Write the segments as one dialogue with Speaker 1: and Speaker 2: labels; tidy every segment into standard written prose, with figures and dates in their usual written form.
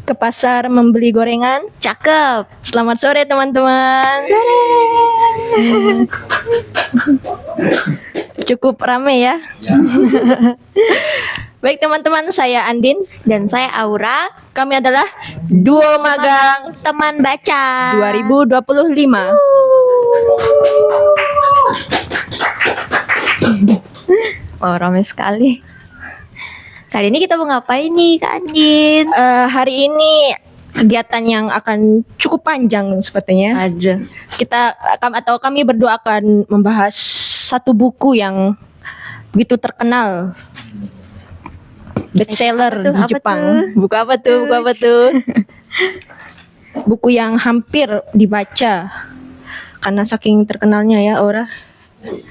Speaker 1: Ke pasar membeli gorengan.
Speaker 2: Cakep.
Speaker 1: Selamat sore teman-teman. Cukup ramai ya. Baik teman-teman, saya Andin
Speaker 2: Dan saya Aura,
Speaker 1: Kami adalah Duo Magang
Speaker 2: teman baca
Speaker 1: 2025.
Speaker 2: Oh, ramai sekali. Kali ini kita mau ngapain nih, Kak Andin?
Speaker 1: Hari ini kegiatan yang akan cukup panjang sepertinya.
Speaker 2: Ada.
Speaker 1: Kami berdua akan membahas satu buku yang begitu terkenal, bestseller
Speaker 2: Apa tuh?
Speaker 1: di
Speaker 2: Apa
Speaker 1: Jepang.
Speaker 2: tuh?
Speaker 1: Buku apa tuh? Buku yang hampir dibaca karena saking terkenalnya ya, Aura.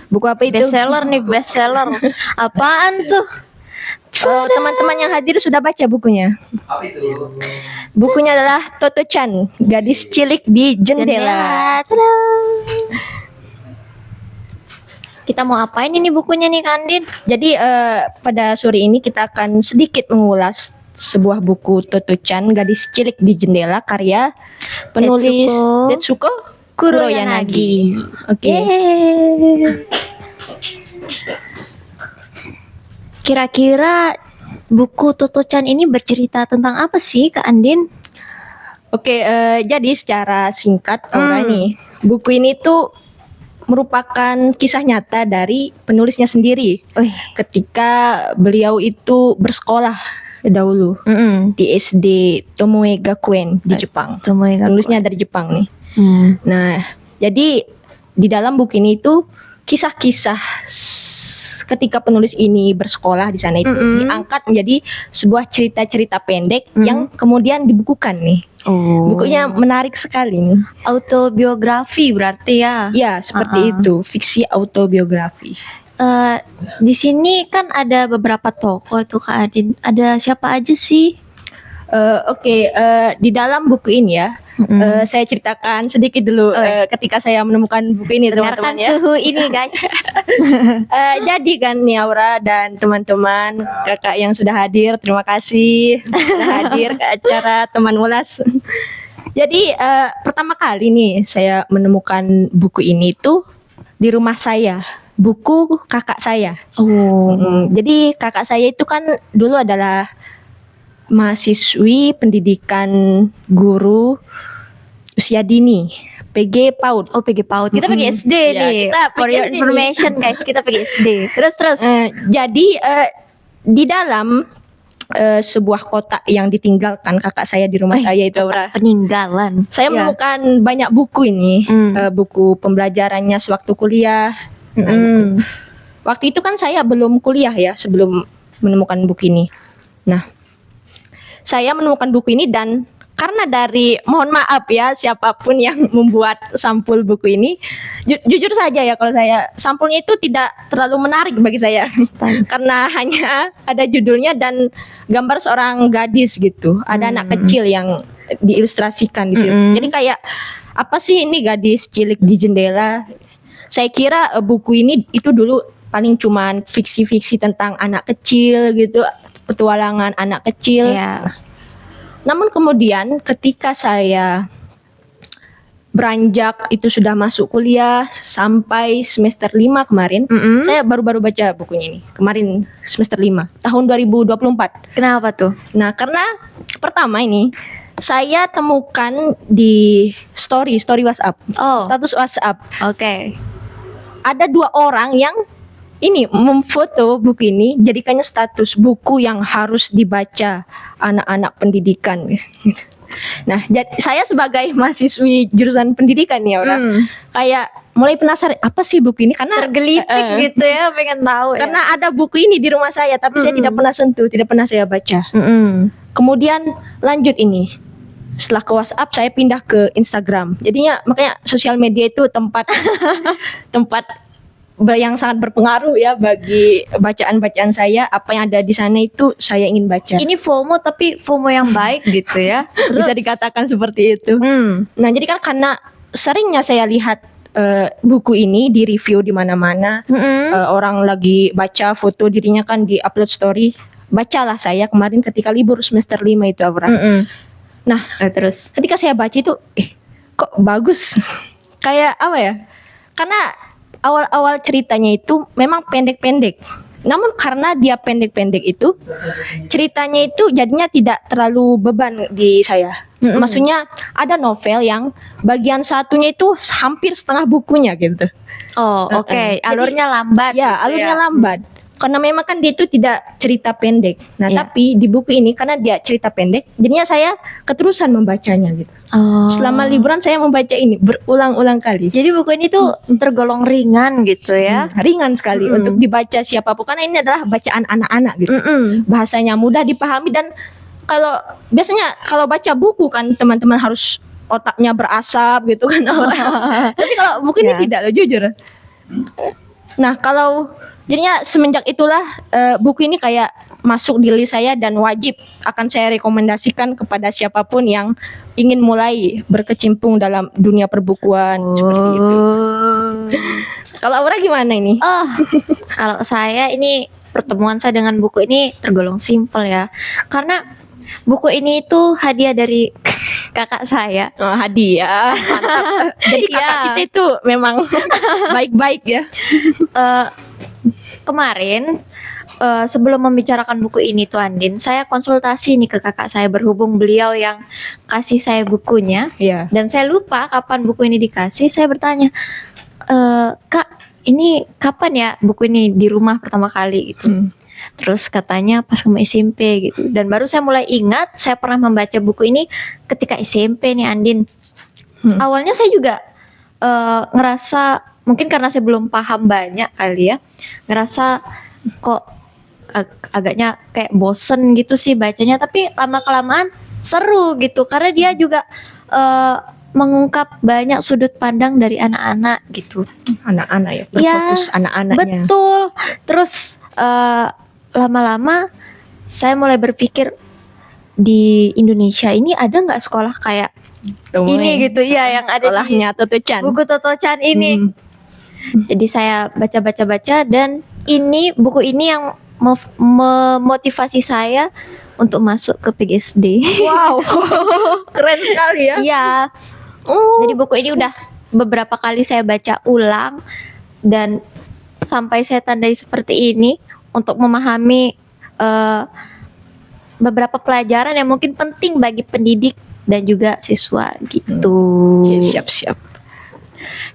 Speaker 1: Buku apa itu?
Speaker 2: Bestseller nih, bestseller. Apaan tuh?
Speaker 1: Oh, teman-teman yang hadir sudah baca bukunya.
Speaker 3: Apa itu?
Speaker 1: Bukunya adalah Toto-chan, Gadis Cilik di Jendela.
Speaker 2: Tada. Kita mau apain ini bukunya nih, Kak Andin?
Speaker 1: Jadi pada sore ini kita akan sedikit mengulas sebuah buku Toto-chan, Gadis Cilik di Jendela, karya penulis Tetsuko Kuroyanagi. Oke.
Speaker 2: Yeay. Kira-kira buku Toto-chan ini bercerita tentang apa sih, Kak Andin?
Speaker 1: Oke, jadi secara singkat Aura nih, buku ini tuh merupakan kisah nyata dari penulisnya sendiri. Ketika beliau itu bersekolah dahulu di SD Tomoe Gakuen di Jepang. Penulisnya dari Jepang nih. Nah, jadi di dalam buku ini itu kisah-kisah ketika penulis ini bersekolah di sana itu diangkat menjadi sebuah cerita-cerita pendek yang kemudian dibukukan nih. Bukunya menarik sekali nih.
Speaker 2: Autobiografi berarti ya?
Speaker 1: Ya, seperti itu, fiksi autobiografi.
Speaker 2: Di sini kan ada beberapa tokoh tuh, Kak Andin. Ada siapa aja sih?
Speaker 1: Oke, di dalam buku ini ya, saya ceritakan sedikit dulu ketika saya menemukan buku ini, teman-teman
Speaker 2: Dengarkan
Speaker 1: ya.
Speaker 2: suhu ini, guys.
Speaker 1: Jadi kan nih Aura dan teman-teman, kakak yang sudah hadir, terima kasih sudah hadir ke acara teman ulas. Jadi pertama kali nih saya menemukan buku ini tuh di rumah saya, buku kakak saya. Jadi kakak saya itu kan dulu adalah mahasiswi pendidikan guru usia dini, PG PAUD.
Speaker 2: Oh, PG PAUD. Kita pergi SD
Speaker 1: Ya,
Speaker 2: nih.
Speaker 1: kita
Speaker 2: For
Speaker 1: pergi
Speaker 2: your
Speaker 1: SD nih.
Speaker 2: information, guys, kita pergi SD. Terus.
Speaker 1: Jadi di dalam sebuah kotak yang ditinggalkan kakak saya di rumah saya itu, Aura,
Speaker 2: Peninggalan.
Speaker 1: saya
Speaker 2: Ya.
Speaker 1: menemukan banyak buku ini, buku pembelajarannya sewaktu kuliah. Waktu itu kan saya belum kuliah ya sebelum menemukan buku ini. Nah, saya menemukan buku ini dan karena dari, mohon maaf ya siapapun yang membuat sampul buku ini, jujur saja ya kalau saya, sampulnya itu tidak terlalu menarik bagi saya. Karena hanya ada judulnya dan gambar seorang gadis gitu, ada anak kecil yang diilustrasikan di situ. Jadi kayak apa sih ini gadis cilik di jendela? Saya kira buku ini itu dulu paling cuman fiksi-fiksi tentang anak kecil gitu, petualangan anak kecil.
Speaker 2: Ya.
Speaker 1: Namun kemudian ketika saya beranjak itu sudah masuk kuliah sampai semester 5 kemarin, saya baru-baru baca bukunya ini. Kemarin semester 5, tahun 2024.
Speaker 2: Kenapa tuh?
Speaker 1: Nah, karena pertama ini saya temukan di story WhatsApp, status WhatsApp.
Speaker 2: Oke.
Speaker 1: Ada 2 orang yang ini memfoto buku ini, jadikannya status buku yang harus dibaca anak-anak pendidikan. Nah, saya sebagai mahasiswi jurusan pendidikan nih orang, kayak mulai penasaran apa sih buku ini, karena
Speaker 2: Tergelitik gitu ya, pengen tahu.
Speaker 1: karena ada buku ini di rumah saya, tapi saya tidak pernah sentuh, tidak pernah saya baca. Kemudian lanjut ini, setelah ke WhatsApp saya pindah ke Instagram. Jadinya makanya sosial media itu tempat yang sangat berpengaruh ya bagi bacaan-bacaan saya. Apa yang ada di sana itu saya ingin baca.
Speaker 2: Ini FOMO, tapi FOMO yang baik gitu ya.
Speaker 1: Bisa dikatakan seperti itu. Nah, jadi kan karena seringnya saya lihat buku ini di review di mana-mana, orang lagi baca, foto dirinya kan di upload story, bacalah saya kemarin ketika libur semester 5 itu Aura. Nah,
Speaker 2: Terus
Speaker 1: ketika saya baca itu, kok bagus. Kayak apa ya? Karena awal-awal ceritanya itu memang pendek-pendek. Namun karena dia pendek-pendek itu, ceritanya itu jadinya tidak terlalu beban di saya. Maksudnya ada novel yang bagian satunya itu hampir setengah bukunya gitu.
Speaker 2: oke.
Speaker 1: Jadi,
Speaker 2: Alurnya lambat.
Speaker 1: Ya,
Speaker 2: gitu
Speaker 1: alurnya lambat. Karena memang kan dia itu tidak cerita pendek. Nah,
Speaker 2: Iya.
Speaker 1: tapi di buku ini karena dia cerita pendek, jadinya saya keterusan membacanya gitu.
Speaker 2: Oh.
Speaker 1: Selama liburan saya membaca ini berulang-ulang kali.
Speaker 2: Jadi buku ini tuh tergolong ringan gitu ya.
Speaker 1: Ringan sekali untuk dibaca siapapun karena ini adalah bacaan anak-anak gitu. Bahasanya mudah dipahami dan kalau biasanya kalau baca buku kan teman-teman harus otaknya berasap gitu kan. Tapi kalau buku ini
Speaker 2: Ya.
Speaker 1: tidak loh, jujur. Nah, kalau jadinya semenjak itulah buku ini kayak masuk di list saya dan wajib akan saya rekomendasikan kepada siapapun yang ingin mulai berkecimpung dalam dunia perbukuan seperti itu. Kalau Aura gimana ini?
Speaker 2: Oh, kalau saya ini pertemuan saya dengan buku ini tergolong simpel ya. Karena buku ini itu hadiah dari kakak saya.
Speaker 1: Oh, hadiah, mantap. Jadi kakak
Speaker 2: Iya.
Speaker 1: kita itu memang baik-baik ya.
Speaker 2: Kemarin sebelum membicarakan buku ini tuh Andin, saya konsultasi nih ke kakak saya berhubung beliau yang kasih saya bukunya
Speaker 1: Iya.
Speaker 2: dan saya lupa kapan buku ini dikasih. Saya bertanya, Kak, ini kapan ya buku ini di rumah pertama kali gitu. Terus katanya pas kamu SMP gitu. Dan baru saya mulai ingat saya pernah membaca buku ini ketika SMP nih Andin. Awalnya saya juga ngerasa mungkin karena saya belum paham banyak kali ya, ngerasa kok agaknya kayak bosen gitu sih bacanya. Tapi lama-kelamaan seru gitu karena dia juga mengungkap banyak sudut pandang dari anak-anak gitu.
Speaker 1: Anak-anak ya,
Speaker 2: Iya,
Speaker 1: berfokus anak-anaknya.
Speaker 2: Betul. Terus lama-lama saya mulai berpikir di Indonesia ini ada nggak sekolah kayak ini gitu ya yang ada di
Speaker 1: Sekolahnya Toto Chan.
Speaker 2: buku Toto Chan ini. Jadi saya baca-baca dan ini buku ini yang memotivasi saya untuk masuk ke PGSD.
Speaker 1: Wow, keren sekali ya.
Speaker 2: Iya. Jadi buku ini udah beberapa kali saya baca ulang dan sampai saya tandai seperti ini untuk memahami beberapa pelajaran yang mungkin penting bagi pendidik dan juga siswa gitu.
Speaker 1: Oke, siap-siap.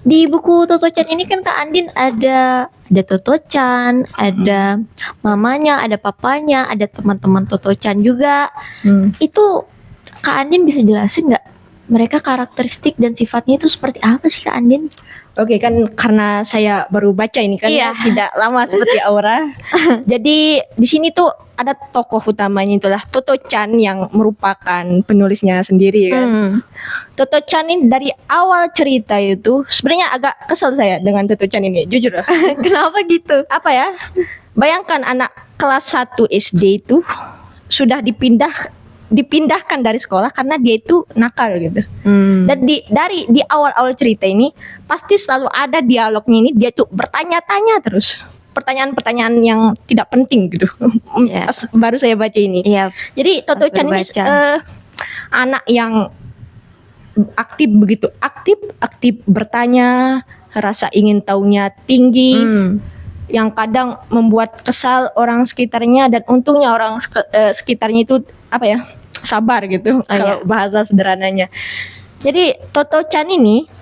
Speaker 2: Di buku Toto Chan ini kan Kak Andin ada Toto Chan, ada mamanya, ada papanya, ada teman-teman Toto Chan juga. Itu Kak Andin bisa jelasin nggak mereka karakteristik dan sifatnya itu seperti apa sih Kak Andin?
Speaker 1: Oke, kan karena saya baru baca ini kan
Speaker 2: Iya.
Speaker 1: tidak lama seperti Aura. Jadi di sini tuh ada tokoh utamanya itulah Toto Chan yang merupakan penulisnya sendiri kan. Toto Chan ini dari awal cerita itu sebenarnya agak kesel saya dengan Toto Chan ini, jujur.
Speaker 2: Kenapa gitu?
Speaker 1: Apa ya? Bayangkan anak kelas 1 SD itu sudah dipindahkan dari sekolah karena dia itu nakal gitu. Dan dari awal-awal cerita ini pasti selalu ada dialognya ini, dia tuh bertanya-tanya terus. Pertanyaan-pertanyaan yang tidak penting gitu.
Speaker 2: Iya.
Speaker 1: Pas baru saya baca ini.
Speaker 2: Iya.
Speaker 1: Jadi Toto
Speaker 2: Pas
Speaker 1: Chan ini
Speaker 2: baru baca.
Speaker 1: anak yang aktif bertanya, rasa ingin tahunya tinggi, yang kadang membuat kesal orang sekitarnya dan untungnya orang sekitarnya itu apa ya, sabar gitu kalau bahasa sederhananya. Jadi Toto Chan ini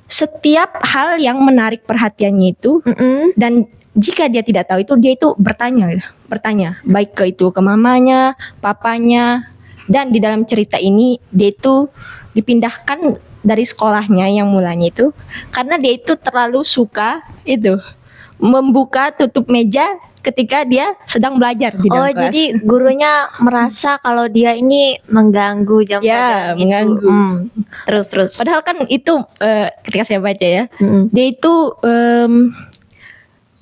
Speaker 1: setiap hal yang menarik perhatiannya itu dan jika dia tidak tahu itu dia itu bertanya baik ke mamanya, papanya, dan di dalam cerita ini dia itu dipindahkan dari sekolahnya yang mulanya itu karena dia itu terlalu suka itu membuka tutup meja ketika dia sedang belajar di dalam kelas.
Speaker 2: Jadi gurunya merasa kalau dia ini mengganggu jam
Speaker 1: Ya,
Speaker 2: pelajaran itu.
Speaker 1: mengganggu.
Speaker 2: Terus.
Speaker 1: Padahal kan itu ketika saya baca ya, dia itu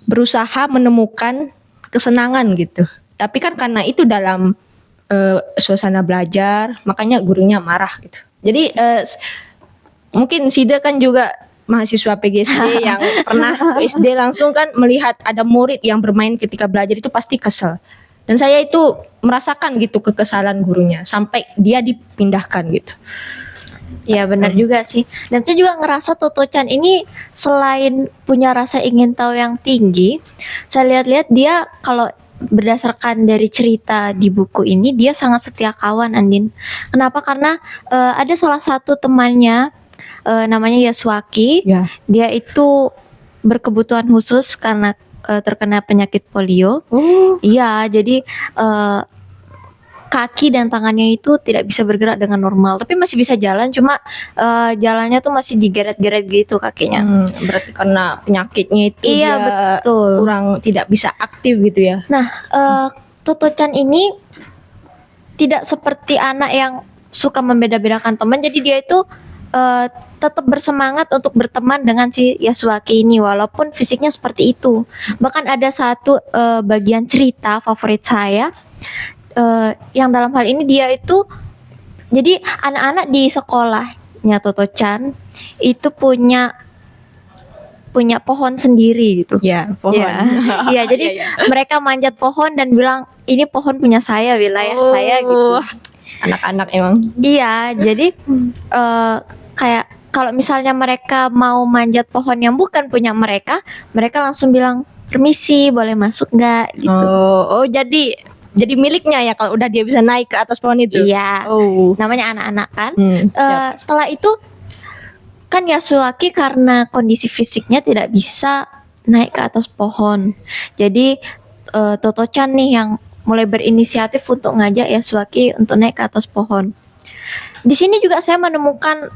Speaker 1: berusaha menemukan kesenangan gitu. Tapi kan karena itu dalam suasana belajar, makanya gurunya marah gitu. Jadi mungkin Sida kan juga mahasiswa PGSD yang pernah ke SD langsung kan melihat ada murid yang bermain ketika belajar itu pasti kesel. Dan saya itu merasakan gitu kekesalan gurunya sampai dia dipindahkan gitu.
Speaker 2: Ya benar juga sih. Dan saya juga ngerasa Toto-chan ini selain punya rasa ingin tahu yang tinggi, saya lihat-lihat dia kalau berdasarkan dari cerita di buku ini dia sangat setia kawan, Andin. Kenapa? Karena ada salah satu temannya namanya Yasuaki.
Speaker 1: Ya.
Speaker 2: Dia itu berkebutuhan khusus karena terkena penyakit polio.
Speaker 1: Oh.
Speaker 2: Iya, jadi kaki dan tangannya itu tidak bisa bergerak dengan normal, tapi masih bisa jalan, cuma jalannya tuh masih digeret-geret gitu kakinya.
Speaker 1: Berarti karena penyakitnya itu
Speaker 2: Iya,
Speaker 1: dia
Speaker 2: betul.
Speaker 1: kurang tidak bisa aktif gitu ya.
Speaker 2: Nah, Toto-chan ini tidak seperti anak yang suka membeda-bedakan teman, jadi dia itu tetap bersemangat untuk berteman dengan si Yasuaki ini walaupun fisiknya seperti itu. Bahkan ada satu bagian cerita favorit saya yang dalam hal ini dia itu, jadi anak-anak di sekolahnya Toto-chan itu punya pohon sendiri gitu.
Speaker 1: Ya, pohon.
Speaker 2: Iya, jadi mereka manjat pohon dan bilang ini pohon punya saya, wilayah saya gitu.
Speaker 1: Anak-anak emang.
Speaker 2: Iya, jadi kayak kalau misalnya mereka mau manjat pohon yang bukan punya mereka langsung bilang permisi, boleh masuk nggak gitu.
Speaker 1: Oh, jadi miliknya ya kalau udah dia bisa naik ke atas pohon itu.
Speaker 2: Iya.
Speaker 1: Oh.
Speaker 2: Namanya anak-anak kan.
Speaker 1: Siap.
Speaker 2: Setelah itu kan Yasuaki karena kondisi fisiknya tidak bisa naik ke atas pohon. Jadi Toto-chan nih yang mulai berinisiatif untuk ngajak Yasuaki untuk naik ke atas pohon. Di sini juga saya menemukan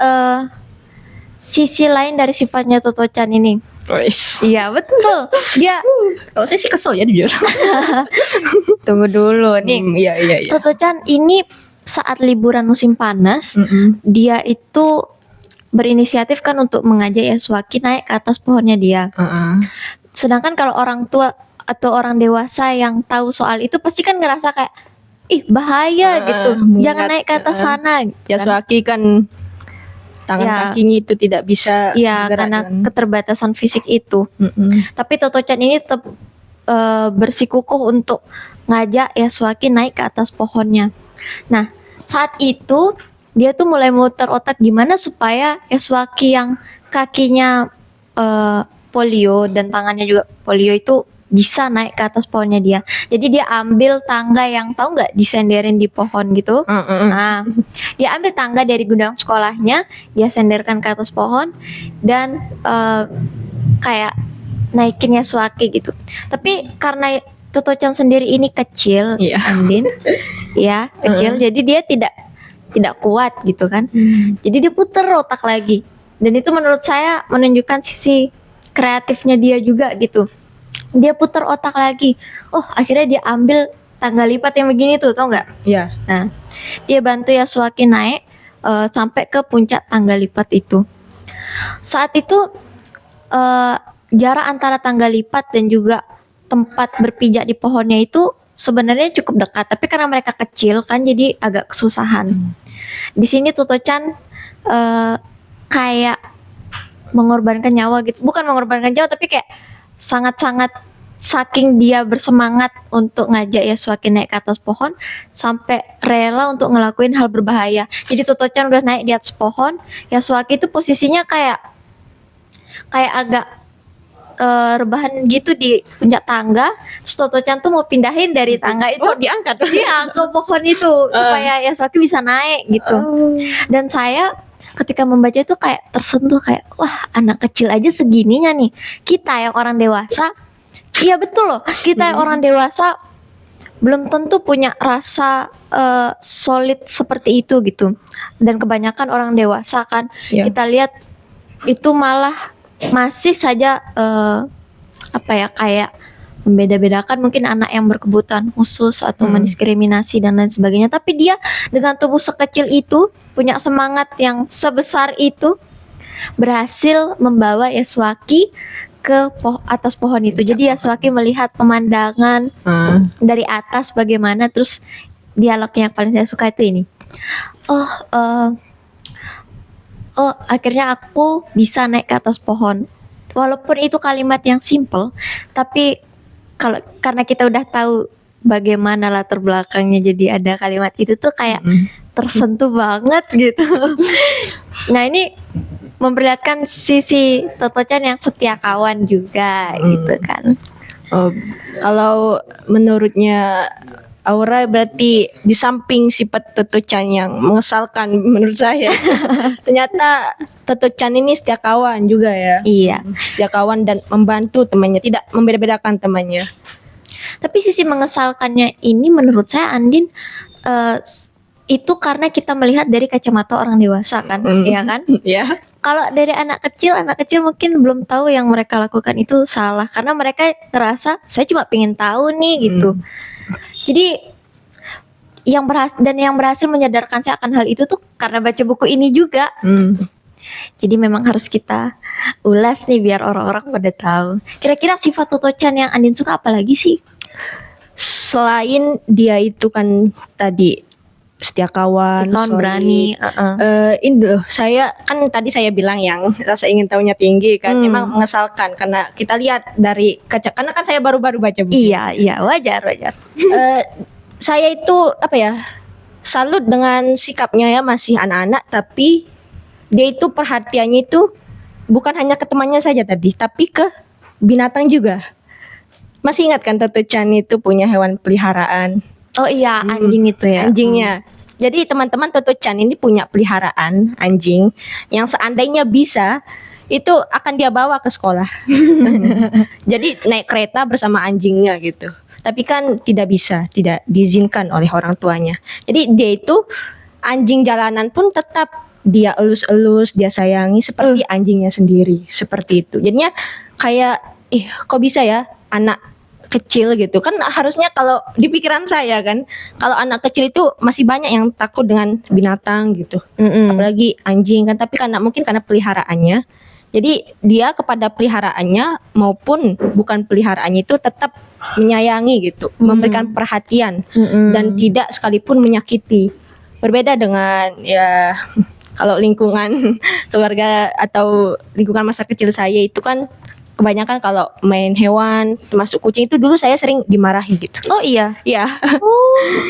Speaker 2: sisi lain dari sifatnya Toto-chan ini. Iya, betul. Dia
Speaker 1: Kalau saya sih kesel ya jujur.
Speaker 2: tunggu dulu nih.
Speaker 1: Iya.
Speaker 2: Toto-chan ini saat liburan musim panas, dia itu berinisiatif kan untuk mengajak Yasuaki naik ke atas pohonnya dia. Sedangkan kalau orang tua atau orang dewasa yang tahu soal itu pasti kan ngerasa kayak ih bahaya gitu, jangan naik ke atas sana.
Speaker 1: Yasuaki kan tangan kakinya itu tidak bisa
Speaker 2: Iya,
Speaker 1: bergerak
Speaker 2: karena
Speaker 1: kan.
Speaker 2: keterbatasan fisik itu. Tapi Toto-chan ini tetap bersikukuh untuk ngajak Yasuaki naik ke atas pohonnya. Nah, saat itu dia tuh mulai muter otak gimana supaya Yasuaki yang kakinya polio dan tangannya juga polio itu bisa naik ke atas pohonnya dia. Jadi dia ambil tangga yang tahu nggak disenderin di pohon gitu. Nah, dia ambil tangga dari gudang sekolahnya, dia senderkan ke atas pohon dan kayak naikin Yasuaki gitu. Tapi karena Toto-chan sendiri ini kecil, Andin, ya kecil, jadi dia tidak kuat gitu kan. Jadi dia puter otak lagi. Dan itu menurut saya menunjukkan sisi kreatifnya dia juga gitu. Dia putar otak lagi. Oh, akhirnya dia ambil tangga lipat yang begini tuh, tau nggak?
Speaker 1: Iya.
Speaker 2: Nah, dia bantu Yasuaki naik sampai ke puncak tangga lipat itu. Saat itu jarak antara tangga lipat dan juga tempat berpijak di pohonnya itu sebenarnya cukup dekat, tapi karena mereka kecil kan jadi agak kesusahan. Di sini Toto-chan kayak mengorbankan nyawa gitu. Bukan mengorbankan nyawa, tapi kayak sangat-sangat saking dia bersemangat untuk ngajak Yasuaki naik ke atas pohon sampai rela untuk ngelakuin hal berbahaya. Jadi Toto-chan udah naik di atas pohon, Yasuaki itu posisinya kayak agak rebahan gitu di puncak tangga. Terus Toto-chan tuh mau pindahin dari tangga itu,
Speaker 1: diangkat.
Speaker 2: Iya, ke pohon itu supaya Yasuaki bisa naik gitu. Dan saya ketika membaca itu kayak tersentuh, kayak wah, anak kecil aja segininya nih. Kita yang orang dewasa, iya betul loh, kita yang orang dewasa belum tentu punya rasa solid seperti itu gitu. Dan kebanyakan orang dewasa kan kita lihat itu malah masih saja kayak membeda-bedakan mungkin anak yang berkebutuhan khusus atau mendiskriminasi dan lain sebagainya. Tapi dia dengan tubuh sekecil itu, punya semangat yang sebesar itu, berhasil membawa Yasuaki ke atas pohon itu. Jadi Yasuaki melihat pemandangan dari atas bagaimana. Terus dialognya yang paling saya suka itu ini. Akhirnya aku bisa naik ke atas pohon. Walaupun itu kalimat yang simple, tapi karena kita udah tahu bagaimana latar belakangnya jadi ada kalimat itu tuh kayak tersentuh banget gitu. Nah ini memperlihatkan sisi Toto Chan yang setia kawan juga gitu kan.
Speaker 1: Oh, kalau menurutnya Aura berarti di samping sifat Toto Chan yang mengesalkan menurut saya, ternyata Toto Chan ini setia kawan juga ya.
Speaker 2: Iya.
Speaker 1: Setia kawan dan membantu temannya, tidak membeda-bedakan temannya.
Speaker 2: Tapi sisi mengesalkannya ini menurut saya Andin itu karena kita melihat dari kacamata orang dewasa kan, ya kan?
Speaker 1: Ya.
Speaker 2: Kalau dari anak kecil mungkin belum tahu yang mereka lakukan itu salah karena mereka ngerasa saya cuma pengen tahu nih gitu. Jadi yang berhasil menyadarkan saya akan hal itu tuh karena baca buku ini juga. Jadi memang harus kita ulas nih biar orang-orang pada tahu. Kira-kira sifat Toto Chan yang Andin suka apa lagi sih?
Speaker 1: Selain dia itu kan tadi setia kawan,
Speaker 2: berani.
Speaker 1: Ini loh, tadi saya bilang yang rasa ingin tahunya tinggi kan, emang mengesalkan karena kita lihat dari kaca, karena kan saya baru-baru baca buku.
Speaker 2: Iya, wajar.
Speaker 1: Saya itu salut dengan sikapnya ya, masih anak-anak tapi dia itu perhatiannya itu bukan hanya ke temannya saja tadi, tapi ke binatang juga. Masih ingat kan Toto Chan itu punya hewan peliharaan?
Speaker 2: Oh iya, anjing itu ya.
Speaker 1: Anjingnya. Jadi teman-teman, Toto Chan ini punya peliharaan anjing yang seandainya bisa itu akan dia bawa ke sekolah. Jadi naik kereta bersama anjingnya gitu. Tapi kan tidak bisa, tidak diizinkan oleh orang tuanya. Jadi dia itu anjing jalanan pun tetap dia elus-elus, dia sayangi seperti anjingnya sendiri, seperti itu. Jadinya kayak kok bisa ya anak kecil gitu kan, harusnya kalau di pikiran saya kan, kalau anak kecil itu masih banyak yang takut dengan binatang gitu, apalagi anjing kan, tapi karena mungkin karena peliharaannya, jadi dia kepada peliharaannya maupun bukan peliharaannya itu tetap menyayangi gitu, memberikan perhatian dan tidak sekalipun menyakiti. Berbeda dengan ya kalau lingkungan keluarga atau lingkungan masa kecil saya itu kan kebanyakan kalau main hewan termasuk kucing itu dulu saya sering dimarahi gitu.
Speaker 2: Oh iya.
Speaker 1: Iya.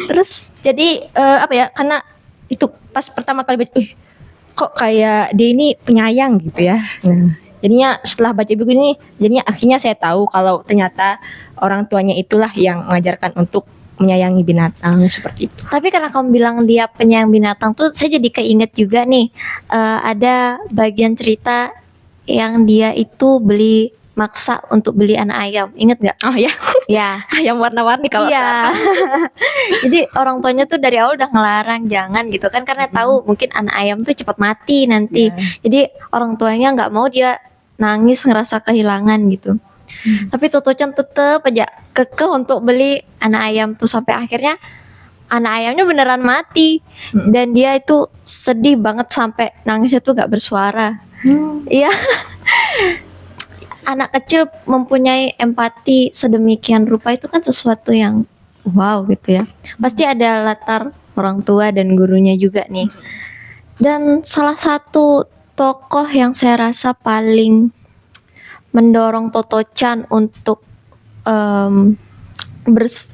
Speaker 2: Terus
Speaker 1: jadi karena itu pas pertama kali baca, kok kayak dia ini penyayang gitu ya. Nah, jadinya setelah baca buku ini, jadinya akhirnya saya tahu kalau ternyata orang tuanya itulah yang mengajarkan untuk menyayangi binatang seperti itu.
Speaker 2: Tapi karena kamu bilang dia penyayang binatang tuh, saya jadi keinget juga nih, ada bagian cerita yang dia itu maksa untuk beli anak ayam, inget nggak?
Speaker 1: Oh ya,
Speaker 2: ya
Speaker 1: ayam warna-warni kalau
Speaker 2: sekarang. Jadi orang tuanya tuh dari awal udah ngelarang jangan gitu kan, karena tahu mungkin anak ayam tuh cepat mati nanti. Jadi orang tuanya nggak mau dia nangis ngerasa kehilangan gitu. Tapi Toto Chan tetep aja kekeh untuk beli anak ayam tuh, sampai akhirnya anak ayamnya beneran mati. Dan dia itu sedih banget sampai nangisnya tuh gak bersuara. Iya. Anak kecil mempunyai empati sedemikian rupa itu kan sesuatu yang wow gitu ya. Pasti ada latar orang tua dan gurunya juga nih. Dan salah satu tokoh yang saya rasa paling mendorong Toto Chan untuk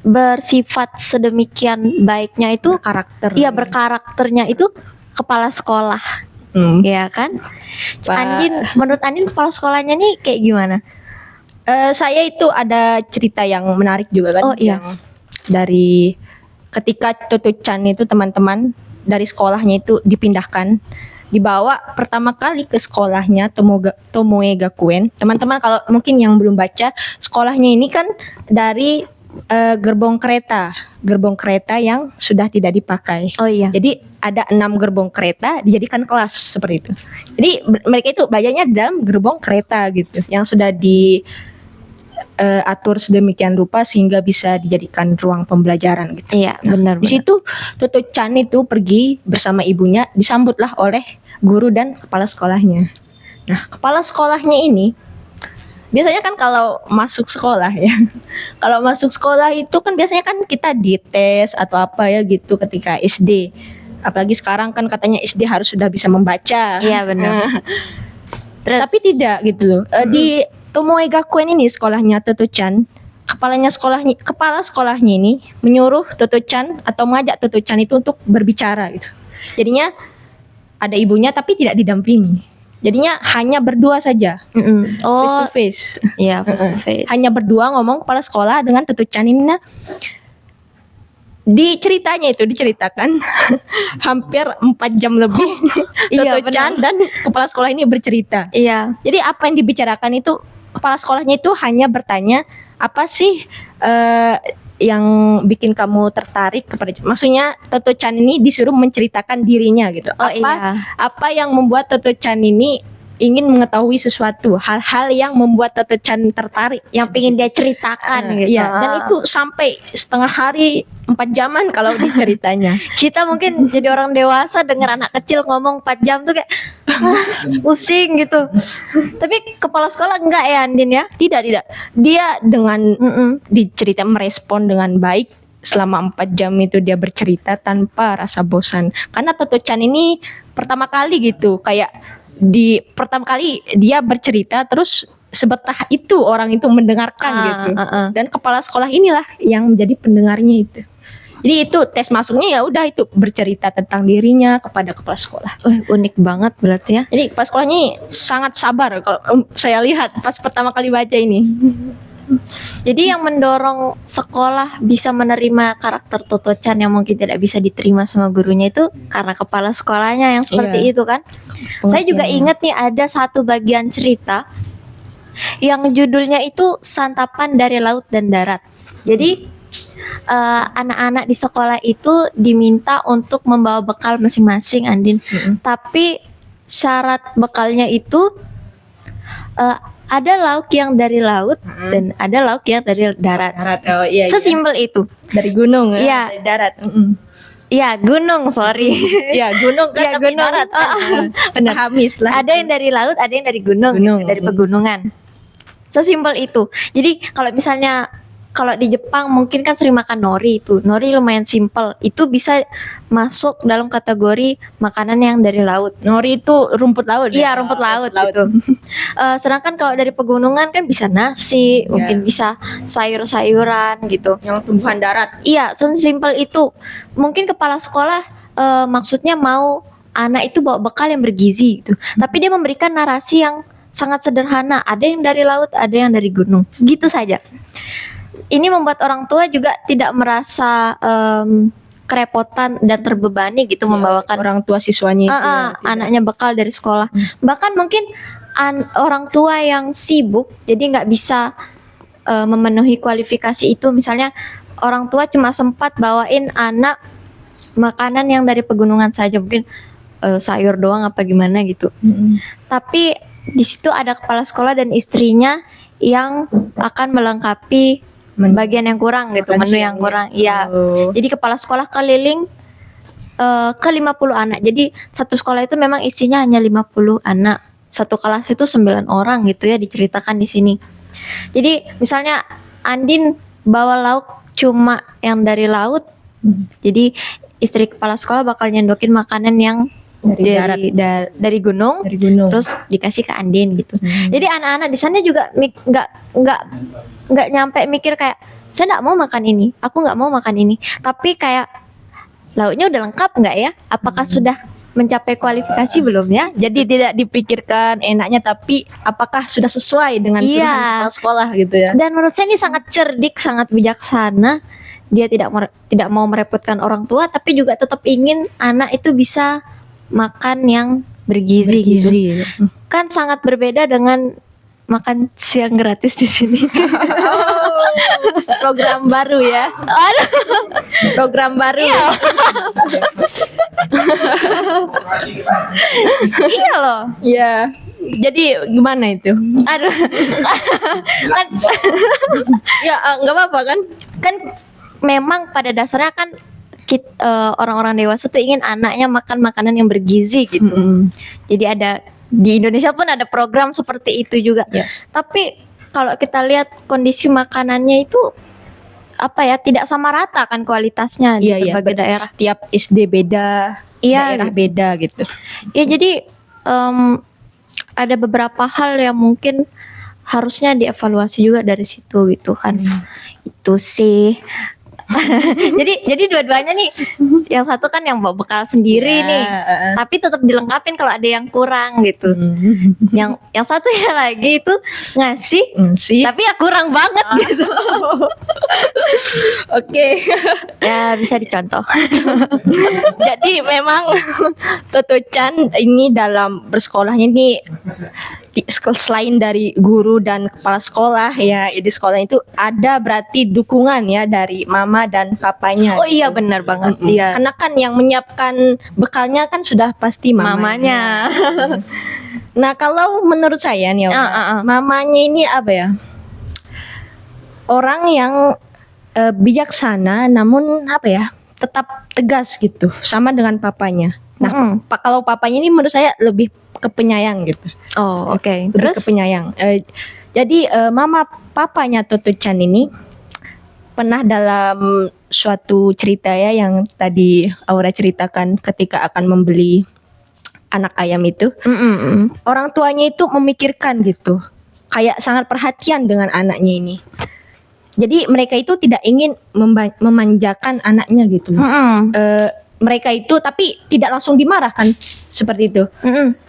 Speaker 2: bersifat sedemikian baiknya itu
Speaker 1: karakter.
Speaker 2: Iya, berkarakternya itu kepala sekolah. Ya kan? Andin, menurut Andin kepala sekolahnya nih kayak gimana?
Speaker 1: Saya itu ada cerita yang menarik juga kan.
Speaker 2: Oh iya.
Speaker 1: Yang dari ketika Toto Chan itu teman-teman dari sekolahnya itu dipindahkan, dibawa pertama kali ke sekolahnya Tomoe Gakuen. Teman-teman kalau mungkin yang belum baca, sekolahnya ini kan dari gerbong kereta yang sudah tidak dipakai.
Speaker 2: Oh iya.
Speaker 1: Jadi ada 6 gerbong kereta dijadikan kelas seperti itu. Jadi mereka itu belajarnya dalam gerbong kereta gitu, yang sudah diatur sedemikian rupa sehingga bisa dijadikan ruang pembelajaran gitu.
Speaker 2: Iya, benar.
Speaker 1: Di situ Toto Chan itu pergi bersama ibunya, disambutlah oleh guru dan kepala sekolahnya. Nah, kepala sekolahnya ini biasanya kan kalau masuk sekolah ya, kalau masuk sekolah itu kan biasanya kan kita dites atau apa ya gitu ketika SD. Apalagi sekarang kan katanya SD harus sudah bisa membaca.
Speaker 2: Iya benar.
Speaker 1: Tapi tidak gitu loh. Di Tomoe Gakuen ini sekolahnya Toto Chan, kepala sekolahnya ini menyuruh Toto-chan atau mengajak Toto-chan itu untuk berbicara gitu. Jadinya ada ibunya tapi tidak didampingi. Jadinya hanya berdua saja. Face to face.
Speaker 2: Iya, face to face.
Speaker 1: Hanya berdua ngomong kepala sekolah dengan Toto-chan ini. Nah, diceritakan hampir 4 jam lebih Toto-chan dan kepala sekolah ini bercerita.
Speaker 2: Iya.
Speaker 1: Jadi apa yang dibicarakan itu, kepala sekolahnya itu hanya bertanya, apa sih yang bikin kamu tertarik kepada, maksudnya Toto-chan ini disuruh menceritakan dirinya gitu. Apa yang membuat Toto-chan ini ingin mengetahui sesuatu, hal-hal yang membuat Toto-chan tertarik,
Speaker 2: yang pengen dia ceritakan gitu.
Speaker 1: Iya, dan itu sampai setengah hari, 4 jaman kalau diceritanya.
Speaker 2: Kita mungkin jadi orang dewasa dengar anak kecil ngomong 4 jam tuh kayak pusing gitu. Tapi kepala sekolah enggak ya, Andin ya?
Speaker 1: Tidak. Dia dengan dicerita merespon dengan baik. Selama 4 jam itu dia bercerita tanpa rasa bosan. Karena Toto-chan ini pertama kali gitu, kayak pertama kali dia bercerita terus sebetah itu orang itu mendengarkan gitu. Dan kepala sekolah inilah yang menjadi pendengarnya itu. Jadi itu tes masuknya ya udah itu bercerita tentang dirinya kepada kepala sekolah.
Speaker 2: Unik banget berarti ya.
Speaker 1: Jadi kepala sekolahnya sangat sabar kalau saya lihat pas pertama kali baca ini.
Speaker 2: Jadi yang mendorong sekolah bisa menerima karakter Toto-chan yang mungkin tidak bisa diterima sama gurunya itu karena kepala sekolahnya yang seperti itu kan. Saya juga ingat nih ada satu bagian cerita yang judulnya itu Santapan dari Laut dan Darat. Jadi anak-anak di sekolah itu diminta untuk membawa bekal masing-masing, Andin. Tapi syarat bekalnya itu ada lauk yang dari laut dan ada lauk yang dari darat. Sesimpel itu.
Speaker 1: Dari gunung
Speaker 2: ya,
Speaker 1: dari darat.
Speaker 2: Iya, gunung, sorry.
Speaker 1: Ya, gunung kan, tapi
Speaker 2: gunung.
Speaker 1: darat. Benar. Hamis lah.
Speaker 2: Ada yang dari laut, ada yang dari gunung. Dari pegunungan. Sesimpel itu. Jadi kalau misalnya kalau di Jepang mungkin kan sering makan nori itu. Nori lumayan simpel. Itu bisa masuk dalam kategori makanan yang dari laut.
Speaker 1: Nori itu rumput laut.
Speaker 2: Iya, rumput laut gitu. Sedangkan kalau dari pegunungan kan bisa nasi, mungkin bisa sayur-sayuran gitu.
Speaker 1: Yang tumbuhan darat.
Speaker 2: Iya, sesimpel itu. Mungkin kepala sekolah maksudnya mau anak itu bawa bekal yang bergizi gitu. Tapi dia memberikan narasi yang sangat sederhana. Ada yang dari laut, ada yang dari gunung. Gitu saja. Ini membuat orang tua juga tidak merasa kerepotan dan terbebani gitu membawakan
Speaker 1: orang tua siswanya itu
Speaker 2: anaknya bekal dari sekolah. Bahkan mungkin orang tua yang sibuk jadi nggak bisa memenuhi kualifikasi itu. Misalnya orang tua cuma sempat bawain anak makanan yang dari pegunungan saja, mungkin sayur doang apa gimana gitu. Tapi di situ ada kepala sekolah dan istrinya yang akan melengkapi bagian yang kurang gitu, menu yang kurang. Iya. Jadi kepala sekolah keliling ke 50 anak. Jadi satu sekolah itu memang isinya hanya 50 anak. Satu kelas itu 9 orang gitu ya, diceritakan di sini. Jadi misalnya Andin bawa lauk cuma yang dari laut. Jadi istri kepala sekolah bakal nyendokin makanan yang dari gunung, terus dikasih ke Andin gitu. Jadi anak-anak di sana juga nggak nyampe mikir kayak saya nggak mau makan ini, aku nggak mau makan ini. Tapi kayak lauknya udah lengkap nggak ya? Apakah sudah mencapai kualifikasi belum ya?
Speaker 1: Jadi tidak dipikirkan enaknya, tapi apakah sudah sesuai dengan kepala sekolah gitu ya?
Speaker 2: Dan menurut saya ini sangat cerdik, sangat bijaksana. Dia tidak mau merepotkan orang tua, tapi juga tetap ingin anak itu bisa makan yang bergizi. Gitu. Kan sangat berbeda dengan makan siang gratis di sini.
Speaker 1: Program baru ya. Program baru.
Speaker 2: Iya loh.
Speaker 1: Iya. Jadi gimana itu?
Speaker 2: Aduh. Kan
Speaker 1: ya nggak apa-apa kan?
Speaker 2: Kan memang pada dasarnya kan orang-orang dewasa tuh ingin anaknya makan makanan yang bergizi gitu. Jadi ada di Indonesia pun ada program seperti itu juga. Tapi kalau kita lihat kondisi makanannya itu apa ya, tidak sama rata kan kualitasnya di berbagai daerah.
Speaker 1: Setiap SD beda, daerah beda gitu.
Speaker 2: Ya jadi ada beberapa hal yang mungkin harusnya dievaluasi juga dari situ gitu kan. Itu sih. jadi dua-duanya nih, yang satu kan yang bawa bekal sendiri nih, tapi tetap dilengkapin kalau ada yang kurang gitu. Yang satunya lagi itu ngasih tapi ya kurang banget gitu.
Speaker 1: Oke.
Speaker 2: Ya bisa dicontoh.
Speaker 1: Jadi memang Toto Chan ini dalam bersekolahnya ini selain dari guru dan kepala sekolah ya di sekolah itu ada berarti dukungan ya dari mama dan papanya.
Speaker 2: Oh iya benar banget. Iya.
Speaker 1: Karena kan yang menyiapkan bekalnya kan sudah pasti mamanya. Nah kalau menurut saya nih mamanya ini apa ya, orang yang bijaksana namun apa ya tetap tegas gitu sama dengan papanya. Nah kalau papanya ini menurut saya lebih ke penyayang gitu.
Speaker 2: Oh oke.
Speaker 1: Lebih ke penyayang. Jadi mama papanya Toto Chan ini pernah dalam suatu cerita ya yang tadi Aura ceritakan ketika akan membeli anak ayam itu, orang tuanya itu memikirkan gitu, kayak sangat perhatian dengan anaknya ini. Jadi mereka itu tidak ingin memanjakan anaknya gitu. Mereka itu tapi tidak langsung dimarahkan seperti itu.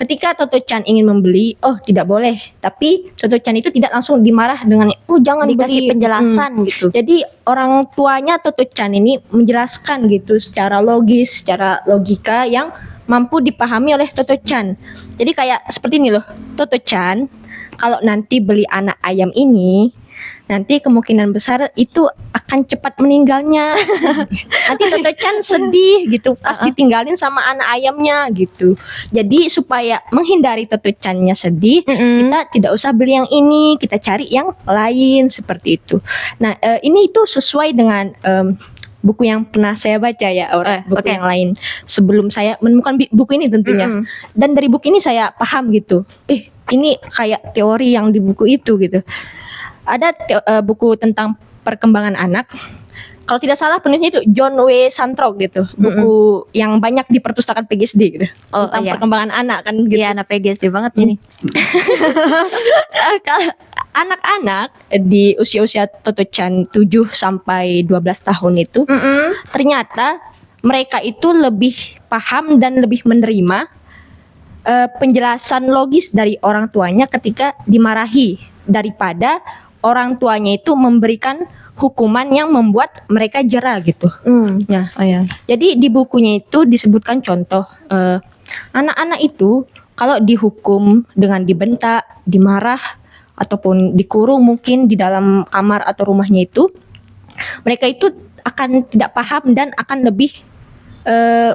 Speaker 1: Ketika Toto Chan ingin membeli, oh tidak boleh. Tapi Toto Chan itu tidak langsung dimarah dengan oh jangan
Speaker 2: dikasih
Speaker 1: beli.
Speaker 2: Penjelasan gitu.
Speaker 1: Jadi orang tuanya Toto Chan ini menjelaskan gitu secara logis, secara logika yang mampu dipahami oleh Toto Chan. Jadi kayak seperti ini loh, Toto Chan, kalau nanti beli anak ayam ini nanti kemungkinan besar itu akan cepat meninggalnya. Nanti Toto Chan sedih gitu pas ditinggalin sama anak ayamnya gitu. Jadi supaya menghindari Toto Chan-nya sedih, kita tidak usah beli yang ini, kita cari yang lain seperti itu. Nah ini itu sesuai dengan buku yang pernah saya baca ya, buku yang lain sebelum saya menemukan buku ini tentunya. Dan dari buku ini saya paham gitu. Ini kayak teori yang di buku itu gitu. Ada buku tentang perkembangan anak. Kalau tidak salah penulisnya itu John W. Santrog gitu. Buku yang banyak di perpustakaan PGSD gitu. Tentang perkembangan anak kan gitu.
Speaker 2: Iya, anak PGSD banget ini.
Speaker 1: Anak-anak di usia-usia Toto Chan 7 sampai 12 tahun itu ternyata mereka itu lebih paham dan lebih menerima penjelasan logis dari orang tuanya ketika dimarahi daripada orang tuanya itu memberikan hukuman yang membuat mereka jera gitu. Nah, jadi di bukunya itu disebutkan contoh anak-anak itu kalau dihukum dengan dibentak, dimarah ataupun dikurung mungkin di dalam kamar atau rumahnya itu, mereka itu akan tidak paham dan akan lebih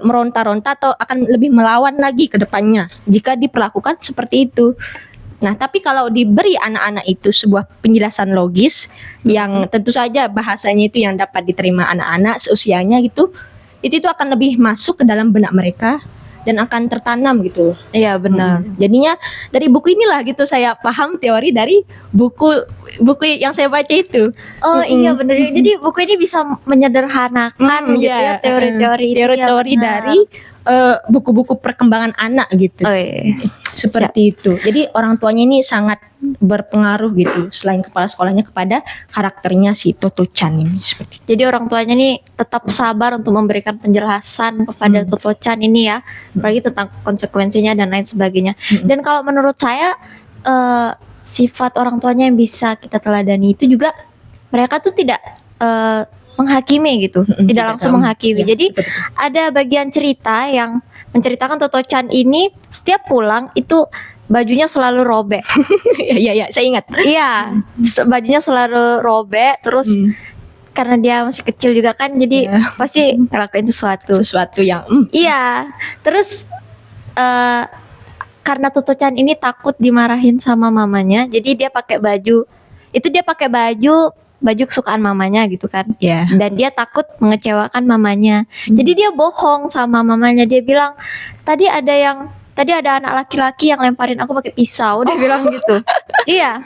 Speaker 1: meronta-ronta atau akan lebih melawan lagi ke depannya jika diperlakukan seperti itu. Nah, tapi kalau diberi anak-anak itu sebuah penjelasan logis yang tentu saja bahasanya itu yang dapat diterima anak-anak seusianya gitu, itu akan lebih masuk ke dalam benak mereka dan akan tertanam gitu.
Speaker 2: Iya benar.
Speaker 1: Jadinya dari buku inilah gitu saya paham teori dari buku yang saya baca itu.
Speaker 2: Oh iya benar. Jadi buku ini bisa menyederhanakan gitu ya teori-teori
Speaker 1: dari buku-buku perkembangan anak gitu. Seperti itu. Jadi orang tuanya ini sangat berpengaruh gitu selain kepala sekolahnya kepada karakternya si Toto Chan ini seperti itu.
Speaker 2: Jadi orang tuanya nih tetap sabar untuk memberikan penjelasan kepada Toto Chan ini ya, apalagi tentang konsekuensinya dan lain sebagainya. Dan kalau menurut saya sifat orang tuanya yang bisa kita teladani itu juga mereka tuh tidak menghakimi gitu, tidak langsung menghakimi.
Speaker 1: Ya,
Speaker 2: jadi
Speaker 1: betul.
Speaker 2: Ada bagian cerita yang menceritakan Toto Chan ini setiap pulang itu bajunya selalu robek.
Speaker 1: Iya, saya ingat.
Speaker 2: Iya, bajunya selalu robek. Terus karena dia masih kecil juga kan, jadi pasti ngelakuin sesuatu
Speaker 1: yang
Speaker 2: iya. Terus karena Toto Chan ini takut dimarahin sama mamanya, jadi dia pakai baju. Itu dia pakai baju kesukaan mamanya gitu kan. Dan dia takut mengecewakan mamanya. Jadi dia bohong sama mamanya. Dia bilang, tadi ada anak laki-laki yang lemparin aku pakai pisau. Dia bilang gitu. Iya.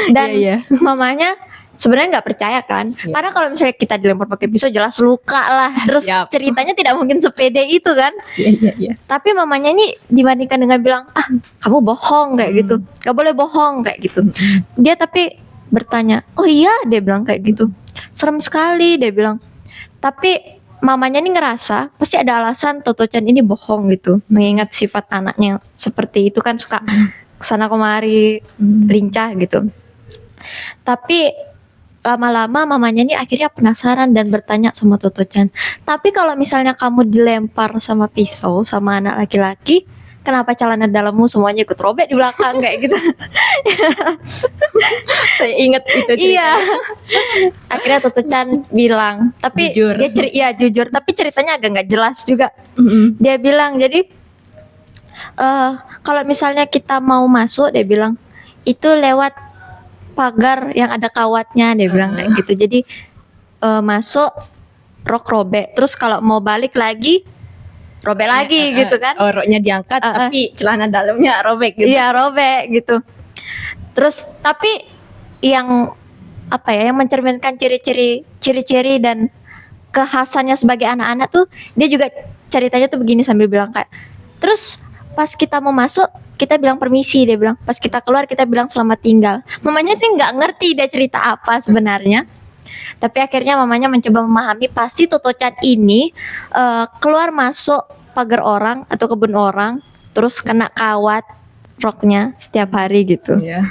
Speaker 2: Dan mamanya sebenarnya nggak percaya kan. Karena kalau misalnya kita dilempar pakai pisau jelas luka lah. Terus ceritanya tidak mungkin sepede itu kan.
Speaker 1: Iya.
Speaker 2: Tapi mamanya ini dibandingkan dengan bilang, ah kamu bohong kayak gitu, gak boleh bohong kayak gitu. Dia tapi bertanya, oh iya, dia bilang kayak gitu. Serem sekali dia bilang. Tapi mamanya ini ngerasa pasti ada alasan Toto Chan ini bohong gitu. Mengingat sifat anaknya seperti itu kan, suka kesana kemari, lincah gitu. Tapi lama-lama mamanya ini akhirnya penasaran dan bertanya sama Toto Chan, tapi kalau misalnya kamu dilempar sama pisau sama anak laki-laki, kenapa celana dalammu semuanya ikut robek di belakang kayak gitu.
Speaker 1: Saya ingat itu cerita.
Speaker 2: Iya. Akhirnya Toto Chan bilang, tapi
Speaker 1: Jujur.
Speaker 2: dia jujur, tapi ceritanya agak nggak jelas juga. Dia bilang, jadi kalau misalnya kita mau masuk, dia bilang itu lewat pagar yang ada kawatnya, dia bilang kayak gitu. Jadi masuk rok robek, terus kalau mau balik lagi robek lagi gitu kan.
Speaker 1: Roknya diangkat tapi celana dalamnya robek gitu.
Speaker 2: Iya, robek gitu. Terus tapi yang apa ya, yang mencerminkan ciri-ciri dan kekhasannya sebagai anak-anak tuh, dia juga ceritanya tuh begini sambil bilang kayak, terus pas kita mau masuk kita bilang permisi, dia bilang. Pas kita keluar kita bilang selamat tinggal. Mamanya sih nggak ngerti dia cerita apa sebenarnya. Tapi akhirnya mamanya mencoba memahami, pasti Toto Chan ini keluar masuk pagar orang atau kebun orang, terus kena kawat roknya setiap hari gitu. Ya,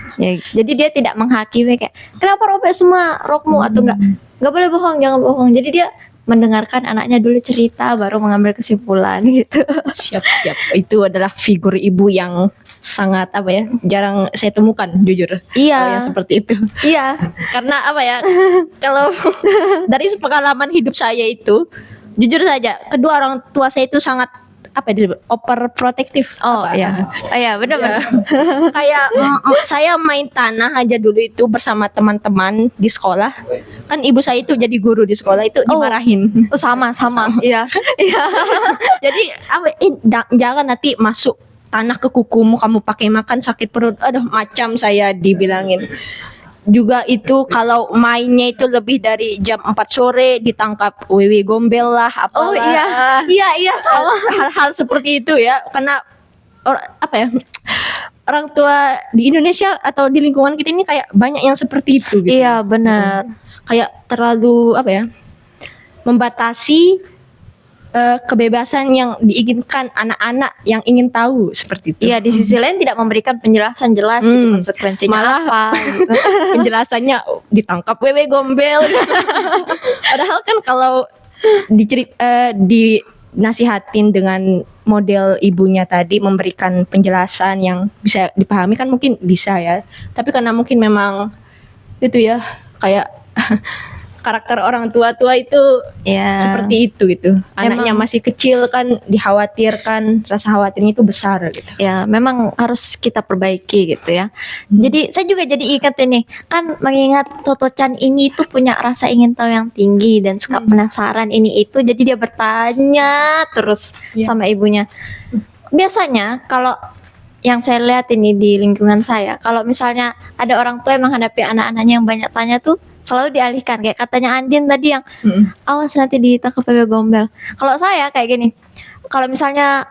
Speaker 2: jadi dia tidak menghakimi kayak kenapa robek semua rokmu atau nggak boleh bohong, jangan bohong. Jadi dia mendengarkan anaknya dulu cerita baru mengambil kesimpulan gitu.
Speaker 1: Siap. Itu adalah figur ibu yang sangat apa ya, jarang saya temukan jujur.
Speaker 2: Iya.
Speaker 1: Yang seperti itu.
Speaker 2: Iya.
Speaker 1: Karena apa ya? Kalau dari pengalaman hidup saya itu, jujur saja, kedua orang tua saya itu sangat apa ya disebut, overprotective.
Speaker 2: Oh iya. Iya benar.
Speaker 1: Kayak saya main tanah aja dulu itu bersama teman-teman di sekolah. Kan ibu saya itu jadi guru di sekolah itu dimarahin.
Speaker 2: Oh sama. Iya.
Speaker 1: Jadi apa jangan nanti masuk tanah ke kukumu, kamu pakai makan sakit perut. Aduh, macam saya dibilangin. Juga itu kalau mainnya itu lebih dari jam 4 sore ditangkap wewe gombel lah apalah.
Speaker 2: Oh iya sama.
Speaker 1: Hal-hal seperti itu ya, karena apa ya, orang tua di Indonesia atau di lingkungan kita ini kayak banyak yang seperti itu gitu.
Speaker 2: Iya benar.
Speaker 1: Kayak terlalu apa ya, membatasi kebebasan yang diinginkan anak-anak yang ingin tahu seperti itu.
Speaker 2: Iya, di sisi lain tidak memberikan penjelasan jelas gitu, konsekuensinya
Speaker 1: malah
Speaker 2: apa gitu.
Speaker 1: Penjelasannya ditangkap wewe gombel gitu. Padahal kan kalau dinasihatin dengan model ibunya tadi, memberikan penjelasan yang bisa dipahami kan mungkin bisa ya. Tapi karena mungkin memang itu ya, kayak karakter orang tua itu seperti itu gitu. Anaknya masih kecil kan, dikhawatirkan, rasa khawatirnya itu besar gitu.
Speaker 2: Ya, memang harus kita perbaiki gitu ya. Jadi saya juga jadi ingat ini, kan mengingat Toto Chan ini tuh punya rasa ingin tahu yang tinggi dan suka penasaran ini itu, jadi dia bertanya terus sama ibunya. Biasanya kalau yang saya lihat ini di lingkungan saya, kalau misalnya ada orang tua yang menghadapi anak-anaknya yang banyak tanya tuh, selalu dialihkan. Kayak katanya Andin tadi yang awas nanti ditangkap wewe gombel. Kalau saya kayak gini, kalau misalnya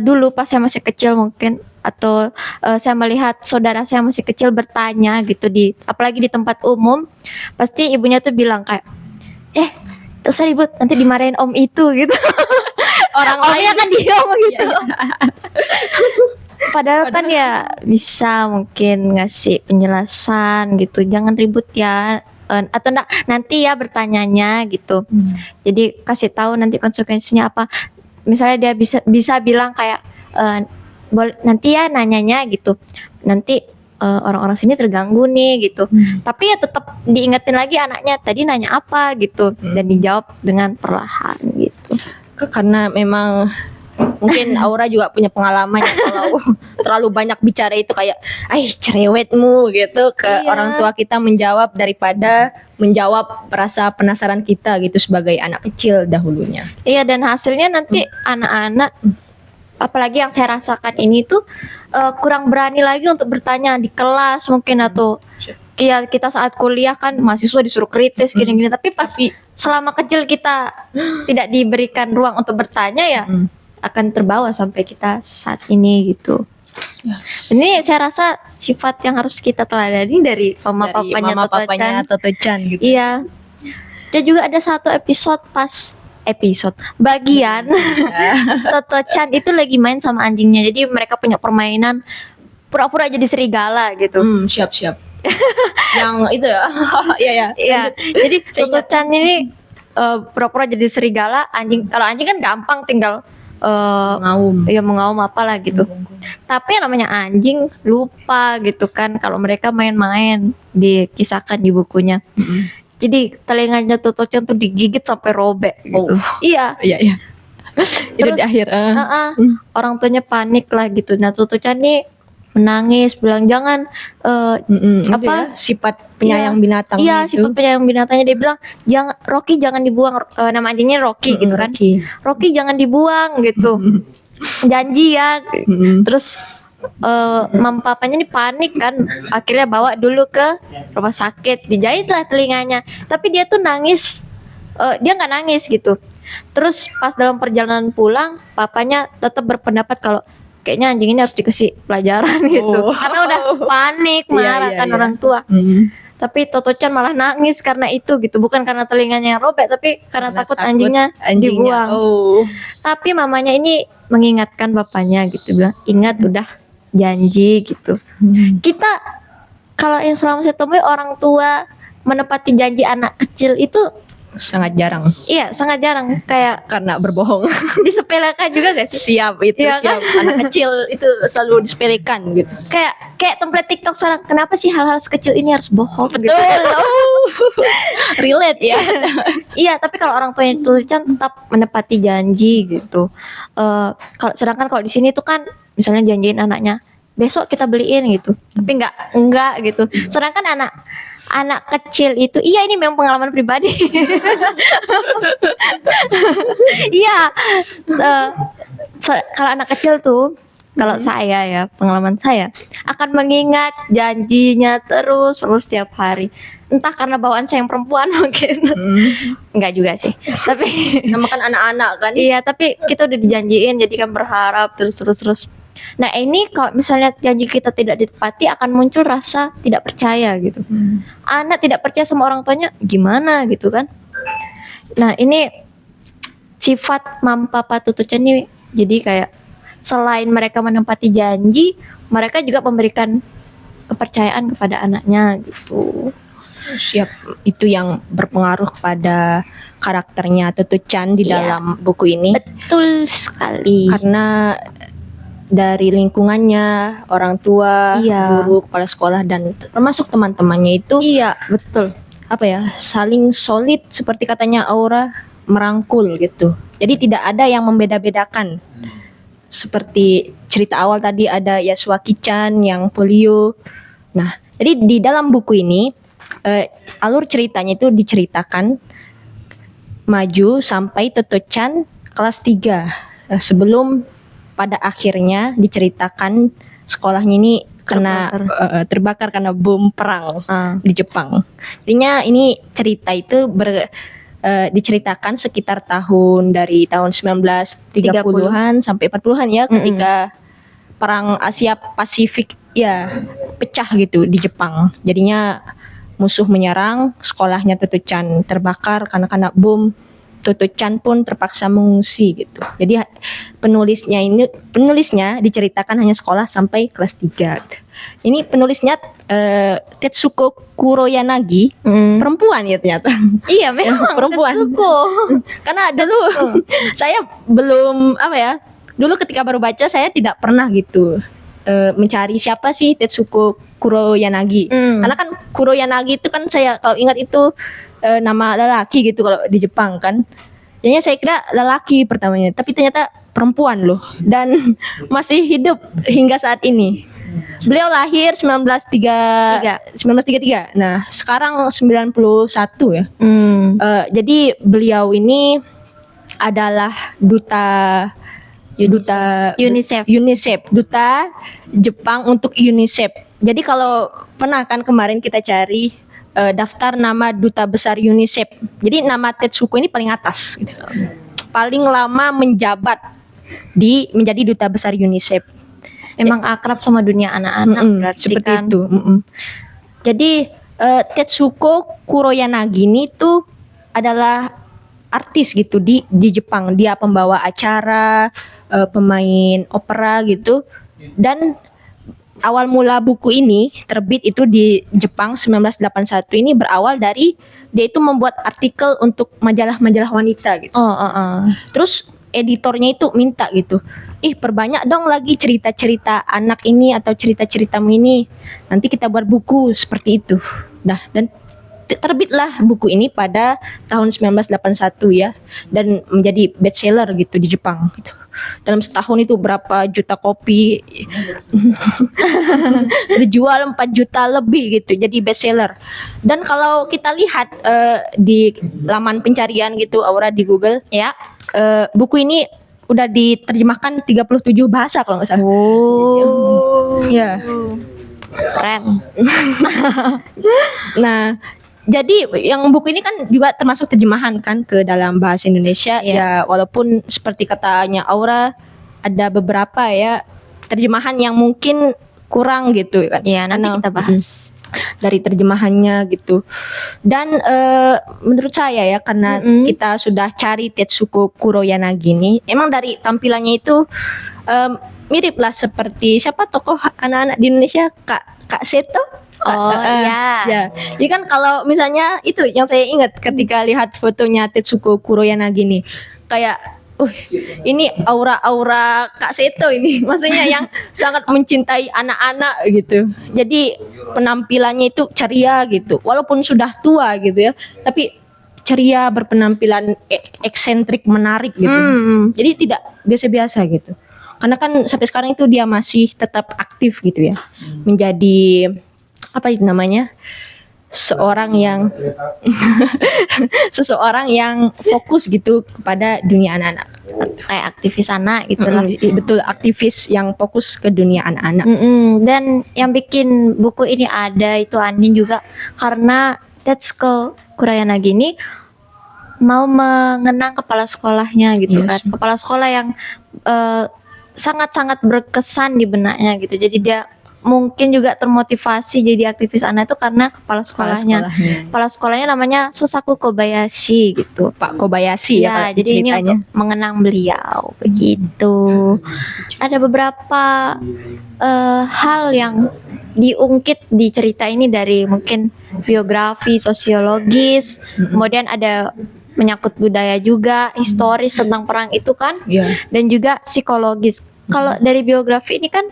Speaker 2: dulu pas saya masih kecil mungkin, atau saya melihat saudara saya masih kecil bertanya gitu, apalagi di tempat umum, pasti ibunya tuh bilang kayak, tak usah ribut, nanti dimarahin om itu gitu. Orang lainnya kan diam gitu. Padahal kan ya bisa mungkin ngasih penjelasan gitu, jangan ribut ya, atau enggak nanti ya bertanyanya gitu. Jadi kasih tahu nanti konsekuensinya apa. Misalnya dia bisa bilang kayak nanti ya nanyanya gitu. Nanti orang-orang sini terganggu nih gitu. Tapi ya tetap diingetin lagi anaknya tadi nanya apa gitu, dan dijawab dengan perlahan gitu.
Speaker 1: Karena memang mungkin Aura juga punya pengalaman ya, kalau terlalu banyak bicara itu kayak cerewetmu gitu ke orang tua kita, menjawab daripada menjawab rasa penasaran kita gitu sebagai anak kecil dahulunya.
Speaker 2: Iya, dan hasilnya nanti anak-anak, apalagi yang saya rasakan ini tuh kurang berani lagi untuk bertanya di kelas mungkin, atau kita saat kuliah kan mahasiswa disuruh kritis gini-gini, tapi pas selama kecil kita tidak diberikan ruang untuk bertanya ya akan terbawa sampai kita saat ini gitu. Ini saya rasa sifat yang harus kita teladani dari mama papanya
Speaker 1: Toto-chan gitu.
Speaker 2: Iya. Dan juga ada satu bagian Toto-chan itu lagi main sama anjingnya. Jadi mereka punya permainan pura-pura jadi serigala gitu.
Speaker 1: Siap. Yang itu ya.
Speaker 2: Iya. Jadi Toto-chan ini pura-pura jadi serigala. Kalau anjing kan gampang, tinggal mengaum apalah gitu. Tapi yang namanya anjing lupa gitu kan kalau mereka main-main, dikisahkan di bukunya. Jadi telinganya Toto-chan tuh digigit sampai robek gitu. Iya. Itu di akhir. Orang tuanya panik lah gitu. Nah Toto-chan nih menangis, bilang jangan
Speaker 1: sifat penyayang binatang.
Speaker 2: Iya, sifat penyayang binatangnya. Dia bilang Rocky jangan dibuang. Nama anjingnya Rocky gitu kan. Rocky jangan dibuang gitu. Janji ya. Terus mam papanya nih panik kan, akhirnya bawa dulu ke rumah sakit, dijahitlah telinganya. Tapi dia tuh nangis, dia nggak nangis gitu. Terus pas dalam perjalanan pulang, papanya tetap berpendapat kalau kayaknya anjing ini harus dikasih pelajaran gitu, karena udah panik marah kan orang tua. Tapi Toto-chan malah nangis karena itu gitu, bukan karena telinganya yang robek, tapi karena takut anjingnya dibuang. Tapi mamanya ini mengingatkan bapaknya gitu, bilang ingat udah janji gitu. Kita kalau yang selama saya temui orang tua menepati janji anak kecil itu
Speaker 1: sangat jarang.
Speaker 2: Iya, sangat jarang. Kayak
Speaker 1: karena berbohong.
Speaker 2: Disepelekan juga gak sih?
Speaker 1: Siap itu, ya, siap. Kan? Anak kecil itu selalu disepelekan gitu.
Speaker 2: Kayak template TikTok sekarang. Kenapa sih hal-hal sekecil ini harus bohong?
Speaker 1: Betul.
Speaker 2: Gitu.
Speaker 1: Relate ya.
Speaker 2: Iya, tapi kalau orang tuanya itu kan tetap menepati janji gitu. Sedangkan kalau di sini tuh kan misalnya janjiin anaknya besok kita beliin gitu, tapi enggak gitu. Sedangkan anak kecil itu, iya ini memang pengalaman pribadi. Iya, kalau anak kecil tuh, kalau saya ya, pengalaman saya akan mengingat janjinya terus setiap hari. Entah karena bawaan saya yang perempuan mungkin. Enggak juga sih. Tapi
Speaker 1: namakan anak-anak kan.
Speaker 2: Iya, tapi kita udah dijanjiin, jadi kan berharap terus. Nah ini kalau misalnya janji kita tidak ditepati akan muncul rasa tidak percaya gitu. Anak tidak percaya sama orang tuanya gimana gitu kan. Nah ini sifat mam papa Toto-chan ini, jadi kayak selain mereka menepati janji, mereka juga memberikan kepercayaan kepada anaknya gitu.
Speaker 1: Siap, itu yang berpengaruh pada karakternya Toto-chan di dalam buku ini.
Speaker 2: Betul sekali.
Speaker 1: Karena dari lingkungannya, orang tua, guru, kepala sekolah, dan termasuk teman-temannya itu,
Speaker 2: betul.
Speaker 1: Saling solid seperti katanya Aura, merangkul gitu. Jadi tidak ada yang membeda-bedakan. Seperti cerita awal tadi ada Yasuaki-chan yang polio. Nah, jadi di dalam buku ini alur ceritanya itu diceritakan maju sampai Toto-chan kelas 3. Sebelum pada akhirnya diceritakan sekolahnya ini kena terbakar karena bom perang di Jepang. Jadinya ini cerita itu diceritakan sekitar dari tahun 1930-an sampai 40-an ya, ketika perang Asia Pasifik pecah gitu di Jepang. Jadinya musuh menyerang, sekolahnya Toto-chan terbakar karena kena bom. Toto-chan pun terpaksa mengungsi gitu. Jadi penulisnya diceritakan hanya sekolah sampai kelas 3. Ini penulisnya Tetsuko Kuroyanagi, perempuan ya ternyata.
Speaker 2: Iya memang
Speaker 1: perempuan.
Speaker 2: Tetsuko.
Speaker 1: Karena dulu saya belum dulu ketika baru baca saya tidak pernah gitu mencari siapa sih Tetsuko Kuroyanagi. Karena kan Kuroyanagi itu kan saya kalau ingat itu nama lelaki gitu kalau di Jepang kan. Jadinya saya kira lelaki pertamanya, tapi ternyata perempuan loh, dan masih hidup hingga saat ini. Beliau lahir 1933. Nah, sekarang 91 ya. Jadi beliau ini adalah duta UNICEF, duta Jepang untuk UNICEF. Jadi kalau pernah kan kemarin kita cari daftar nama duta besar UNICEF. Jadi nama Tetsuko ini paling atas gitu. Paling lama menjabat menjadi duta besar UNICEF.
Speaker 2: Emang akrab sama dunia anak-anak berarti
Speaker 1: seperti
Speaker 2: kan.
Speaker 1: itu. Jadi Tetsuko Kuroyanagi ini tuh adalah artis gitu di Jepang. Dia pembawa acara, pemain opera gitu. Dan awal mula buku ini terbit itu di Jepang 1981 ini berawal dari dia itu membuat artikel untuk majalah-majalah wanita gitu. Terus editornya itu minta gitu, perbanyak dong lagi cerita-cerita anak ini atau cerita-ceritamu ini. Nanti kita buat buku seperti itu. Nah, dan terbitlah buku ini pada tahun 1981 ya, dan menjadi bestseller gitu di Jepang gitu. Dalam setahun itu berapa juta kopi terjual 4 juta lebih gitu, jadi bestseller. Dan kalau kita lihat di laman pencarian gitu Aura di Google
Speaker 2: Ya.
Speaker 1: buku ini udah diterjemahkan 37 bahasa kalau nggak salah. Ya.
Speaker 2: Keren.
Speaker 1: Nah, jadi yang buku ini kan juga termasuk terjemahan kan ke dalam bahasa Indonesia. Ya, walaupun seperti katanya Aura ada beberapa ya terjemahan yang mungkin kurang gitu kan.
Speaker 2: Ya, nanti kita bahas
Speaker 1: dari terjemahannya gitu. Dan menurut saya ya, karena kita sudah cari Tetsuko Kuroyanagi ini, emang dari tampilannya itu mirip lah seperti siapa tokoh anak-anak di Indonesia, Kak Seto. Ya. Jadi kan kalau misalnya itu yang saya ingat ketika lihat fotonya Tetsuko Kuroyanagi nih, kayak ini aura-aura Kak Seto ini, maksudnya yang sangat mencintai anak-anak gitu. Jadi penampilannya itu ceria gitu, walaupun sudah tua gitu ya, tapi ceria, berpenampilan eksentrik, menarik gitu. Jadi tidak biasa-biasa gitu. Karena kan sampai sekarang itu dia masih tetap aktif gitu ya, menjadi apa itu namanya, seseorang yang fokus gitu kepada dunia anak-anak,
Speaker 2: kayak aktivis anak gitu lah.
Speaker 1: Betul, aktivis yang fokus ke dunia anak-anak.
Speaker 2: Dan yang bikin buku ini ada itu Andin juga karena Tetsuko Kuroyanagi ini mau mengenang kepala sekolahnya gitu kan, kepala sekolah yang sangat-sangat berkesan di benaknya gitu. Jadi dia mungkin juga termotivasi jadi aktivis anak itu karena kepala sekolahnya. Kepala sekolahnya namanya Sosaku Kobayashi gitu.
Speaker 1: Pak Kobayashi ya.
Speaker 2: Jadi ini untuk mengenang beliau begitu. Ada beberapa hal yang diungkit di cerita ini dari mungkin biografi, sosiologis, kemudian ada menyangkut budaya juga, historis tentang perang itu kan, dan juga psikologis. Kalau dari biografi ini kan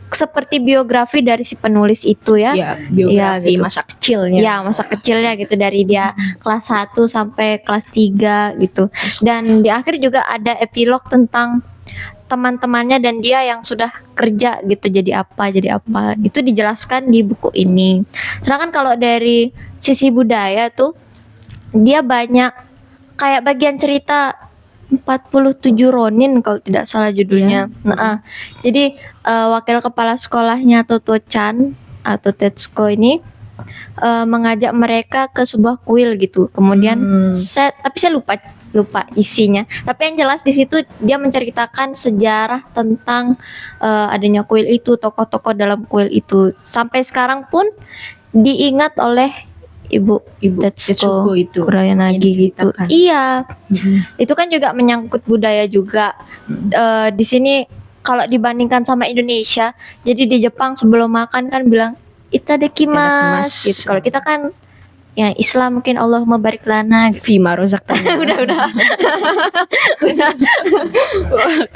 Speaker 2: seperti biografi dari si penulis itu ya.
Speaker 1: Biografi gitu. Masa kecilnya.
Speaker 2: Ya, masa kecilnya gitu, dari dia kelas 1 sampai kelas 3 gitu. Dan di akhir juga ada epilog tentang teman-temannya dan dia yang sudah kerja gitu, jadi apa. Itu dijelaskan di buku ini. Sedangkan kalau dari sisi budaya tuh dia banyak kayak bagian cerita 47 Ronin kalau tidak salah judulnya. Jadi wakil kepala sekolahnya Toto-chan atau Tetsuko ini mengajak mereka ke sebuah kuil gitu. Kemudian tapi saya lupa isinya. Tapi yang jelas di situ dia menceritakan sejarah tentang adanya kuil itu, tokoh-tokoh dalam kuil itu. Sampai sekarang pun diingat oleh Ibu Tetsuko
Speaker 1: itu
Speaker 2: Kuroyanagi gitu. Iya. Itu kan juga menyangkut budaya juga. Di sini kalau dibandingkan sama Indonesia, jadi di Jepang sebelum makan kan bilang itadakimasu gitu. Kalau kita kan yang Islam mungkin Allahumma barik lana gitu.
Speaker 1: Fima rozaqtana.
Speaker 2: udah.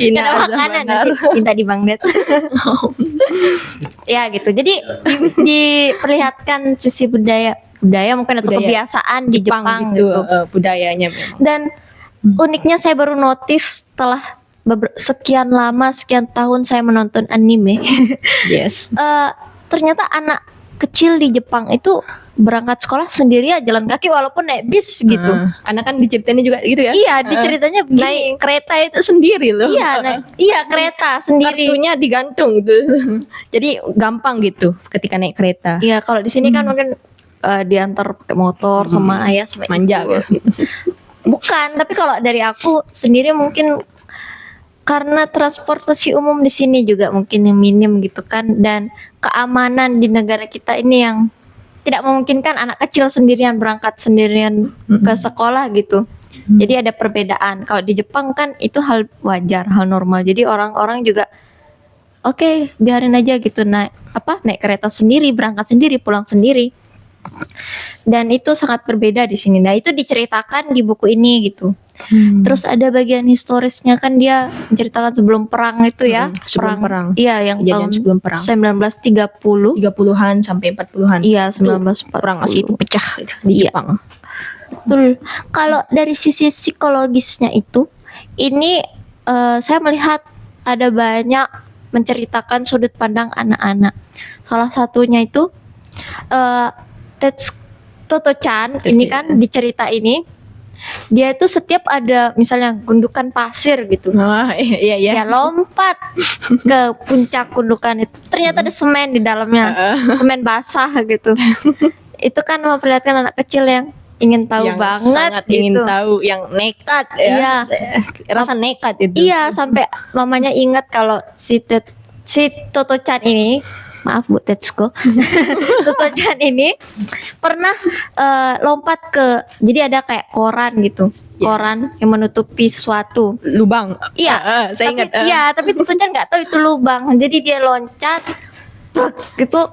Speaker 1: Kina
Speaker 2: makanan nanti minta di Bang Det. Ya gitu. Jadi diperlihatkan sisi budaya mungkin atau kebiasaan di Jepang gitu.
Speaker 1: Budayanya memang.
Speaker 2: Dan uniknya saya baru notice setelah sekian tahun saya menonton anime.
Speaker 1: Yes.
Speaker 2: Ternyata anak kecil di Jepang itu berangkat sekolah sendiri ya, jalan kaki walaupun naik bis gitu.
Speaker 1: Karena kan diceritain juga gitu ya.
Speaker 2: Iya, diceritanya begini.
Speaker 1: Naik kereta itu sendiri loh.
Speaker 2: Iya, kereta sendiri.
Speaker 1: Kartunya digantung gitu. Jadi gampang gitu ketika naik kereta.
Speaker 2: Iya, kalau di sini kan mungkin diantar pakai motor sama ayah sama
Speaker 1: Manja
Speaker 2: ibu, gitu. Bukan, tapi kalau dari aku sendiri mungkin karena transportasi umum di sini juga mungkin yang minim gitu kan, dan keamanan di negara kita ini yang tidak memungkinkan anak kecil sendirian berangkat sendirian ke sekolah gitu. Jadi ada perbedaan. Kalau di Jepang kan itu hal wajar, hal normal. Jadi orang-orang juga oke, biarin aja gitu, naik kereta sendiri, berangkat sendiri, pulang sendiri. Dan itu sangat berbeda di sini. Nah, itu diceritakan di buku ini gitu. Terus ada bagian historisnya kan, dia menceritakan sebelum perang itu ya.
Speaker 1: Sebelum perang.
Speaker 2: Iya, yang tahun
Speaker 1: sebelum perang.
Speaker 2: 1930.
Speaker 1: 30-an sampai 40-an.
Speaker 2: Iya, 1940.
Speaker 1: Perang Asia itu pecah gitu, di Jepang.
Speaker 2: Betul. Kalau dari sisi psikologisnya itu, ini saya melihat ada banyak menceritakan sudut pandang anak-anak. Salah satunya itu Toto-chan ini kan di cerita ini, dia itu setiap ada misalnya gundukan pasir gitu, dia lompat ke puncak gundukan itu, ternyata ada semen di dalamnya, semen basah gitu. Itu kan memperlihatkan anak kecil yang ingin tahu
Speaker 1: yang
Speaker 2: banget
Speaker 1: sangat
Speaker 2: gitu.
Speaker 1: ingin tahu, yang nekat ya.
Speaker 2: Iya.
Speaker 1: Rasa nekat itu.
Speaker 2: Iya, sampai mamanya ingat kalau si Toto-chan ini, maaf Bu Tetsuko, Toto-chan ini pernah lompat ke, jadi ada kayak koran gitu, koran yang menutupi sesuatu,
Speaker 1: lubang.
Speaker 2: Iya,
Speaker 1: saya ingat.
Speaker 2: Iya, tapi Toto-chan nggak tahu itu lubang, jadi dia loncat, gitu,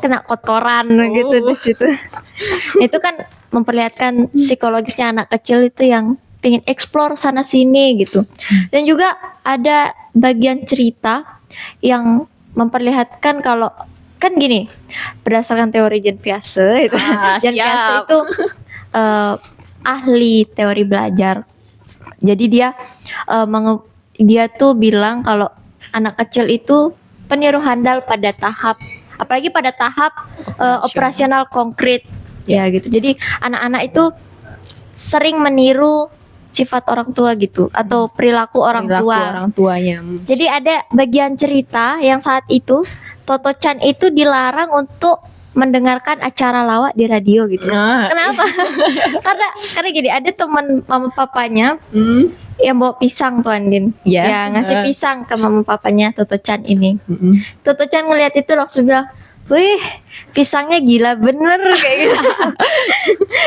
Speaker 2: kena kotoran gitu di situ. Itu kan memperlihatkan psikologisnya anak kecil itu yang pengen explore sana sini gitu. Dan juga ada bagian cerita yang memperlihatkan kalau kan gini, berdasarkan teori Jean Piaget itu. Jean Piaget itu ahli teori belajar. Jadi dia tuh bilang kalau anak kecil itu peniru handal pada tahap, apalagi pada tahap operasional konkret ya gitu. Jadi anak-anak itu sering meniru sifat orang tua gitu, atau perilaku orang
Speaker 1: tuanya.
Speaker 2: Jadi ada bagian cerita yang saat itu Toto-chan itu dilarang untuk mendengarkan acara lawak di radio gitu. Kenapa? karena gini, ada teman mama papanya yang bawa pisang tuh Andin. Ya ngasih pisang ke mama papanya Toto-chan ini. Toto-chan ngeliat itu langsung bilang, "Wih, pisangnya gila bener," kayak gitu.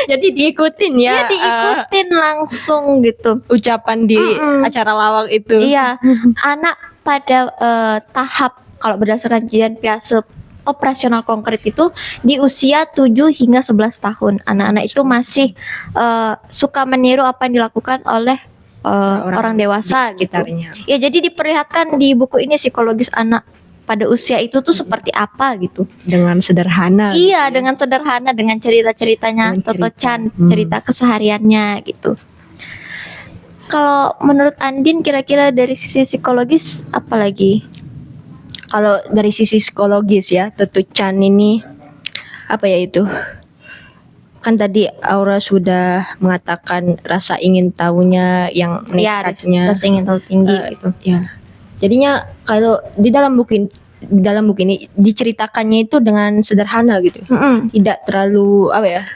Speaker 1: Jadi diikutin ya.
Speaker 2: Iya, diikutin langsung gitu.
Speaker 1: Ucapan di acara lawak itu.
Speaker 2: Iya, anak pada tahap, kalau berdasarkan Jean Piaget, operasional konkret itu di usia 7 hingga 11 tahun. Anak-anak itu masih suka meniru apa yang dilakukan oleh orang dewasa gitu. Ya, jadi diperlihatkan di buku ini psikologis anak pada usia itu tuh seperti apa gitu.
Speaker 1: Dengan sederhana.
Speaker 2: Iya, gitu. Dengan sederhana, dengan cerita-ceritanya Toto-chan, cerita kesehariannya gitu. Kalau menurut Andin kira-kira dari sisi psikologis apa lagi?
Speaker 1: Kalau dari sisi psikologis ya, Toto-chan ini apa ya itu? Kan tadi Aura sudah mengatakan rasa ingin tahunya yang nekatnya.
Speaker 2: Rasa ingin tahu tinggi gitu.
Speaker 1: Ya. Jadinya kalau di dalam buku ini diceritakannya itu dengan sederhana gitu. Tidak terlalu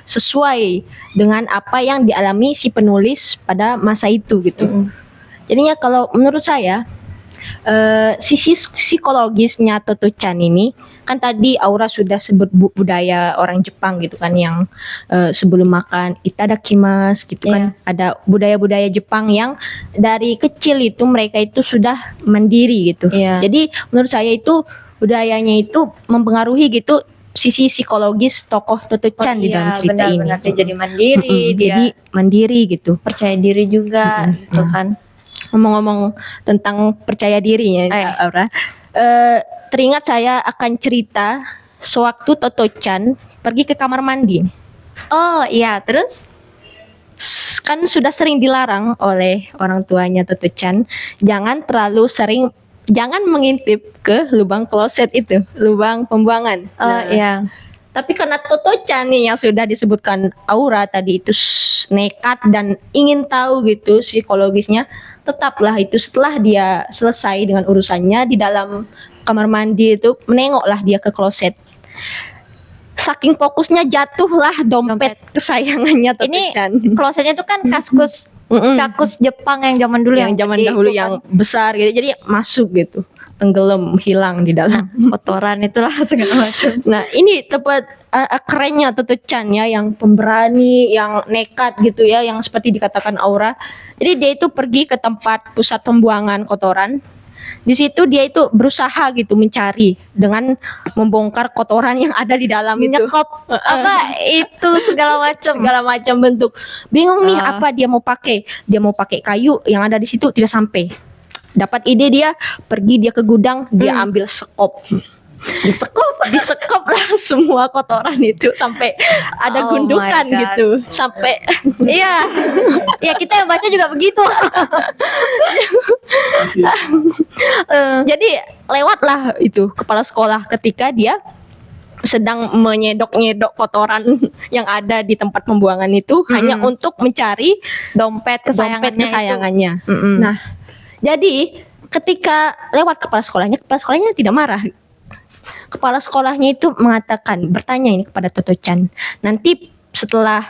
Speaker 1: sesuai dengan apa yang dialami si penulis pada masa itu gitu. Jadinya kalau menurut saya sisi psikologisnya Toto-chan ini, kan tadi Aura sudah sebut budaya orang Jepang gitu kan, yang sebelum makan itadakimasu gitu kan. Ada budaya-budaya Jepang yang dari kecil itu mereka itu sudah mandiri gitu. Jadi menurut saya itu budayanya itu mempengaruhi gitu sisi psikologis tokoh Toto-chan di dalam cerita ini.
Speaker 2: Dia jadi mandiri,
Speaker 1: jadi mandiri gitu.
Speaker 2: Percaya diri juga gitu kan.
Speaker 1: Ngomong-ngomong tentang percaya dirinya, Aura, teringat saya akan cerita sewaktu Toto-chan pergi ke kamar mandi.
Speaker 2: Oh iya, terus?
Speaker 1: Kan sudah sering dilarang oleh orang tuanya Toto-chan, jangan mengintip ke lubang kloset itu, lubang pembuangan.
Speaker 2: Iya.
Speaker 1: Tapi karena Toto-chan nih yang sudah disebutkan Aura tadi itu nekat dan ingin tahu gitu psikologisnya, tetaplah itu setelah dia selesai dengan urusannya di dalam kamar mandi itu, menengoklah dia ke kloset. Saking fokusnya jatuhlah dompet kesayangannya Toto-chan.
Speaker 2: Klosetnya tuh kan kakus Jepang yang zaman dulu
Speaker 1: yang zaman
Speaker 2: gede
Speaker 1: dahulu
Speaker 2: itu
Speaker 1: yang besar gitu, jadi masuk gitu, tenggelam, hilang di dalam.
Speaker 2: kotoran itulah segala macam.
Speaker 1: Nah ini tepat kerennya Toto-chan ya, yang pemberani, yang nekat gitu ya, yang seperti dikatakan Aura. Jadi dia itu pergi ke tempat pusat pembuangan kotoran. Di situ dia itu berusaha gitu mencari dengan membongkar kotoran yang ada di dalam itu.
Speaker 2: Nyekop apa itu segala macam
Speaker 1: bentuk. Bingung nih apa dia mau pakai. Dia mau pakai kayu yang ada di situ, tidak sampai. Dapat ide, dia pergi dia ke gudang, dia ambil sekop. Disekop lah semua kotoran itu sampai ada gundukan gitu, sampai
Speaker 2: iya kita yang baca juga begitu.
Speaker 1: Jadi lewatlah itu kepala sekolah ketika dia sedang menyedok-nyedok kotoran yang ada di tempat pembuangan itu hanya untuk mencari
Speaker 2: dompet kesayangannya.
Speaker 1: Nah, jadi ketika lewat kepala sekolahnya tidak marah. Kepala sekolahnya itu bertanya ini kepada Toto-chan. Nanti setelah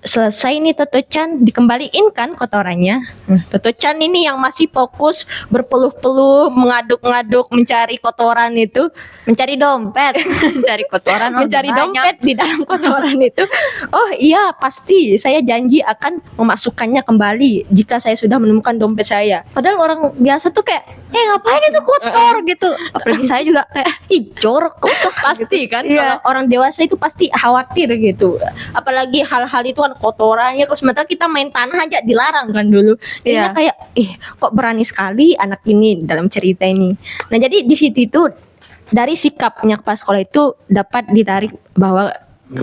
Speaker 1: selesai nih Toto-chan dikembaliin kan kotorannya. Toto-chan ini yang masih fokus berpeluh-peluh, mengaduk-ngaduk mencari kotoran itu,
Speaker 2: mencari dompet, mencari kotoran,
Speaker 1: mencari dompet di dalam kotoran itu. Oh iya, pasti saya janji akan memasukkannya kembali jika saya sudah menemukan dompet saya.
Speaker 2: Padahal orang biasa tuh kayak ngapain itu kotor gitu. Apalagi saya juga kayak jorok kok
Speaker 1: pasti gitu. Kan
Speaker 2: iya.
Speaker 1: Kalau orang dewasa itu pasti khawatir gitu. Apalagi hal-hal itu kan kotorannya, kalau sementara kita main tanah aja dilarang kan dulu. Jadi kayak kok berani sekali anak ini dalam cerita ini. Nah, jadi di situ itu dari sikapnya kepala sekolah itu dapat ditarik bahwa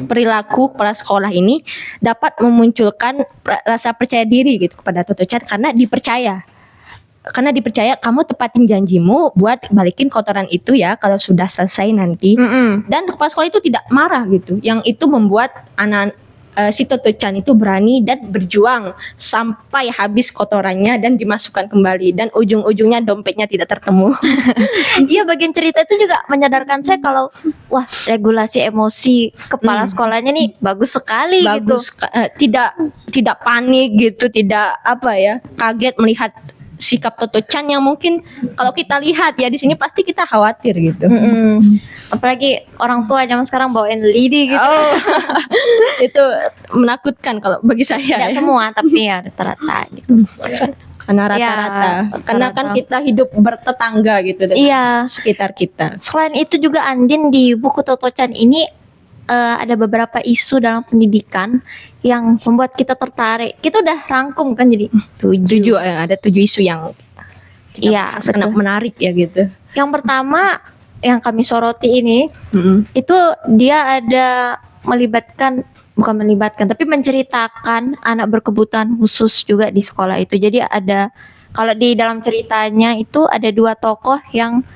Speaker 1: perilaku kepala sekolah ini dapat memunculkan rasa percaya diri gitu kepada Toto-chan karena dipercaya kamu tepatin janjimu buat balikin kotoran itu ya kalau sudah selesai nanti. Dan kepala sekolah itu tidak marah gitu, yang itu membuat si Toto-chan itu berani dan berjuang sampai habis kotorannya dan dimasukkan kembali, dan ujung-ujungnya dompetnya tidak tertemu.
Speaker 2: Iya, bagian cerita itu juga menyadarkan saya kalau wah, regulasi emosi kepala sekolahnya nih bagus sekali gitu.
Speaker 1: Tidak panik gitu, tidak kaget melihat sikap Toto-chan yang mungkin kalau kita lihat ya di sini pasti kita khawatir gitu.
Speaker 2: Apalagi orang tua zaman sekarang bawain lidi gitu.
Speaker 1: Itu menakutkan kalau bagi saya.
Speaker 2: Tidak semua tapi ya rata-rata gitu.
Speaker 1: Karena rata-rata. Karena kan kita hidup bertetangga gitu dengan sekitar kita.
Speaker 2: Selain itu juga Andin, di buku Toto-chan ini ada beberapa isu dalam pendidikan yang membuat kita tertarik. Kita udah rangkum kan jadi 7
Speaker 1: isu yang sangat menarik ya gitu.
Speaker 2: Yang pertama yang kami soroti ini itu dia ada tapi menceritakan anak berkebutuhan khusus juga di sekolah itu. Jadi ada, kalau di dalam ceritanya itu ada 2 tokoh yang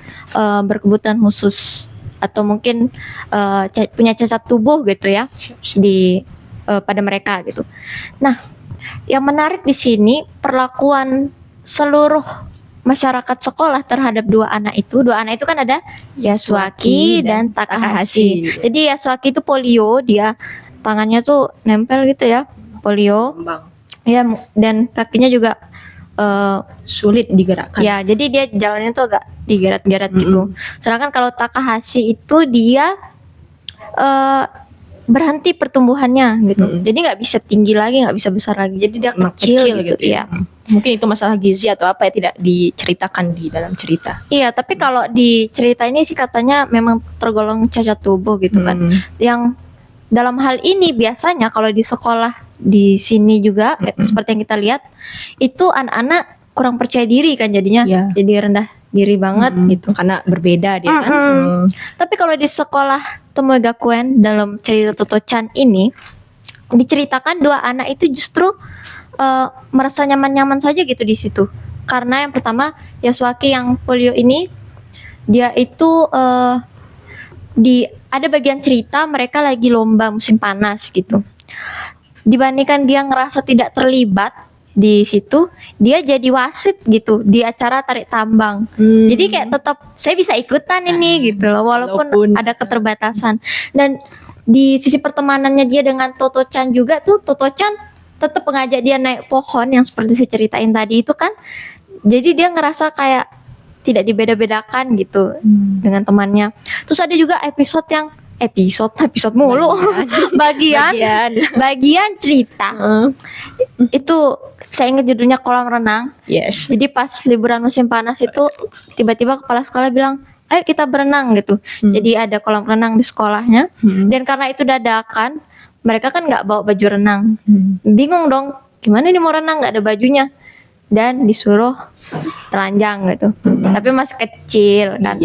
Speaker 2: berkebutuhan khusus atau mungkin punya cacat tubuh gitu ya pada mereka gitu. Nah, yang menarik di sini perlakuan seluruh masyarakat sekolah terhadap 2 anak itu. 2 anak itu kan ada Yasuaki dan Takahashi. Jadi Yasuaki itu polio, dia tangannya tuh nempel gitu ya, polio. Ya, dan kakinya juga
Speaker 1: sulit digerakkan.
Speaker 2: Ya, jadi dia jalannya tuh agak digeret-geret gitu. Sedangkan kalau Takahashi itu dia berhenti pertumbuhannya gitu. Jadi nggak bisa tinggi lagi, nggak bisa besar lagi. Jadi dia kecil gitu ya.
Speaker 1: Mungkin itu masalah gizi atau apa ya, tidak diceritakan di dalam cerita.
Speaker 2: Iya, tapi kalau di cerita ini sih katanya memang tergolong cacat tubuh gitu kan. Yang dalam hal ini biasanya kalau di sekolah di sini juga seperti yang kita lihat itu anak-anak kurang percaya diri kan jadinya. Jadi rendah diri banget gitu
Speaker 1: karena berbeda dia kan.
Speaker 2: Tapi kalau di sekolah Tomoe Gakuen dalam cerita Toto-chan ini diceritakan 2 anak itu justru merasa nyaman-nyaman saja gitu di situ. Karena yang pertama Yasuaki yang polio ini dia itu ada bagian cerita mereka lagi lomba musim panas gitu. Dibandingkan dia ngerasa tidak terlibat di situ, dia jadi wasit gitu di acara tarik tambang. Jadi kayak tetap saya bisa ikutan ini gitu loh, walaupun ada keterbatasan. Dan di sisi pertemanannya dia dengan Toto-chan juga tuh, Toto-chan tetap mengajak dia naik pohon yang seperti saya ceritain tadi itu kan. Jadi dia ngerasa kayak tidak dibeda-bedakan gitu dengan temannya. Terus ada juga episode mulu bagian cerita. Itu saya ingat judulnya kolam renang.
Speaker 1: Yes.
Speaker 2: Jadi pas liburan musim panas itu tiba-tiba kepala sekolah bilang, ayo kita berenang gitu. Jadi ada kolam renang di sekolahnya. Dan karena itu dadakan, mereka kan nggak bawa baju renang. Bingung dong, gimana nih mau renang nggak ada bajunya. Dan disuruh telanjang gitu. Tapi masih kecil kan,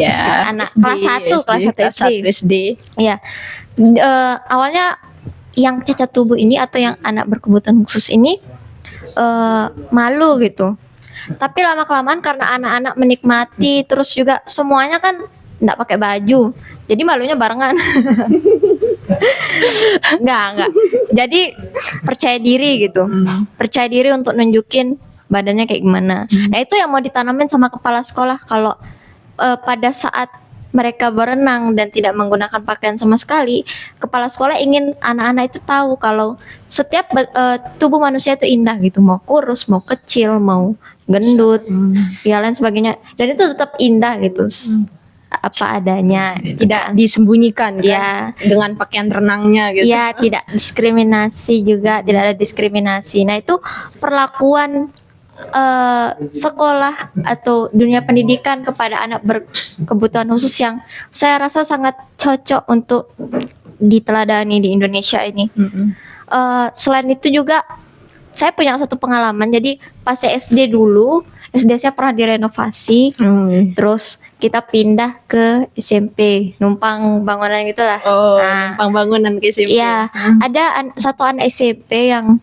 Speaker 2: anak kelas 1 SD. Iya. Awalnya yang cacat tubuh ini atau yang anak berkebutuhan khusus ini malu gitu. Tapi lama-kelamaan karena anak-anak menikmati, terus juga semuanya kan enggak pakai baju. Jadi malunya barengan. Enggak. Jadi percaya diri gitu. Percaya diri untuk nunjukin badannya kayak gimana. Nah, itu yang mau ditanamin sama kepala sekolah kalau pada saat mereka berenang dan tidak menggunakan pakaian sama sekali, kepala sekolah ingin anak-anak itu tahu kalau setiap tubuh manusia itu indah gitu, mau kurus, mau kecil, mau gendut, ya lain sebagainya, dan itu tetap indah gitu, apa adanya,
Speaker 1: tidak disembunyikan kan,
Speaker 2: ya,
Speaker 1: dengan pakaian renangnya gitu.
Speaker 2: Ya, tidak diskriminasi juga, tidak ada diskriminasi. Nah, itu perlakuan sekolah atau dunia pendidikan kepada anak berkebutuhan khusus yang saya rasa sangat cocok untuk diteladani di Indonesia ini. Selain itu juga saya punya satu pengalaman. Jadi pas saya SD dulu, SD saya pernah direnovasi, terus kita pindah ke SMP, numpang bangunan gitulah.
Speaker 1: Numpang bangunan ke SMP.
Speaker 2: Iya, ada satu anak SMP yang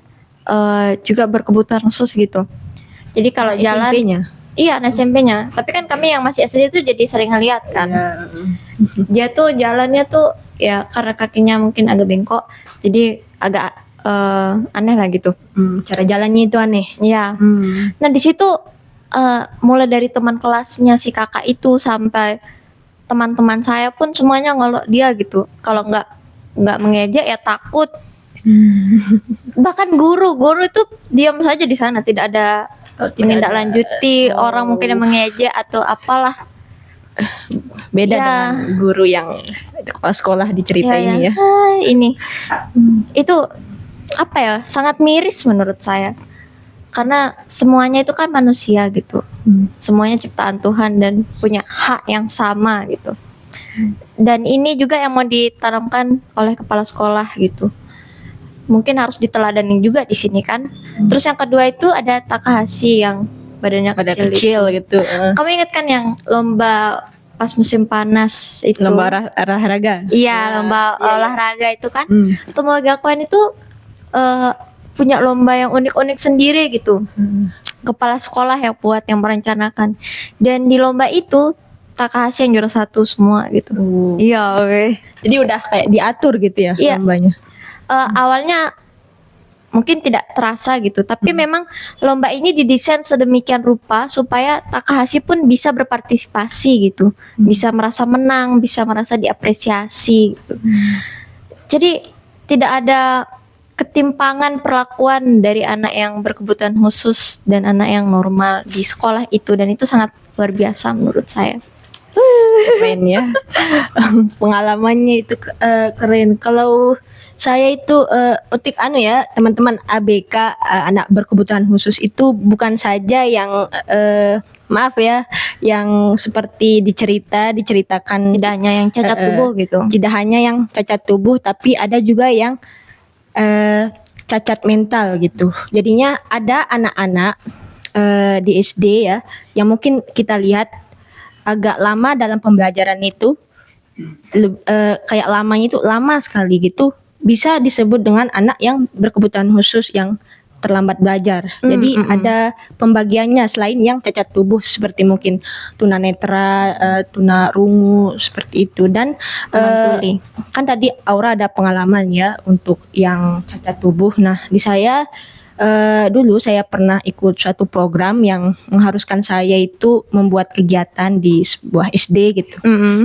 Speaker 2: juga berkebutuhan khusus gitu. Jadi kalau jalan,
Speaker 1: SMP-nya?
Speaker 2: Iya, anak SMP-nya. Tapi kan kami yang masih SD itu jadi sering ngeliat kan. Dia tuh jalannya tuh ya karena kakinya mungkin agak bengkok, jadi agak aneh lah gitu.
Speaker 1: Cara jalannya itu aneh.
Speaker 2: Iya. Nah di situ mulai dari teman kelasnya si kakak itu sampai teman-teman saya pun semuanya ngolok dia gitu. Kalau nggak mengejek ya takut. Bahkan guru itu diam saja di sana, tidak ada menindaklanjuti orang mungkin yang mengejek atau apalah.
Speaker 1: Beda dengan guru yang kepala sekolah di cerita ini ya.
Speaker 2: Ini itu apa ya, sangat miris menurut saya, karena semuanya itu kan manusia gitu, semuanya ciptaan Tuhan dan punya hak yang sama gitu. Dan ini juga yang mau ditanamkan oleh kepala sekolah gitu, mungkin harus diteladani juga di sini kan. Terus yang kedua itu ada Takahashi yang badannya kecil gitu. Kamu ingat kan yang lomba pas musim panas itu?
Speaker 1: Lomba olahraga.
Speaker 2: Iya, lomba olahraga itu kan. Tomogakuan itu punya lomba yang unik-unik sendiri gitu. Kepala sekolah yang buat, yang merencanakan. Dan di lomba itu Takahashi yang juara 1 semua gitu. Iya,
Speaker 1: Jadi udah kayak diatur gitu ya lombanya.
Speaker 2: Awalnya mungkin tidak terasa gitu, tapi memang lomba ini didesain sedemikian rupa supaya Takahashi pun bisa berpartisipasi gitu, bisa merasa menang, bisa merasa diapresiasi gitu. Jadi tidak ada ketimpangan perlakuan dari anak yang berkebutuhan khusus dan anak yang normal di sekolah itu, dan itu sangat luar biasa menurut saya.
Speaker 1: Keren ya. Pengalamannya itu keren. Kalau saya itu utik ya teman-teman ABK, anak berkebutuhan khusus itu bukan saja yang maaf ya, yang seperti diceritakan,
Speaker 2: tidak hanya yang cacat tubuh gitu.
Speaker 1: Tidak hanya yang cacat tubuh, tapi ada juga yang cacat mental gitu. Jadinya ada anak-anak di SD ya, yang mungkin kita lihat agak lama dalam pembelajaran itu, kayak lamanya itu lama sekali gitu, bisa disebut dengan anak yang berkebutuhan khusus yang terlambat belajar. Jadi ada pembagiannya selain yang cacat tubuh seperti mungkin tunanetra, tunarungu seperti itu. Dan
Speaker 2: Tuli.
Speaker 1: kan tadi Aura ada pengalaman ya untuk yang cacat tubuh. Nah, di saya dulu saya pernah ikut suatu program yang mengharuskan saya itu membuat kegiatan di sebuah SD gitu.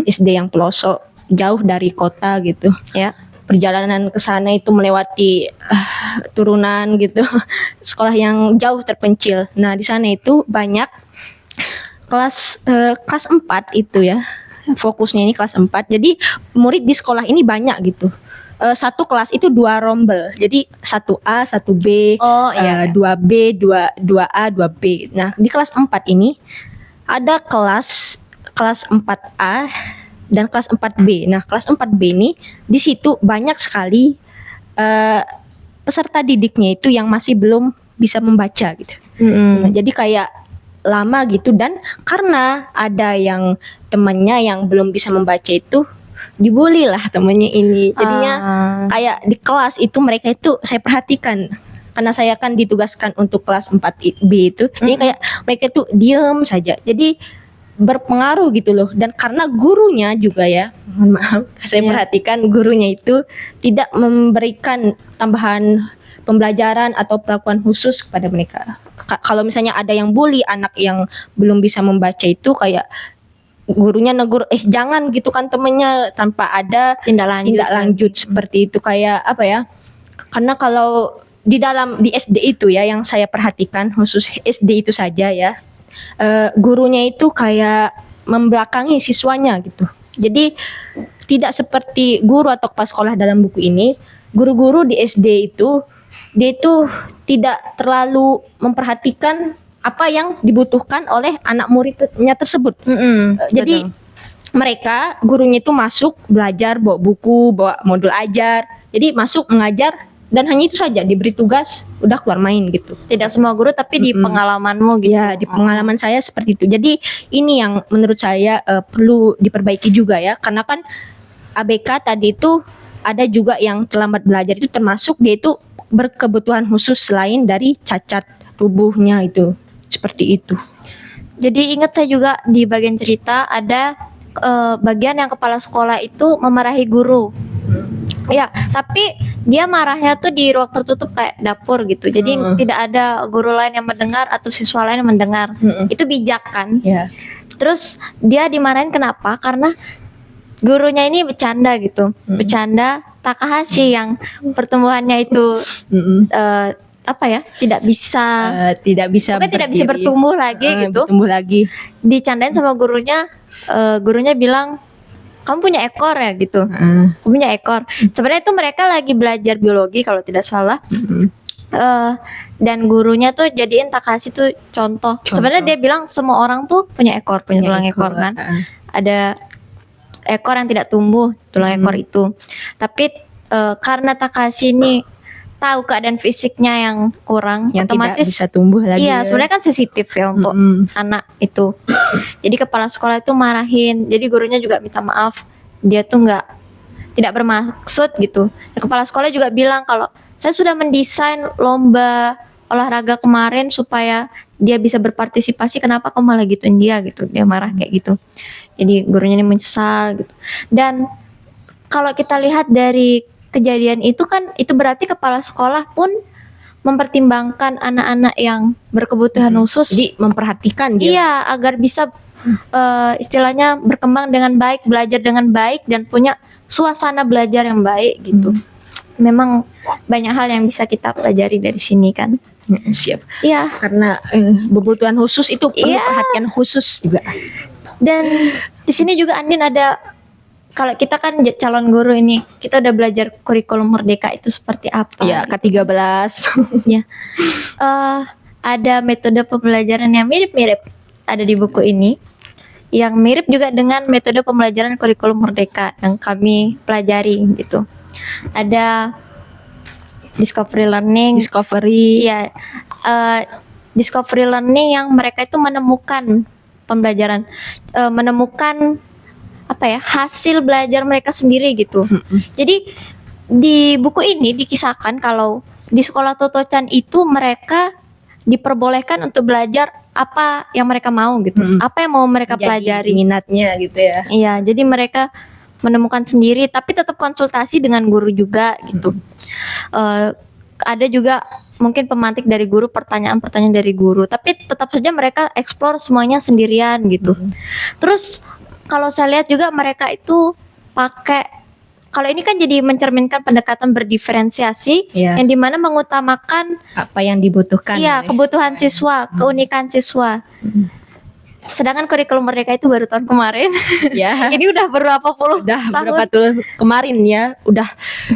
Speaker 1: SD yang pelosok jauh dari kota gitu.
Speaker 2: Ya.
Speaker 1: Perjalanan ke sana itu melewati turunan gitu, sekolah yang jauh terpencil. Nah, di sana itu banyak kelas 4 itu ya. Fokusnya ini kelas 4. Jadi murid di sekolah ini banyak gitu. Satu kelas itu 2 rombel. Jadi 1A, 1B,
Speaker 2: Oh, iya.
Speaker 1: 2B, 2A, 2B. Nah, di kelas 4 ini ada kelas 4A dan kelas 4B. Nah, kelas 4B ini di situ banyak sekali peserta didiknya itu yang masih belum bisa membaca gitu. Nah, jadi kayak lama gitu, dan karena ada yang temannya yang belum bisa membaca itu dibully lah temannya ini. Jadinya kayak di kelas itu mereka itu saya perhatikan, karena saya kan ditugaskan untuk kelas 4B itu. Jadi kayak mereka itu diem saja. Jadi berpengaruh gitu loh. Dan karena gurunya juga ya, mohon maaf, saya perhatikan gurunya itu tidak memberikan tambahan pembelajaran atau perlakuan khusus kepada mereka. Kalau misalnya ada yang bully anak yang belum bisa membaca itu, kayak gurunya negur, jangan gitu kan temennya, tanpa ada
Speaker 2: Tindak lanjut.
Speaker 1: seperti itu. Kayak apa ya, karena kalau di SD itu ya, yang saya perhatikan khusus SD itu saja ya, gurunya itu kayak membelakangi siswanya gitu. Jadi tidak seperti guru atau kepala sekolah dalam buku ini. Guru-guru di SD itu dia itu tidak terlalu memperhatikan apa yang dibutuhkan oleh anak muridnya tersebut. Jadi mereka gurunya itu masuk belajar, bawa buku, bawa modul ajar. Jadi masuk mengajar dan hanya itu saja, diberi tugas udah keluar main gitu.
Speaker 2: Tidak semua guru, tapi di pengalamanmu gitu.
Speaker 1: Ya, di pengalaman saya seperti itu. Jadi ini yang menurut saya perlu diperbaiki juga ya, karena kan ABK tadi itu ada juga yang terlambat belajar, itu termasuk dia itu berkebutuhan khusus selain dari cacat tubuhnya itu. Seperti itu.
Speaker 2: Jadi ingat saya juga di bagian cerita ada bagian yang kepala sekolah itu memarahi guru. Ya, tapi dia marahnya tuh di ruang tertutup kayak dapur gitu. Jadi tidak ada guru lain yang mendengar atau siswa lain yang mendengar. Itu bijak kan?
Speaker 1: Ya.
Speaker 2: Terus dia dimarahin kenapa? Karena gurunya ini bercanda gitu. Bercanda Takahashi yang pertumbuhannya itu apa ya? Tidak bisa
Speaker 1: Mungkin
Speaker 2: tidak bisa bertumbuh lagi gitu.
Speaker 1: Bertumbuh lagi.
Speaker 2: Dicandain sama gurunya, gurunya bilang, kamu punya ekor ya gitu. Kamu punya ekor. Sebenarnya itu mereka lagi belajar biologi kalau tidak salah. Dan gurunya tuh jadiin Takahashi tuh contoh. Sebenarnya dia bilang semua orang tuh punya ekor, punya tulang ekor kan. Ada ekor yang tidak tumbuh, tulang ekor itu. Tapi karena Takahashi ini tahu keadaan fisiknya yang kurang,
Speaker 1: yang
Speaker 2: otomatis
Speaker 1: tidak bisa tumbuh lagi.
Speaker 2: Iya, sebenarnya kan sensitif ya untuk anak itu. Jadi kepala sekolah itu marahin. Jadi gurunya juga minta maaf. Dia tuh tidak bermaksud gitu. Dan kepala sekolah juga bilang kalau saya sudah mendesain lomba olahraga kemarin supaya dia bisa berpartisipasi, kenapa kamu malah gituin dia gitu. Dia marah kayak gitu. Jadi gurunya ini menyesal gitu. Dan kalau kita lihat dari kejadian itu kan, itu berarti kepala sekolah pun mempertimbangkan anak-anak yang berkebutuhan khusus.
Speaker 1: Jadi memperhatikan dia.
Speaker 2: Iya, agar bisa istilahnya berkembang dengan baik, belajar dengan baik, dan punya suasana belajar yang baik gitu. Memang banyak hal yang bisa kita pelajari dari sini kan.
Speaker 1: Siap.
Speaker 2: Iya.
Speaker 1: Karena kebutuhan khusus itu perlu perhatian khusus juga. Dan
Speaker 2: di sini juga Andin ada, kalau kita kan calon guru ini, kita udah belajar kurikulum merdeka itu seperti apa.
Speaker 1: Iya, K13.
Speaker 2: Ya. Ada metode pembelajaran yang mirip-mirip ada di buku ini, yang mirip juga dengan metode pembelajaran kurikulum merdeka yang kami pelajari gitu. Ada discovery learning. Iya, discovery learning yang mereka itu menemukan pembelajaran, menemukan apa ya, hasil belajar mereka sendiri gitu. Jadi di buku ini dikisahkan kalau di sekolah Toto-chan itu mereka diperbolehkan untuk belajar apa yang mereka mau gitu. Apa yang mau mereka
Speaker 1: Jadi
Speaker 2: pelajari.
Speaker 1: minatnya gitu ya.
Speaker 2: Iya, jadi mereka menemukan sendiri, tapi tetap konsultasi dengan guru juga gitu. Ada juga mungkin pemantik dari guru, pertanyaan-pertanyaan dari guru, tapi tetap saja mereka explore semuanya sendirian gitu. Terus kalau saya lihat juga mereka itu pakai, kalau ini kan jadi mencerminkan pendekatan berdiferensiasi,
Speaker 1: Iya.
Speaker 2: yang dimana mengutamakan
Speaker 1: Apa yang dibutuhkan.
Speaker 2: iya
Speaker 1: ya,
Speaker 2: kebutuhan siswa, keunikan siswa. Sedangkan kurikulum Merdeka itu baru tahun kemarin.
Speaker 1: Ya.
Speaker 2: Ini udah berapa puluh
Speaker 1: Udah
Speaker 2: tahun?
Speaker 1: berapa tahun kemarin ya, udah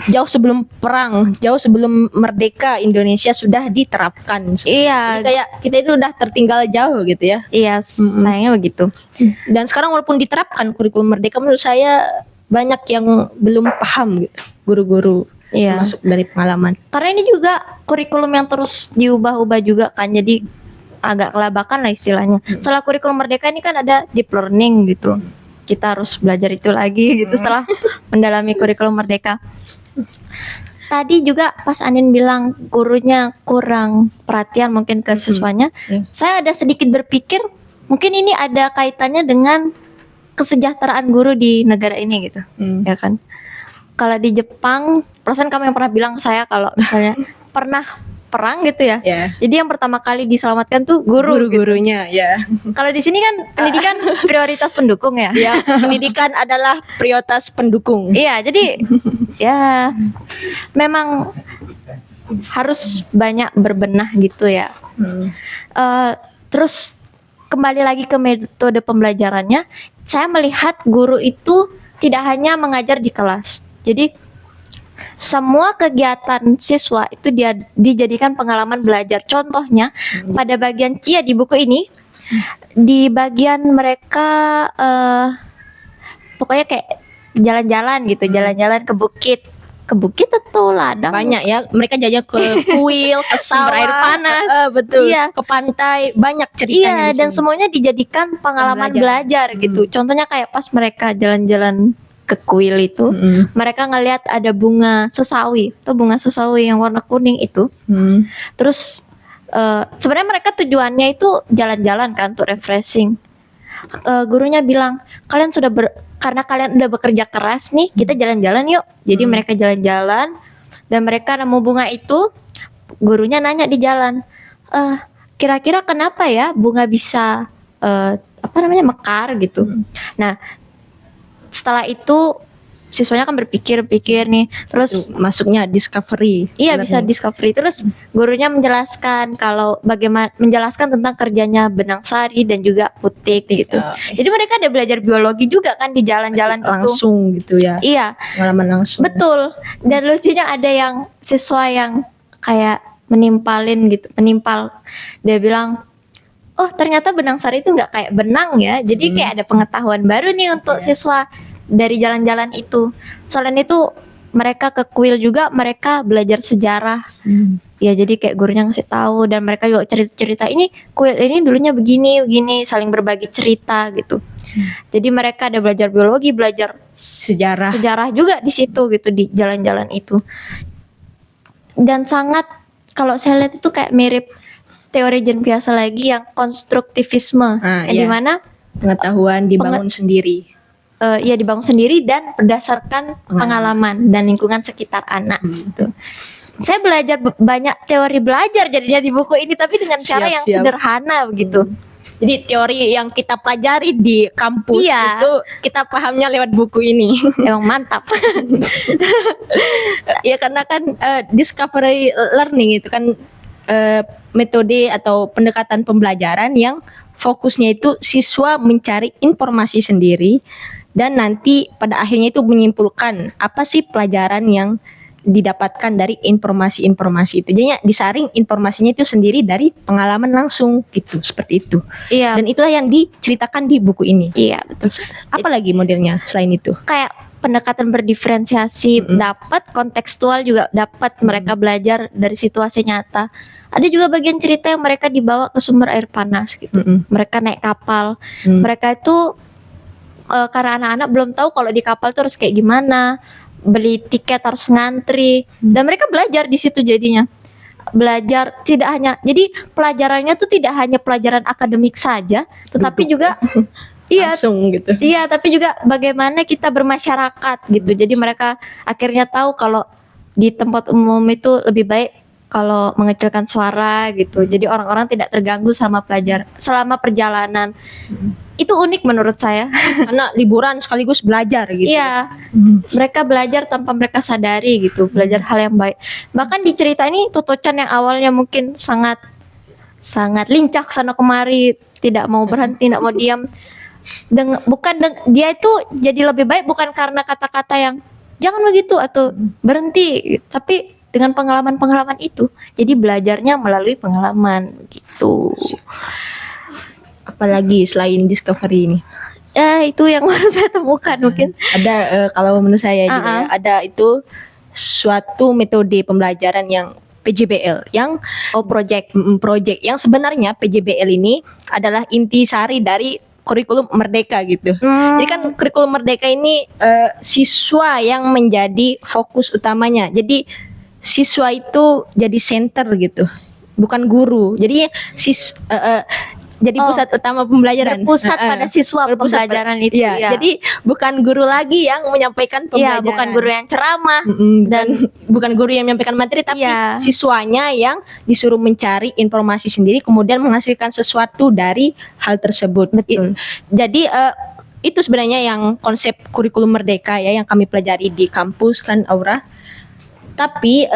Speaker 1: jauh sebelum perang, jauh sebelum merdeka Indonesia sudah diterapkan.
Speaker 2: Iya,
Speaker 1: Jadi kayak kita itu udah tertinggal jauh gitu ya.
Speaker 2: iya, sayangnya begitu.
Speaker 1: Dan sekarang walaupun diterapkan kurikulum merdeka, menurut saya banyak yang belum paham gitu, guru-guru,
Speaker 2: Iya.
Speaker 1: termasuk dari pengalaman.
Speaker 2: Karena ini juga kurikulum yang terus diubah-ubah juga kan, jadi agak kelabakan lah istilahnya. Setelah kurikulum Merdeka ini kan ada deep learning gitu. Kita harus belajar itu lagi gitu setelah mendalami kurikulum Merdeka. Tadi juga pas Anin bilang gurunya kurang perhatian mungkin ke siswanya, saya ada sedikit berpikir mungkin ini ada kaitannya dengan kesejahteraan guru di negara ini gitu, ya kan? Kalau di Jepang, perasaan kamu yang pernah bilang ke saya kalau misalnya pernah perang gitu ya.
Speaker 1: Ya.
Speaker 2: Jadi yang pertama kali diselamatkan tuh guru.
Speaker 1: Guru-gurunya ya.
Speaker 2: Kalau di sini kan pendidikan prioritas pendukung ya.
Speaker 1: Ya, pendidikan adalah prioritas pendukung.
Speaker 2: Iya, jadi ya memang harus banyak berbenah gitu ya. Terus kembali lagi ke metode pembelajarannya, saya melihat guru itu tidak hanya mengajar di kelas. Jadi semua kegiatan siswa itu dia dijadikan pengalaman belajar. Contohnya pada bagian di buku ini, di bagian mereka pokoknya kayak jalan-jalan gitu, jalan-jalan ke bukit atau ladang.
Speaker 1: Banyak ya, mereka jajan ke kuil, ke sawah,
Speaker 2: Sumber air panas.
Speaker 1: Betul.
Speaker 2: Iya.
Speaker 1: Ke pantai, banyak
Speaker 2: Iya,
Speaker 1: ceritanya. di
Speaker 2: dan
Speaker 1: sini.
Speaker 2: semuanya dijadikan pengalaman belajar gitu. Contohnya kayak pas mereka jalan-jalan ke kuil itu, mereka ngelihat ada bunga sesawi, tuh bunga sesawi yang warna kuning itu. Terus sebenarnya mereka tujuannya itu jalan-jalan kan, untuk refreshing. Gurunya bilang, karena kalian udah bekerja keras nih, kita jalan-jalan yuk. Jadi mereka jalan-jalan dan mereka nemu bunga itu. Gurunya nanya di jalan, kira-kira kenapa ya bunga bisa mekar gitu. Nah, setelah itu siswanya kan berpikir nih, terus
Speaker 1: masuknya discovery.
Speaker 2: iya bisa discovery. Terus gurunya menjelaskan menjelaskan tentang kerjanya benang sari dan juga putik gitu. Jadi mereka ada belajar biologi juga kan di jalan-jalan itu.
Speaker 1: Langsung gitu ya.
Speaker 2: Iya,
Speaker 1: Pengalaman langsung.
Speaker 2: betul. Dan lucunya ada yang siswa yang kayak menimpal. Dia bilang, oh ternyata benang sari itu nggak kayak benang ya. Jadi kayak ada pengetahuan baru nih untuk siswa dari jalan-jalan itu. Selain itu mereka ke kuil juga, mereka belajar sejarah. Ya jadi kayak gurunya ngasih tahu, dan mereka juga cerita-cerita ini kuil ini dulunya begini, saling berbagi cerita gitu. Jadi mereka ada belajar biologi, belajar sejarah juga di situ gitu, di jalan-jalan itu. Dan sangat, kalau saya lihat itu kayak mirip teori Jean Piaget lagi yang konstruktivisme, yang dimana
Speaker 1: pengetahuan dibangun sendiri.
Speaker 2: Dibangun sendiri dan berdasarkan pengalaman dan lingkungan sekitar anak gitu. Saya belajar banyak teori belajar jadinya di buku ini, tapi dengan cara yang sederhana begitu.
Speaker 1: Jadi teori yang kita pelajari di kampus itu kita pahamnya lewat buku ini.
Speaker 2: Emang mantap.
Speaker 1: Ya karena kan discovery learning itu kan metode atau pendekatan pembelajaran yang fokusnya itu siswa mencari informasi sendiri, dan nanti pada akhirnya itu menyimpulkan apa sih pelajaran yang didapatkan dari informasi-informasi itu. Jadi disaring informasinya itu sendiri dari pengalaman langsung gitu, seperti itu.
Speaker 2: Iya.
Speaker 1: Dan itulah yang diceritakan di buku ini.
Speaker 2: Iya, betul.
Speaker 1: Apalagi modelnya selain itu?
Speaker 2: Kayak pendekatan berdiferensiasi, dapat kontekstual juga dapat, mereka belajar dari situasi nyata. Ada juga bagian cerita yang mereka dibawa ke sumber air panas gitu. Mereka naik kapal. Mereka itu karena anak-anak belum tahu kalau di kapal tuh harus kayak gimana, beli tiket harus ngantri, dan mereka belajar di situ jadinya. belajar tidak hanya, jadi pelajarannya tuh tidak hanya pelajaran akademik saja, tetapi juga iya,
Speaker 1: langsung gitu.
Speaker 2: iya, tapi juga bagaimana kita bermasyarakat gitu. Jadi mereka akhirnya tahu kalau di tempat umum itu lebih baik kalau mengecilkan suara gitu. Jadi orang-orang tidak terganggu selama perjalanan. Itu unik menurut saya.
Speaker 1: Karena liburan sekaligus belajar gitu.
Speaker 2: Iya, mereka belajar tanpa mereka sadari gitu, belajar hal yang baik. Bahkan di cerita ini Toto-chan yang awalnya mungkin sangat lincah sana kemari, tidak mau berhenti, tidak mau diam. Dia itu jadi lebih baik bukan karena kata-kata yang jangan begitu atau berhenti, tapi dengan pengalaman-pengalaman itu. Jadi belajarnya melalui pengalaman gitu.
Speaker 1: Apalagi selain discovery ini?
Speaker 2: Itu yang baru saya temukan mungkin.
Speaker 1: Ada kalau menurut saya juga ya, ada itu suatu metode pembelajaran yang PJBL yang project yang sebenarnya PJBL ini adalah intisari dari kurikulum Merdeka gitu. Jadi kan kurikulum Merdeka ini siswa yang menjadi fokus utamanya. Jadi siswa itu jadi center gitu, bukan guru. Jadi jadi pusat utama pembelajaran.
Speaker 2: Berpusat pada siswa pembelajaran itu.
Speaker 1: Iya,
Speaker 2: ya.
Speaker 1: jadi bukan guru lagi yang menyampaikan pembelajaran.
Speaker 2: Iya, bukan guru yang ceramah
Speaker 1: dan bukan guru yang menyampaikan materi, tapi siswanya yang disuruh mencari informasi sendiri, kemudian menghasilkan sesuatu dari hal tersebut.
Speaker 2: Betul.
Speaker 1: Jadi itu sebenarnya yang konsep kurikulum Merdeka ya yang kami pelajari di kampus kan Aura. Tapi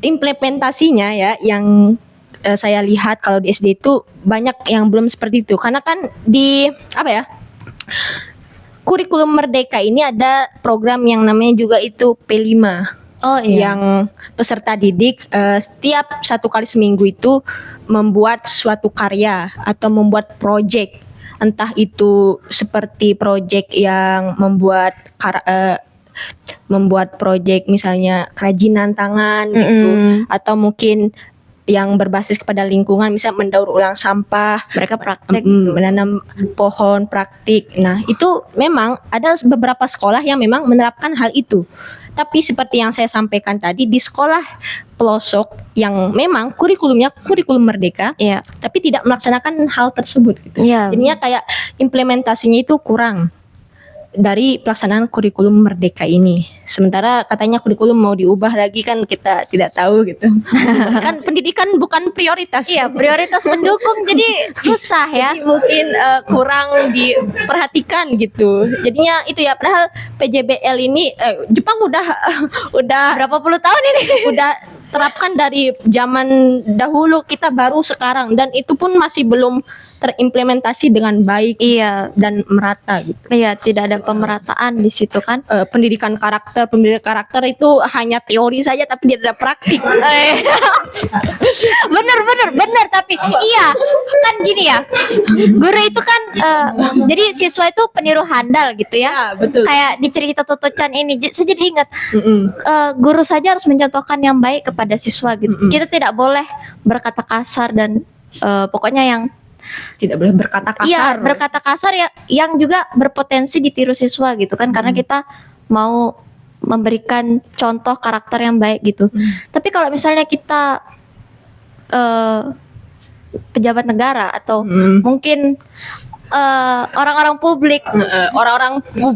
Speaker 1: implementasinya ya yang saya lihat kalau di SD itu banyak yang belum seperti itu. Karena kan di kurikulum Merdeka ini ada program yang namanya juga itu P5.
Speaker 2: Oh iya.
Speaker 1: Yang peserta didik setiap 1 kali seminggu itu membuat suatu karya atau membuat project. Entah itu seperti project yang membuat proyek misalnya kerajinan tangan gitu, atau mungkin yang berbasis kepada lingkungan, misal mendaur ulang sampah,
Speaker 2: mereka praktek gitu,
Speaker 1: menanam pohon, praktik. Nah itu memang ada beberapa sekolah yang memang menerapkan hal itu. Tapi seperti yang saya sampaikan tadi, di sekolah pelosok yang memang kurikulumnya kurikulum Merdeka, tapi tidak melaksanakan hal tersebut gitu. Jadinya kayak implementasinya itu kurang dari pelaksanaan kurikulum Merdeka ini. Sementara katanya kurikulum mau diubah lagi, kan kita tidak tahu gitu. Kan pendidikan bukan prioritas.
Speaker 2: Iya, prioritas mendukung, jadi susah ya.
Speaker 1: Jadi mungkin kurang diperhatikan gitu. Jadinya itu ya, padahal PJBL ini Jepang udah
Speaker 2: berapa puluh tahun ini
Speaker 1: udah terapkan dari zaman dahulu, kita baru sekarang, dan itu pun masih belum terimplementasi dengan baik dan merata gitu.
Speaker 2: Iya, tidak ada pemerataan di situ kan.
Speaker 1: Pendidikan karakter itu hanya teori saja tapi tidak ada praktik.
Speaker 2: bener tapi iya kan gini ya, guru itu kan jadi siswa itu peniru handal gitu ya,
Speaker 1: betul.
Speaker 2: Kayak di cerita Toto-chan ini saya jadi ingat guru saja harus mencontohkan yang baik kepada siswa gitu. Kita tidak boleh berkata kasar dan pokoknya yang
Speaker 1: tidak boleh berkata kasar.
Speaker 2: Iya, berkata kasar ya, yang juga berpotensi ditiru siswa gitu kan, karena kita mau memberikan contoh karakter yang baik gitu. Tapi kalau misalnya kita pejabat negara atau mungkin orang-orang publik,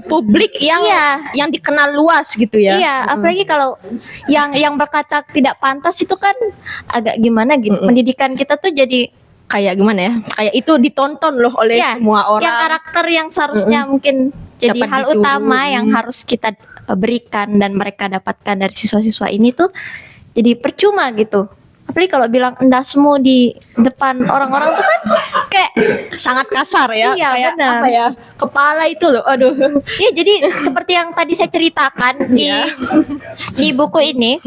Speaker 1: publik yang dikenal luas gitu ya.
Speaker 2: Iya, apalagi kalau yang berkata tidak pantas itu kan agak gimana gitu. Pendidikan kita tuh jadi
Speaker 1: kayak gimana ya? Kayak itu ditonton loh oleh semua orang.
Speaker 2: Yang karakter yang seharusnya mungkin jadi
Speaker 1: dapat
Speaker 2: hal utama yang harus kita berikan dan mereka dapatkan dari siswa-siswa ini tuh jadi percuma gitu. Apalagi kalau bilang endasmu di depan orang-orang tuh kan kayak
Speaker 1: sangat kasar ya.
Speaker 2: Iya,
Speaker 1: kayak
Speaker 2: benar.
Speaker 1: apa ya? Kepala itu loh. Aduh.
Speaker 2: Iya, jadi seperti yang tadi saya ceritakan di buku ini,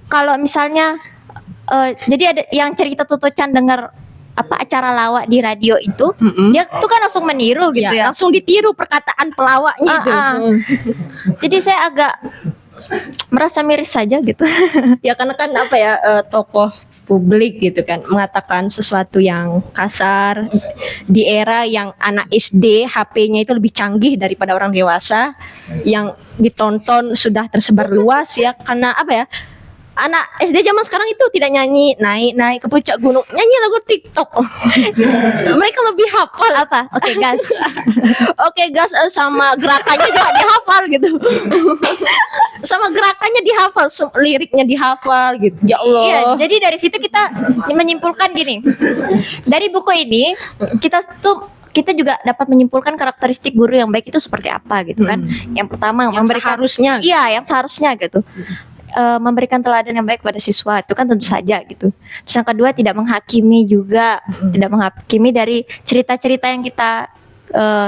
Speaker 2: kalau misalnya jadi ada yang cerita Toto-chan dengar acara lawak di radio itu, dia tuh kan langsung meniru gitu ya.
Speaker 1: Langsung ditiru perkataan pelawaknya itu.
Speaker 2: Jadi saya agak merasa miris saja gitu.
Speaker 1: Ya karena kan tokoh publik gitu kan mengatakan sesuatu yang kasar di era yang anak SD HP-nya itu lebih canggih daripada orang dewasa, yang ditonton sudah tersebar luas ya, karena anak SD zaman sekarang itu tidak nyanyi naik ke puncak gunung, nyanyi lagu TikTok. Mereka lebih hafal
Speaker 2: Apa? Oke, gas.
Speaker 1: Oke gas, sama gerakannya juga dihafal gitu. Sama gerakannya dihafal, liriknya dihafal gitu. Ya Allah.
Speaker 2: Iya, jadi dari situ kita menyimpulkan gini. Dari buku ini kita juga dapat menyimpulkan karakteristik guru yang baik itu seperti apa gitu kan. Yang pertama
Speaker 1: yang seharusnya.
Speaker 2: Iya, yang seharusnya gitu. Memberikan teladan yang baik pada siswa itu kan tentu saja gitu. Terus yang kedua tidak menghakimi juga, tidak menghakimi dari cerita-cerita yang kita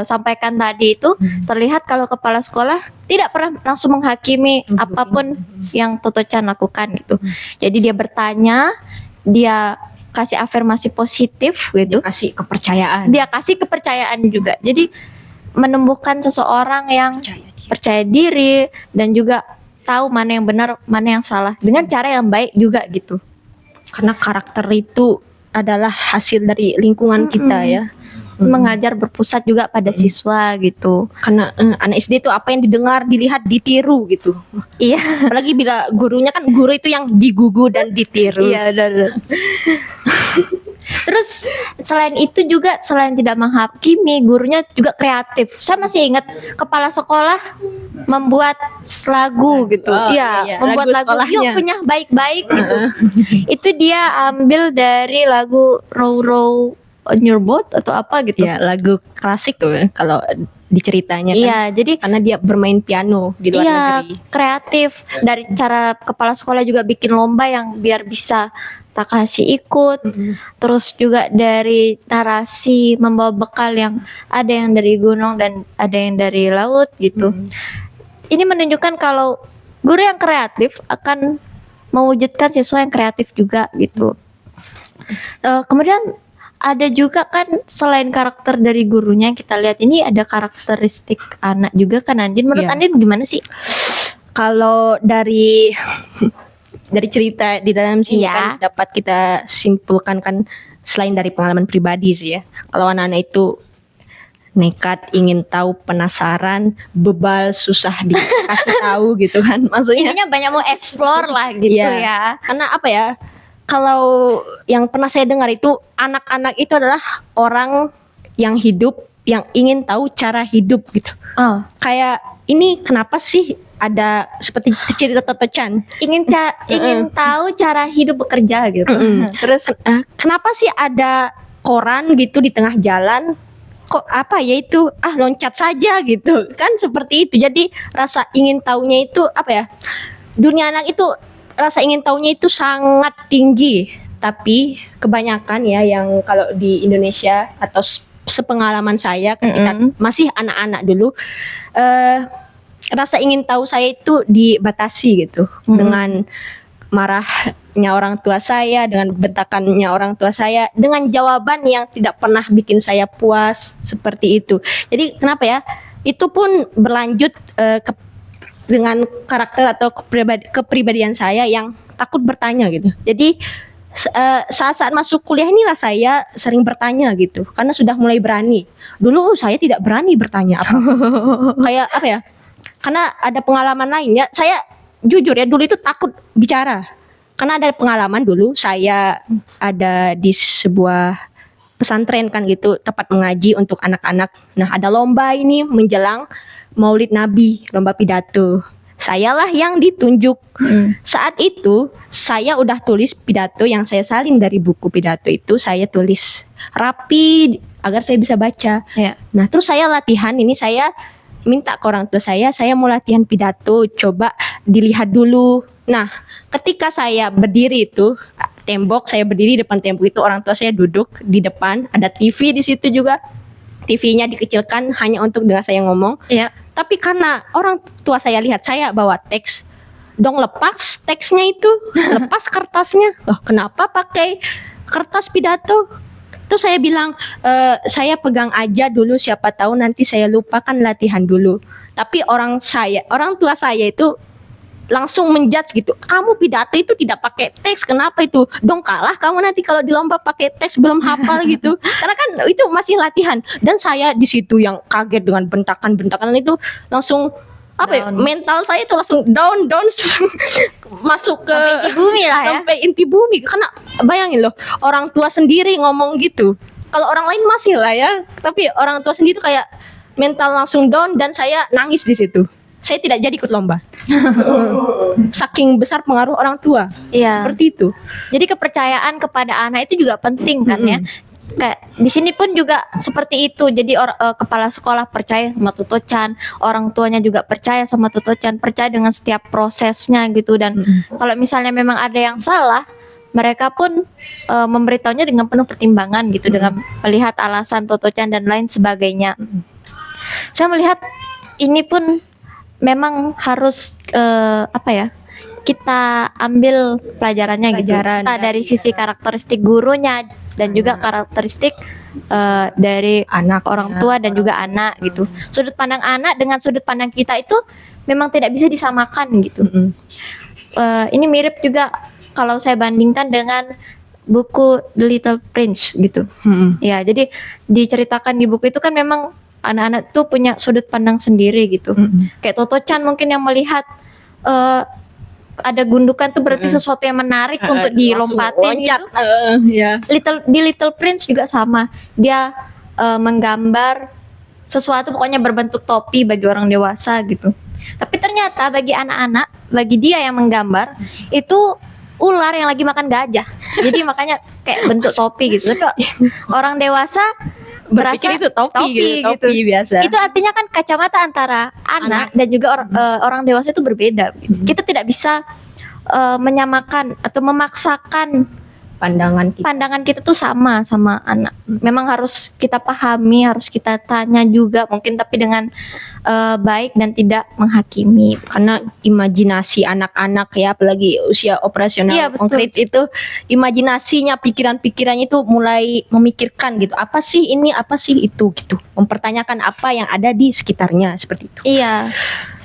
Speaker 2: sampaikan tadi itu. Terlihat kalau kepala sekolah tidak pernah langsung menghakimi apapun yang Toto Chan lakukan gitu. Jadi dia bertanya, dia kasih afirmasi positif gitu.
Speaker 1: Kasih kepercayaan.
Speaker 2: Dia kasih kepercayaan juga. Jadi menumbuhkan seseorang yang percaya diri dan juga tahu mana yang benar, mana yang salah dengan cara yang baik juga gitu.
Speaker 1: Karena karakter itu adalah hasil dari lingkungan kita ya.
Speaker 2: Mengajar berpusat juga pada siswa gitu.
Speaker 1: Karena anak SD itu apa yang didengar, dilihat, ditiru gitu.
Speaker 2: Iya.
Speaker 1: Apalagi bila gurunya kan guru itu yang digugu dan ditiru.
Speaker 2: Iya, benar. Terus selain itu juga, selain tidak menghakimi, gurunya juga kreatif. Saya masih ingat kepala sekolah membuat lagu gitu.
Speaker 1: Iya,
Speaker 2: membuat lagu yuk punya baik-baik gitu. Itu dia ambil dari lagu Row Row on Your Boat atau apa gitu.
Speaker 1: Ya, lagu klasik tuh kalau diceritanya kan.
Speaker 2: Iya, jadi
Speaker 1: karena dia bermain piano di luar negeri.
Speaker 2: Kreatif. Dari cara kepala sekolah juga bikin lomba yang biar bisa Takahashi ikut. Terus juga dari narasi membawa bekal yang ada yang dari gunung dan ada yang dari laut gitu. Ini menunjukkan kalau guru yang kreatif akan mewujudkan siswa yang kreatif juga gitu. Kemudian ada juga kan selain karakter dari gurunya yang kita lihat, ini ada karakteristik anak juga kan Andin. Menurut Andin gimana sih?
Speaker 1: Kalau dari cerita di dalam sini kan dapat kita simpulkan kan, selain dari pengalaman pribadi sih ya. Kalau anak-anak itu nekat, ingin tahu, penasaran, bebal, susah dikasih tahu gitu kan. Maksudnya
Speaker 2: intinya banyak mau explore lah gitu ya.
Speaker 1: Karena apa ya? Kalau yang pernah saya dengar itu, anak-anak itu adalah orang yang hidup, yang ingin tahu cara hidup gitu. Kayak ini kenapa sih ada seperti cerita Toto Chan, ingin
Speaker 2: tahu cara hidup bekerja gitu.
Speaker 1: Terus kenapa sih ada koran gitu di tengah jalan? Kok apa ya itu? Loncat saja gitu. Kan seperti itu. Jadi rasa ingin tahunya itu apa ya? Dunia anak itu rasa ingin tahunya itu sangat tinggi, tapi kebanyakan ya yang kalau di Indonesia atau sepengalaman saya ketika masih anak-anak dulu, rasa ingin tahu saya itu dibatasi gitu dengan marahnya orang tua saya, dengan bentakannya orang tua saya, dengan jawaban yang tidak pernah bikin saya puas seperti itu. Jadi kenapa ya? Itu pun berlanjut dengan karakter atau kepribadian saya yang takut bertanya gitu. Jadi saat-saat masuk kuliah inilah saya sering bertanya gitu, karena sudah mulai berani. Dulu saya tidak berani bertanya apa. Kayak apa ya? Karena ada pengalaman lainnya. Saya jujur ya, dulu itu takut bicara. Karena ada pengalaman dulu saya ada di sebuah pesantren kan gitu, tempat mengaji untuk anak-anak. Nah, ada lomba ini menjelang Maulid Nabi, lomba pidato. Sayalah yang ditunjuk. Saat itu saya udah tulis pidato yang saya salin dari buku pidato itu, saya tulis rapi agar saya bisa baca. Nah, terus saya latihan ini, saya minta ke orang tua saya mau latihan pidato, coba dilihat dulu. Nah, ketika saya berdiri itu, saya berdiri depan tembok itu, orang tua saya duduk di depan, ada TV di situ juga. TV-nya dikecilkan hanya untuk dengar saya ngomong. Tapi karena orang tua saya lihat saya bawa teks, dong lepas teksnya itu, lepas kertasnya. Loh, kenapa pakai kertas pidato? Terus saya bilang, saya pegang aja dulu, siapa tahu nanti saya lupakan, latihan dulu. Tapi orang tua saya itu langsung menjudge gitu, kamu pidato itu tidak pakai teks, kenapa itu? Dong kalah kamu nanti kalau di lomba pakai teks, belum hafal gitu. Karena kan itu masih latihan. Dan saya di situ yang kaget dengan bentakan-bentakan itu, langsung apa ya,
Speaker 2: Down.
Speaker 1: mental saya itu langsung down masuk ke
Speaker 2: Sampai inti bumi lah ya.
Speaker 1: sampai inti bumi. Karena bayangin loh, orang tua sendiri ngomong gitu. Kalau orang lain masih lah ya, tapi orang tua sendiri tuh kayak mental langsung down, dan saya nangis di situ. Saya tidak jadi ikut lomba. Saking besar pengaruh orang tua.
Speaker 2: Iya.
Speaker 1: Seperti itu.
Speaker 2: Jadi kepercayaan kepada anak itu juga penting kan ya. Kayak di sini pun juga seperti itu. Jadi kepala sekolah percaya sama Tuto Chan, orang tuanya juga percaya sama Tuto Chan, percaya dengan setiap prosesnya gitu. Dan kalau misalnya memang ada yang salah, mereka pun memberitahunya dengan penuh pertimbangan gitu, dengan melihat alasan Tuto Chan dan lain sebagainya. Saya melihat ini pun memang harus apa ya, kita ambil pelajarannya gitu.
Speaker 1: Pelajaran,
Speaker 2: Entah
Speaker 1: ya,
Speaker 2: dari sisi karakteristik gurunya dan juga karakteristik dari
Speaker 1: Anak
Speaker 2: orang tua dan juga anak gitu. Sudut pandang anak dengan sudut pandang kita itu memang tidak bisa disamakan gitu. Ini mirip juga kalau saya bandingkan dengan buku The Little Prince gitu. Ya, jadi diceritakan di buku itu kan memang anak-anak tuh punya sudut pandang sendiri gitu. Kayak Toto Chan mungkin yang melihat ada gundukan tuh berarti sesuatu yang menarik untuk dilompatin gitu.
Speaker 1: Ya.
Speaker 2: Di Little Prince juga sama. Dia menggambar sesuatu pokoknya berbentuk topi bagi orang dewasa gitu. Tapi ternyata bagi anak-anak, bagi dia yang menggambar itu ular yang lagi makan gajah. Jadi makanya kayak bentuk topi gitu. Tapi orang dewasa
Speaker 1: Berpikir itu topi biasa.
Speaker 2: itu artinya kan kacamata antara anak dan juga orang dewasa itu berbeda. Kita tidak bisa menyamakan atau memaksakan pandangan kita tuh sama anak. Memang harus kita pahami, harus kita tanya juga mungkin, tapi dengan baik dan tidak menghakimi.
Speaker 1: Karena imajinasi anak-anak ya, apalagi usia operasional
Speaker 2: Iya, betul.
Speaker 1: konkret itu, imajinasinya, pikiran-pikirannya itu mulai memikirkan gitu, apa sih ini, apa sih itu gitu, mempertanyakan apa yang ada di sekitarnya, seperti itu.
Speaker 2: Iya.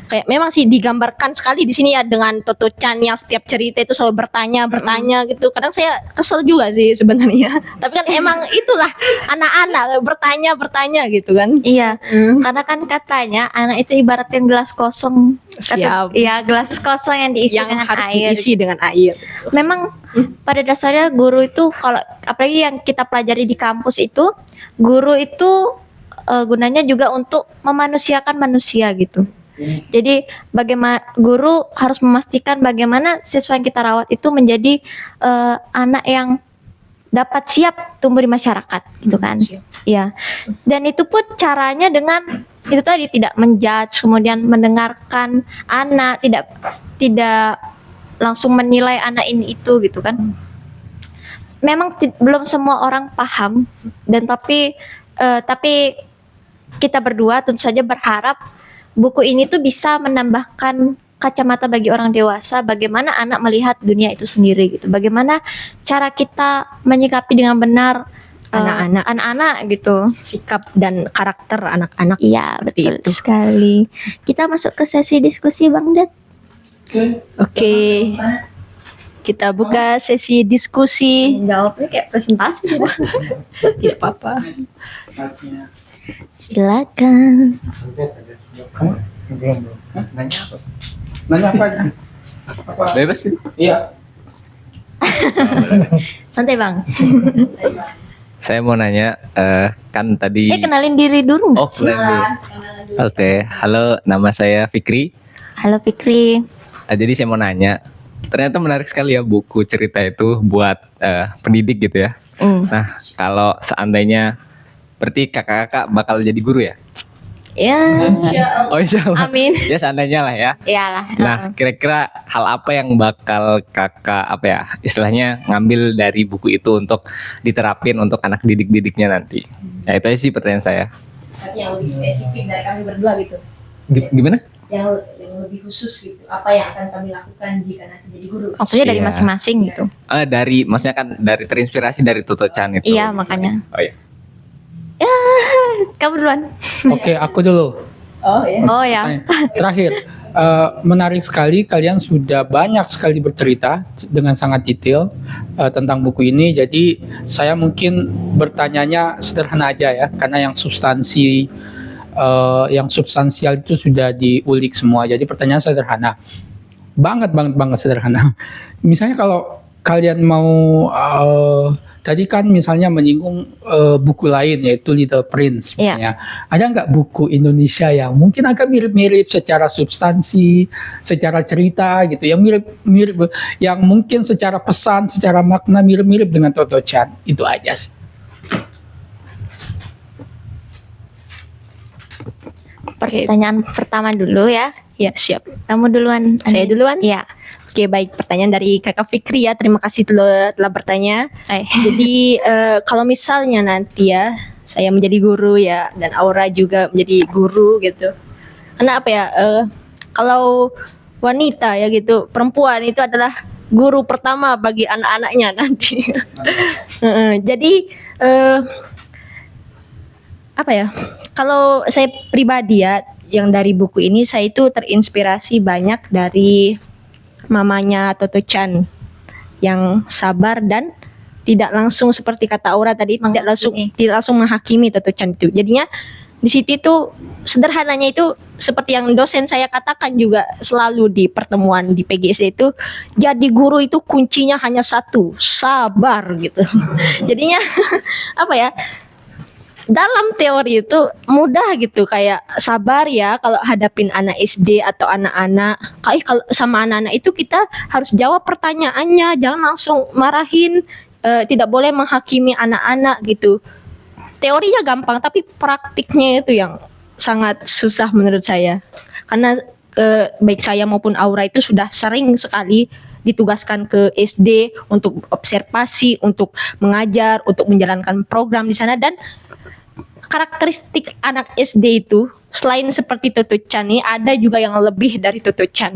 Speaker 1: Kayak memang sih digambarkan sekali di sini ya, dengan Toto Chan yang setiap cerita itu selalu bertanya gitu. Kadang saya kesel juga sih sebenarnya. Tapi kan emang itulah anak-anak bertanya gitu kan.
Speaker 2: Iya, karena kan katanya anak itu ibaratkan gelas kosong.
Speaker 1: Siap.
Speaker 2: Iya, gelas kosong yang diisi
Speaker 1: Yang
Speaker 2: dengan
Speaker 1: harus
Speaker 2: air.
Speaker 1: diisi dengan air.
Speaker 2: Memang pada dasarnya guru itu, kalau apalagi yang kita pelajari di kampus itu, guru itu gunanya juga untuk memanusiakan manusia gitu. Jadi bagaimana guru harus memastikan bagaimana siswa yang kita rawat itu menjadi anak yang dapat siap tumbuh di masyarakat gitu kan. Iya. Dan itu pun caranya dengan itu tadi, tidak menjudge, kemudian mendengarkan anak, tidak langsung menilai anak ini itu gitu kan. Memang belum semua orang paham, dan tapi kita berdua tentu saja berharap buku ini tuh bisa menambahkan kacamata bagi orang dewasa, bagaimana anak melihat dunia itu sendiri gitu. Bagaimana cara kita menyikapi dengan benar anak-anak gitu.
Speaker 1: Sikap dan karakter anak-anak.
Speaker 2: Iya,
Speaker 1: seperti
Speaker 2: betul
Speaker 1: itu.
Speaker 2: sekali. Kita masuk ke sesi diskusi, Bang Ded.
Speaker 1: Oke. Kita buka sesi diskusi.
Speaker 2: Jawabnya kayak presentasi.
Speaker 1: Tidak apa-apa.
Speaker 2: Silakan.
Speaker 3: Kamu belum. Hah? Nanya apa? Nanya apa? Apa?
Speaker 4: Bebas gitu.
Speaker 3: Iya.
Speaker 2: Santai, Bang.
Speaker 4: Saya mau nanya, kan tadi.
Speaker 2: Kenalin diri dulu nggak
Speaker 4: Oh,
Speaker 2: sih?
Speaker 4: kenalin dulu. Oke, halo, nama saya Fikri.
Speaker 2: Halo Fikri.
Speaker 4: Jadi saya mau nanya, ternyata menarik sekali ya buku cerita itu buat pendidik gitu ya. Nah, kalau seandainya, berarti kakak-kakak bakal jadi guru ya?
Speaker 2: Ya,
Speaker 4: Oh, insya Allah.
Speaker 2: amin.
Speaker 4: Ya seandainya lah ya.
Speaker 2: Iyalah.
Speaker 4: Nah, kira-kira hal apa yang bakal kakak istilahnya ngambil dari buku itu untuk diterapin untuk anak didik-didiknya nanti? Ya itu aja sih pertanyaan saya.
Speaker 1: Yang lebih spesifik dari kami berdua gitu.
Speaker 4: Gimana?
Speaker 1: Yang lebih khusus gitu. Apa yang akan kami lakukan jika nanti jadi guru?
Speaker 2: Maksudnya dari
Speaker 4: Iya.
Speaker 2: masing-masing gitu.
Speaker 4: Maksudnya kan dari terinspirasi dari Tuto Chan itu.
Speaker 2: Iya, makanya.
Speaker 4: Oh iya.
Speaker 2: Kamu duluan.
Speaker 3: Oke, aku dulu.
Speaker 1: Oh ya.
Speaker 2: Oh ya.
Speaker 3: Terakhir, menarik sekali kalian sudah banyak sekali bercerita dengan sangat detail tentang buku ini. Jadi saya mungkin bertanyanya sederhana aja ya, karena yang substansi yang substansial itu sudah diulik semua. Jadi pertanyaan sederhana, banget sederhana. Misalnya kalau kalian mau tadi kan misalnya menyinggung buku lain yaitu Little Prince misalnya. Ada nggak buku Indonesia yang mungkin agak mirip-mirip secara substansi, secara cerita gitu, yang mirip-mirip, yang mungkin secara pesan, secara makna mirip-mirip dengan Toto Chan? Itu aja sih.
Speaker 2: Pertanyaan pertama dulu ya.
Speaker 1: Ya, siap.
Speaker 2: Kamu duluan.
Speaker 1: Saya duluan?
Speaker 2: Iya.
Speaker 1: Oke, baik. Pertanyaan dari Kakak Fikri ya. Terima kasih telah bertanya. Jadi kalau misalnya nanti ya saya menjadi guru ya, dan Aura juga menjadi guru gitu. Kenapa ya? Kalau wanita ya gitu, perempuan itu adalah guru pertama bagi anak-anaknya nanti. Jadi apa ya? Kalau saya pribadi ya, yang dari buku ini saya itu terinspirasi banyak dari mamanya Toto Chan yang sabar dan tidak langsung seperti kata Aura tadi, tidak langsung menghakimi Toto Chan itu. Jadinya di situ itu sederhananya itu seperti yang dosen saya katakan juga selalu di pertemuan di PGSD itu, jadi guru itu kuncinya hanya satu, sabar gitu. Jadinya apa ya? Dalam teori itu mudah gitu, kayak sabar ya kalau hadapin anak SD atau anak-anak. Kayak kalau sama anak-anak itu kita harus jawab pertanyaannya, jangan langsung marahin, tidak boleh menghakimi anak-anak gitu. Teorinya gampang tapi praktiknya itu yang sangat susah menurut saya. Karena baik saya maupun Aura itu sudah sering sekali ditugaskan ke SD untuk observasi, untuk mengajar, untuk menjalankan program di sana. Dan karakteristik anak SD itu selain seperti Toto Chan ini, ada juga yang lebih dari Toto Chan.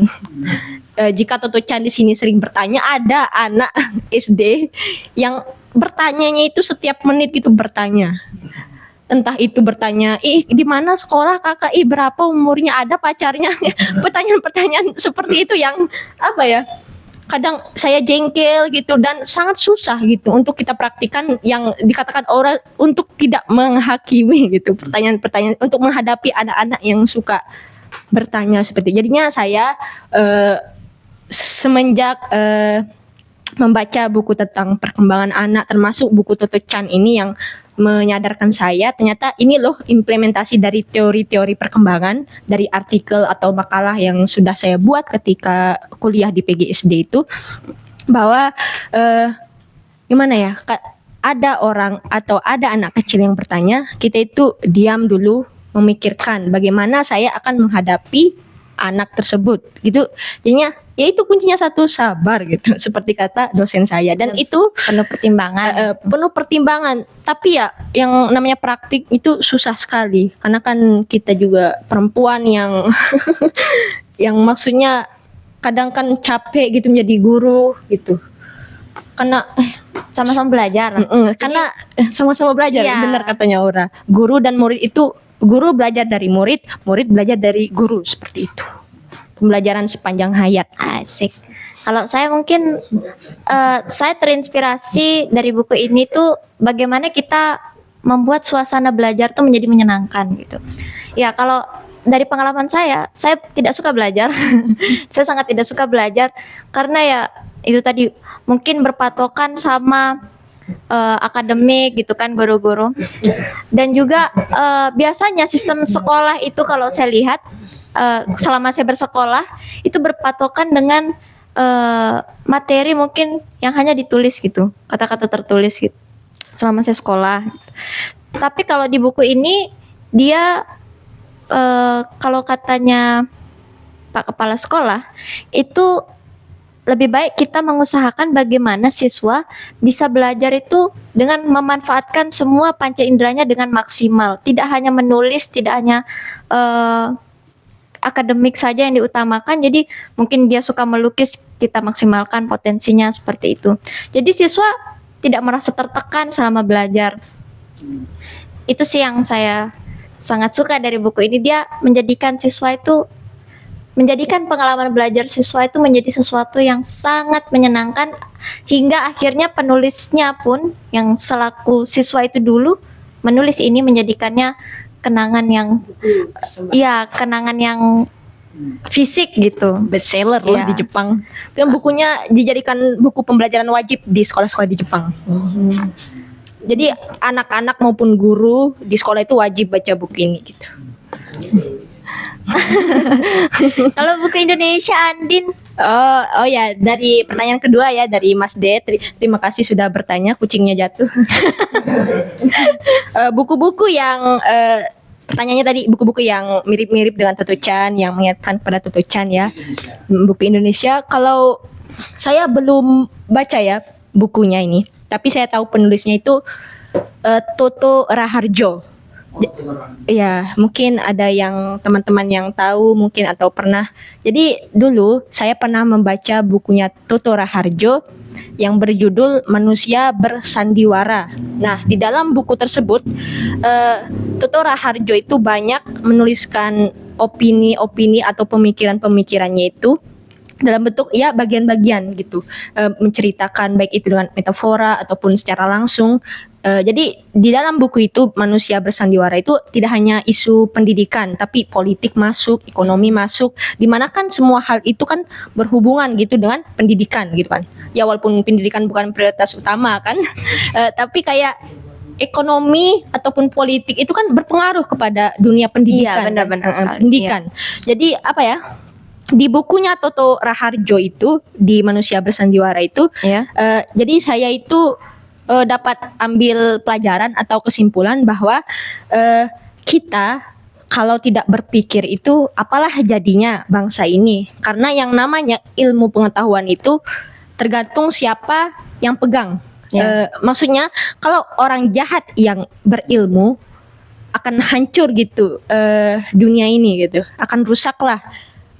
Speaker 1: Jika Toto Chan di sini sering bertanya, ada anak SD yang bertanyanya itu setiap menit gitu bertanya. Entah itu bertanya, di mana sekolah kakak, berapa umurnya, ada pacarnya. Pertanyaan-pertanyaan seperti itu yang apa ya? Kadang saya jengkel gitu, dan sangat susah gitu untuk kita praktikan yang dikatakan orang untuk tidak menghakimi gitu, pertanyaan-pertanyaan untuk menghadapi anak-anak yang suka bertanya seperti itu. Jadinya saya semenjak membaca buku tentang perkembangan anak, termasuk buku Toto Chan ini, yang menyadarkan saya ternyata ini loh implementasi dari teori-teori perkembangan dari artikel atau makalah yang sudah saya buat ketika kuliah di PGSD itu, bahwa gimana ya, ada orang atau ada anak kecil yang bertanya, kita itu diam dulu memikirkan bagaimana saya akan menghadapi anak tersebut gitu. Jadinya ya itu kuncinya satu, sabar gitu, seperti kata dosen saya. Dan itu
Speaker 2: penuh pertimbangan.
Speaker 1: Penuh pertimbangan. Tapi ya yang namanya praktik itu susah sekali, karena kan kita juga perempuan yang yang maksudnya kadang kan capek gitu menjadi guru gitu. Karena
Speaker 2: sama-sama belajar.
Speaker 1: Karena sama-sama belajar,
Speaker 2: iya.
Speaker 1: Benar katanya Aura. Guru dan murid itu, guru belajar dari murid, murid belajar dari guru, seperti itu. Pembelajaran sepanjang hayat.
Speaker 2: Asik. Kalau saya mungkin saya terinspirasi dari buku ini tuh bagaimana kita membuat suasana belajar tuh menjadi menyenangkan gitu. Ya kalau dari pengalaman saya tidak suka belajar. Saya sangat tidak suka belajar karena ya itu tadi mungkin berpatokan sama akademik gitu kan, guru-guru. Dan juga biasanya sistem sekolah itu kalau saya lihat selama saya bersekolah itu berpatokan dengan materi mungkin yang hanya ditulis gitu, kata-kata tertulis gitu selama saya sekolah. Tapi kalau di buku ini dia kalau katanya Pak Kepala Sekolah itu lebih baik kita mengusahakan bagaimana siswa bisa belajar itu dengan memanfaatkan semua panca inderanya dengan maksimal. Tidak hanya menulis, tidak hanya akademik saja yang diutamakan. Jadi mungkin dia suka melukis, kita maksimalkan potensinya seperti itu. Jadi siswa tidak merasa tertekan selama belajar. Itu sih yang saya sangat suka dari buku ini. Dia menjadikan siswa itu, menjadikan pengalaman belajar siswa itu menjadi sesuatu yang sangat menyenangkan, hingga akhirnya penulisnya pun yang selaku siswa itu dulu menulis ini menjadikannya kenangan yang kenangan yang fisik gitu.
Speaker 1: Bestseller loh
Speaker 2: Iya.
Speaker 1: di Jepang. Kan bukunya dijadikan buku pembelajaran wajib di sekolah-sekolah di Jepang. Jadi anak-anak maupun guru di sekolah itu wajib baca buku ini gitu.
Speaker 2: Kalau buku Indonesia, Andin,
Speaker 1: Oh ya, dari pertanyaan kedua ya dari Mas D. Terima kasih sudah bertanya, kucingnya jatuh. Buku-buku yang pertanyaannya tadi buku-buku yang mirip-mirip dengan Toto Chan, yang mengingatkan pada Toto Chan ya. Buku Indonesia, kalau saya belum baca ya bukunya ini, tapi saya tahu penulisnya itu Toto Raharjo. Ya, mungkin ada yang teman-teman yang tahu mungkin atau pernah. Jadi dulu saya pernah membaca bukunya Toto Raharjo yang berjudul Manusia Bersandiwara. Nah, di dalam buku tersebut Toto Raharjo itu banyak menuliskan opini-opini atau pemikiran-pemikirannya itu dalam bentuk ya bagian-bagian gitu, menceritakan baik itu dengan metafora ataupun secara langsung. Jadi di dalam buku itu Manusia Bersandiwara itu tidak hanya isu pendidikan, tapi politik masuk, ekonomi masuk, dimana kan semua hal itu kan berhubungan gitu dengan pendidikan gitu kan. Ya walaupun pendidikan bukan prioritas utama kan, tapi kayak ekonomi ataupun politik itu kan berpengaruh kepada dunia pendidikan.
Speaker 2: Iya, benar-benar sekali.
Speaker 1: Pendidikan. Jadi apa ya? Di bukunya Toto Raharjo itu di Manusia Bersandiwara itu,
Speaker 2: ya.
Speaker 1: jadi saya itu dapat ambil pelajaran atau kesimpulan bahwa kita kalau tidak berpikir itu apalah jadinya bangsa ini. Karena yang namanya ilmu pengetahuan itu tergantung siapa yang pegang.
Speaker 2: Ya.
Speaker 1: Maksudnya kalau orang jahat yang berilmu akan hancur gitu dunia ini gitu, akan rusaklah.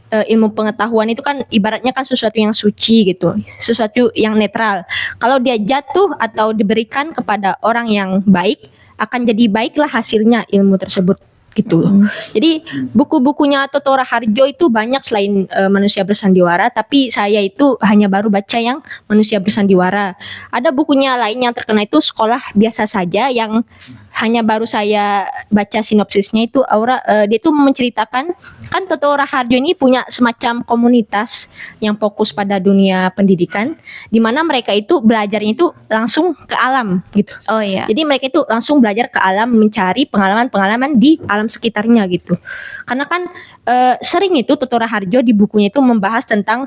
Speaker 1: Ilmu pengetahuan itu kan ibaratnya kan sesuatu yang suci gitu, sesuatu yang netral. Kalau dia jatuh atau diberikan kepada orang yang baik, akan jadi baiklah hasilnya ilmu tersebut gitu loh. Jadi buku-bukunya Toto Raharjo itu banyak selain Manusia Bersandiwara, tapi saya itu hanya baru baca yang Manusia Bersandiwara. Ada bukunya lain yang terkenal itu Sekolah Biasa Saja, yang hanya baru saya baca sinopsisnya itu dia itu menceritakan kan Toto Raharjo ini punya semacam komunitas yang fokus pada dunia pendidikan, di mana mereka itu belajarnya itu langsung ke alam gitu.
Speaker 2: Oh iya.
Speaker 1: Jadi mereka itu langsung belajar ke alam, mencari pengalaman-pengalaman di alam sekitarnya gitu. Karena kan sering itu Toto Raharjo di bukunya itu membahas tentang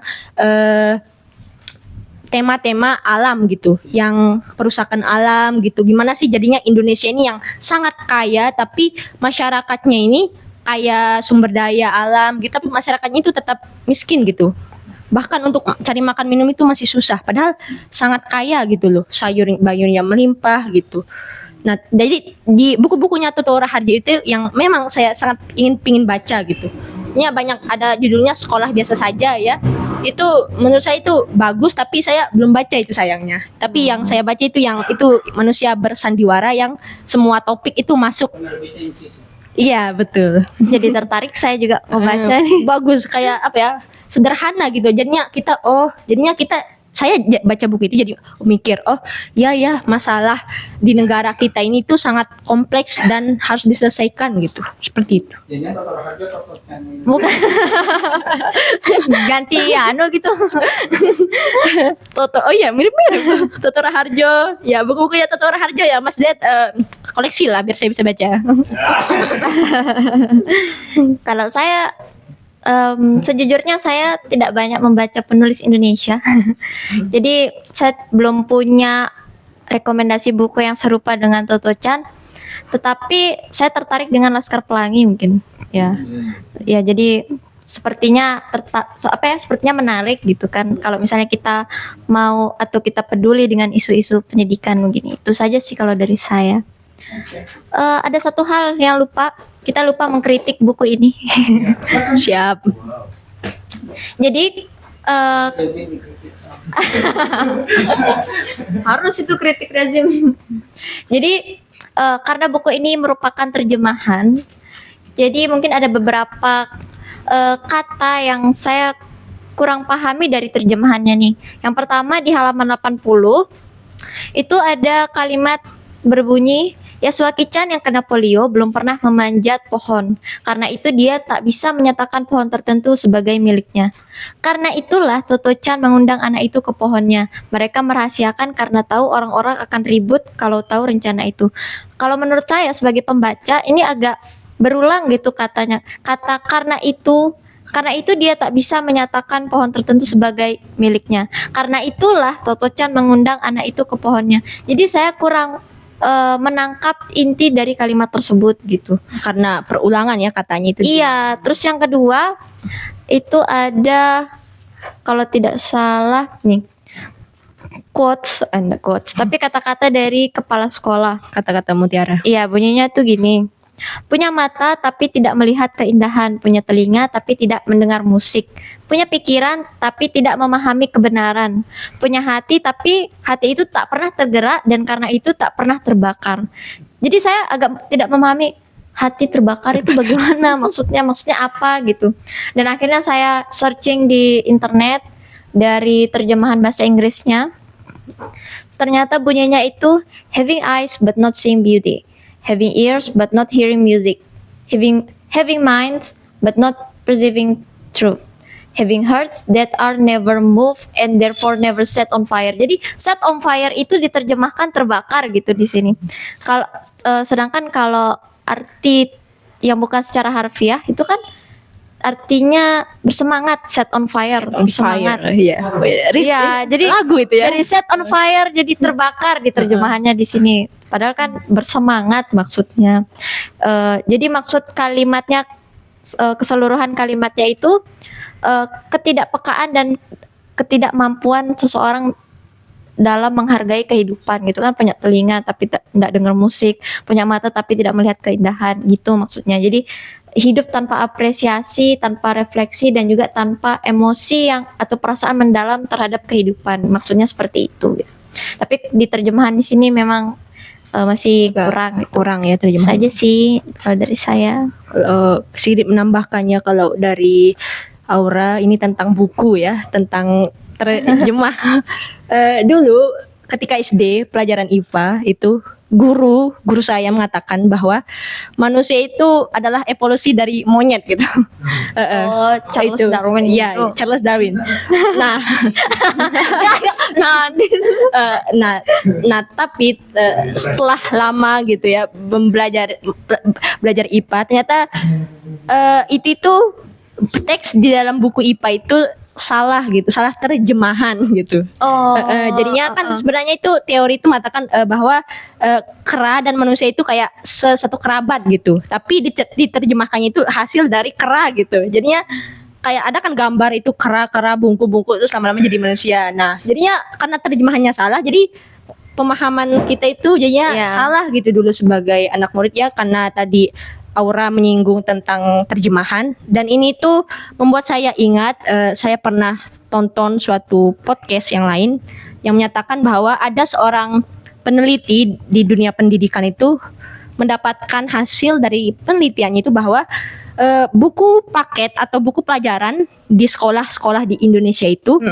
Speaker 1: tema-tema alam gitu, yang perusakan alam gitu. Gimana sih jadinya Indonesia ini yang sangat kaya tapi masyarakatnya ini kaya sumber daya alam gitu, tapi masyarakatnya itu tetap miskin gitu. Bahkan untuk cari makan minum itu masih susah, padahal sangat kaya gitu loh, sayur-bayur yang melimpah gitu. Nah, jadi di buku-bukunya Toto Raharjo itu yang memang saya sangat pingin baca gitu. Ini banyak, ada judulnya Sekolah Biasa Saja ya. Itu menurut saya itu bagus, tapi saya belum baca itu sayangnya. Tapi yang saya baca itu yang itu Manusia Bersandiwara yang semua topik itu masuk. Iya, betul.
Speaker 2: Jadi tertarik saya juga mau baca nih.
Speaker 1: Bagus, kayak apa ya? Sederhana gitu. Jadinya kita saya baca buku itu jadi mikir, oh ya masalah di negara kita ini tuh sangat kompleks dan harus diselesaikan gitu, seperti itu.
Speaker 2: Bukan. Ganti gitu.
Speaker 1: Toto, oh iya mirip-mirip Toto Raharjo. Ya buku-bukunya Toto Raharjo ya Mas Ded, koleksi lah biar saya bisa baca.
Speaker 2: Kalau saya sejujurnya saya tidak banyak membaca penulis Indonesia. Jadi saya belum punya rekomendasi buku yang serupa dengan Toto Chan. Tetapi saya tertarik dengan Laskar Pelangi mungkin. Ya, jadi sepertinya sepertinya menarik gitu kan. Kalau misalnya kita mau atau kita peduli dengan isu-isu pendidikan mungkin. Itu saja sih kalau dari saya. Ada satu hal yang kita lupa mengkritik buku ini.
Speaker 1: Siap.
Speaker 2: Jadi harus itu kritik rezim. Jadi karena buku ini merupakan terjemahan, jadi mungkin ada beberapa kata yang saya kurang pahami dari terjemahannya nih. Yang pertama di halaman 80 itu ada kalimat berbunyi Yasuaki-chan yang kena polio belum pernah memanjat pohon. Karena itu dia tak bisa menyatakan pohon tertentu sebagai miliknya. Karena itulah Toto-chan mengundang anak itu ke pohonnya. Mereka merahasiakan karena tahu orang-orang akan ribut kalau tahu rencana itu. Kalau menurut saya sebagai pembaca ini agak berulang gitu katanya. Kata karena itu dia tak bisa menyatakan pohon tertentu sebagai miliknya. Karena itulah Toto-chan mengundang anak itu ke pohonnya. Jadi saya kurang menangkap inti dari kalimat tersebut gitu.
Speaker 1: Karena perulangan ya katanya itu.
Speaker 2: Iya, terus yang kedua itu ada kalau tidak salah nih quotes, tapi kata-kata dari kepala sekolah.
Speaker 1: Kata-kata mutiara.
Speaker 2: Iya, bunyinya tuh gini. Punya mata tapi tidak melihat keindahan, punya telinga tapi tidak mendengar musik, punya pikiran tapi tidak memahami kebenaran, punya hati tapi hati itu tak pernah tergerak dan karena itu tak pernah terbakar. Jadi saya agak tidak memahami hati terbakar itu bagaimana, maksudnya apa gitu. Dan akhirnya saya searching di internet dari terjemahan bahasa Inggrisnya. Ternyata bunyinya itu having eyes but not seeing beauty, having ears but not hearing music, having minds but not perceiving truth, having hearts that are never moved and therefore never set on fire. Jadi set on fire itu diterjemahkan terbakar gitu di sini. Kalau sedangkan kalau arti yang bukan secara harfiah itu kan artinya bersemangat, set on fire, bersemangat.
Speaker 1: Iya.
Speaker 2: Iya, jadi
Speaker 1: lagu itu ya.
Speaker 2: dari set on fire jadi terbakar di terjemahannya di sini. Padahal kan bersemangat maksudnya. Jadi maksud kalimatnya, keseluruhan kalimatnya itu ketidakpekaan dan ketidakmampuan seseorang dalam menghargai kehidupan gitu kan. Punya telinga tapi tidak dengar musik, punya mata tapi tidak melihat keindahan gitu maksudnya. Jadi hidup tanpa apresiasi, tanpa refleksi dan juga tanpa emosi yang atau perasaan mendalam terhadap kehidupan. Maksudnya seperti itu gitu. Tapi di terjemahan di sini memang masih kurang
Speaker 1: ya terjemahan.
Speaker 2: Saja sih kalau dari saya.
Speaker 1: Sedikit menambahkannya kalau dari Aura ini tentang buku ya, tentang terjemah. Dulu ketika SD pelajaran IPA itu guru saya mengatakan bahwa manusia itu adalah evolusi dari monyet gitu.
Speaker 2: Charles
Speaker 1: itu.
Speaker 2: Darwin
Speaker 1: Iya,
Speaker 2: gitu.
Speaker 1: Charles Darwin. Nah, tapi setelah lama gitu ya belajar IPA ternyata itu teks di dalam buku IPA itu salah gitu, salah terjemahan gitu. Jadinya kan sebenarnya itu teori itu mengatakan bahwa kera dan manusia itu kayak satu kerabat gitu. Tapi diterjemahkannya itu hasil dari kera gitu. Jadinya kayak ada kan gambar itu kera bungku terus lama-lama jadi manusia. Nah, jadinya karena terjemahannya salah, jadi pemahaman kita itu jadinya salah gitu dulu sebagai anak murid ya, karena tadi Aura menyinggung tentang terjemahan dan ini tuh membuat saya ingat saya pernah tonton suatu podcast yang lain yang menyatakan bahwa ada seorang peneliti di dunia pendidikan itu mendapatkan hasil dari penelitiannya itu bahwa buku paket atau buku pelajaran di sekolah-sekolah di Indonesia itu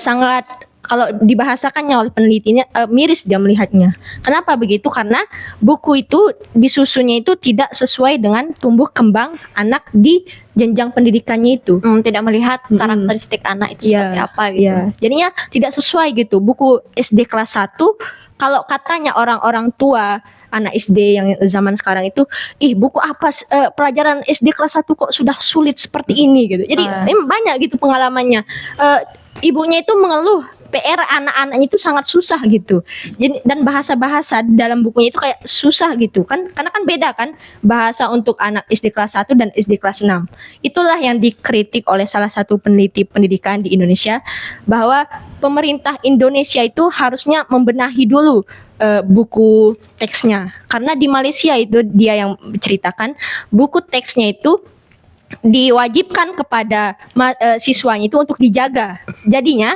Speaker 1: sangat, kalau dibahasakannya oleh penelitinya miris dia melihatnya. Kenapa begitu? Karena buku itu disusunnya itu tidak sesuai dengan tumbuh kembang anak di jenjang pendidikannya itu.
Speaker 2: Tidak melihat karakteristik anak itu seperti apa gitu.
Speaker 1: Jadinya tidak sesuai gitu. Buku SD kelas 1 kalau katanya orang-orang tua anak SD yang zaman sekarang itu, buku apa pelajaran SD kelas 1 kok sudah sulit seperti ini gitu. Jadi banyak gitu pengalamannya. Ibunya itu mengeluh PR anak-anaknya itu sangat susah gitu. Jadi, dan bahasa-bahasa dalam bukunya itu kayak susah gitu kan. Karena kan beda kan bahasa untuk anak SD kelas 1 dan SD kelas 6. Itulah yang dikritik oleh salah satu peneliti pendidikan di Indonesia, bahwa pemerintah Indonesia itu harusnya membenahi dulu buku teksnya. Karena di Malaysia itu dia yang ceritakan buku teksnya itu diwajibkan kepada siswanya itu untuk dijaga. Jadinya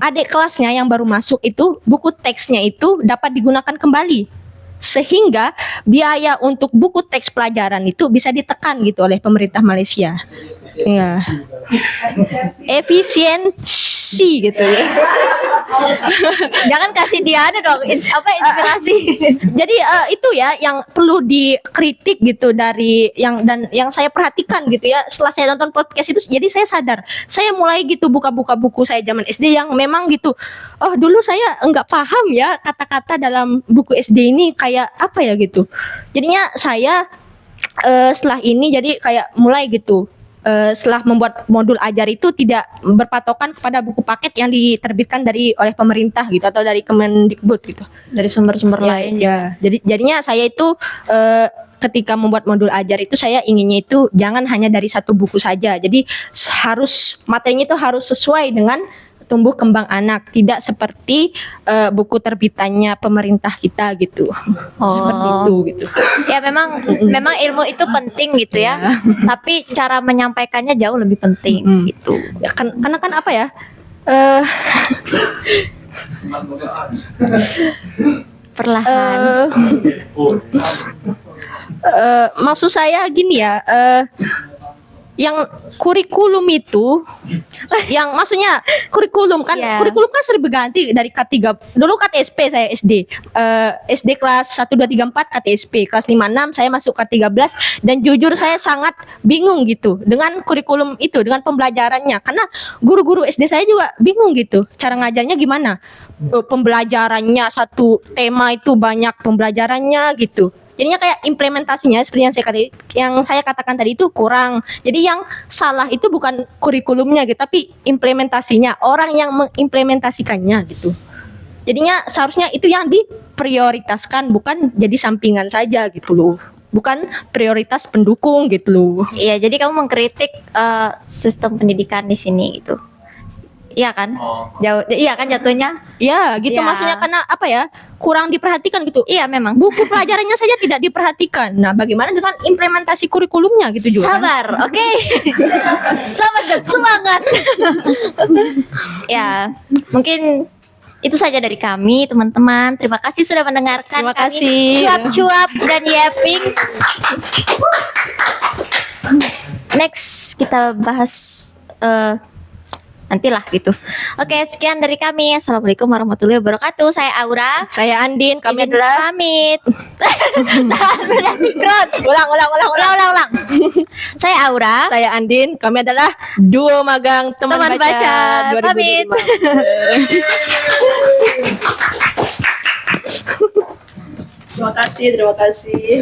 Speaker 1: adik kelasnya yang baru masuk itu buku teksnya itu dapat digunakan kembali, sehingga biaya untuk buku teks pelajaran itu bisa ditekan gitu oleh pemerintah Malaysia. Ya, efisiensi gitu ya.
Speaker 2: Jangan kasih dia dong inspirasi.
Speaker 1: Jadi itu ya yang perlu dikritik gitu dari yang saya perhatikan gitu ya. Setelah saya nonton podcast itu, jadi saya sadar. Saya mulai gitu buka-buka buku saya zaman SD yang memang gitu. Oh, dulu saya enggak paham ya kata-kata dalam buku SD ini kayak apa ya gitu. Jadinya saya setelah ini jadi kayak mulai gitu. Setelah membuat modul ajar itu tidak berpatokan kepada buku paket yang diterbitkan oleh pemerintah gitu atau dari Kemendikbud gitu.
Speaker 2: Dari sumber-sumber lain.
Speaker 1: Ya, jadinya saya itu ketika membuat modul ajar itu saya inginnya itu jangan hanya dari satu buku saja. Jadi materinya itu harus sesuai dengan tumbuh kembang anak, tidak seperti buku terbitannya pemerintah kita gitu. Seperti itu gitu.
Speaker 2: Ya memang ilmu itu penting gitu ya. Tapi cara menyampaikannya jauh lebih penting gitu.
Speaker 1: Ya, karena kan apa ya?
Speaker 2: Perlahan.
Speaker 1: Maksud saya gini ya, yang kurikulum itu, yang maksudnya kurikulum kan, kurikulum kan sering berganti dari K3. Dulu KTSP saya SD, SD kelas 1, 2, 3, 4 KTSP, kelas 5, 6 saya masuk K13 dan jujur saya sangat bingung gitu dengan kurikulum itu, dengan pembelajarannya, karena guru-guru SD saya juga bingung gitu, cara ngajarnya gimana, pembelajarannya satu tema itu banyak pembelajarannya gitu. Jadinya kayak implementasinya seperti yang saya katakan tadi itu kurang. Jadi yang salah itu bukan kurikulumnya gitu, tapi implementasinya, orang yang mengimplementasikannya gitu. Jadinya seharusnya itu yang diprioritaskan, bukan jadi sampingan saja gitu loh. Bukan prioritas pendukung gitu loh.
Speaker 2: Iya, jadi kamu mengkritik sistem pendidikan di sini gitu. Iya kan? Iya kan jatuhnya?
Speaker 1: Iya, gitu maksudnya, karena apa ya? Kurang diperhatikan gitu.
Speaker 2: Iya memang.
Speaker 1: Buku pelajarannya saja tidak diperhatikan. Nah, bagaimana dengan implementasi kurikulumnya gitu juga?
Speaker 2: Sabar, oke. Sabar dan semangat. Ya, mungkin itu saja dari kami, teman-teman. Terima kasih sudah mendengarkan.
Speaker 1: Terima
Speaker 2: kami
Speaker 1: kasih.
Speaker 2: cuap-cuap dan yapping. Next kita bahas nantilah gitu. Oke, sekian dari kami. Assalamualaikum warahmatullahi wabarakatuh. Saya Aura.
Speaker 1: Saya Andin, kami
Speaker 2: Izin
Speaker 1: adalah
Speaker 2: pamit. Udah sinkron. Ulang. Saya Aura.
Speaker 1: Saya Andin, kami adalah duo magang teman baca 2025.
Speaker 2: Pamit.
Speaker 1: Terima kasih.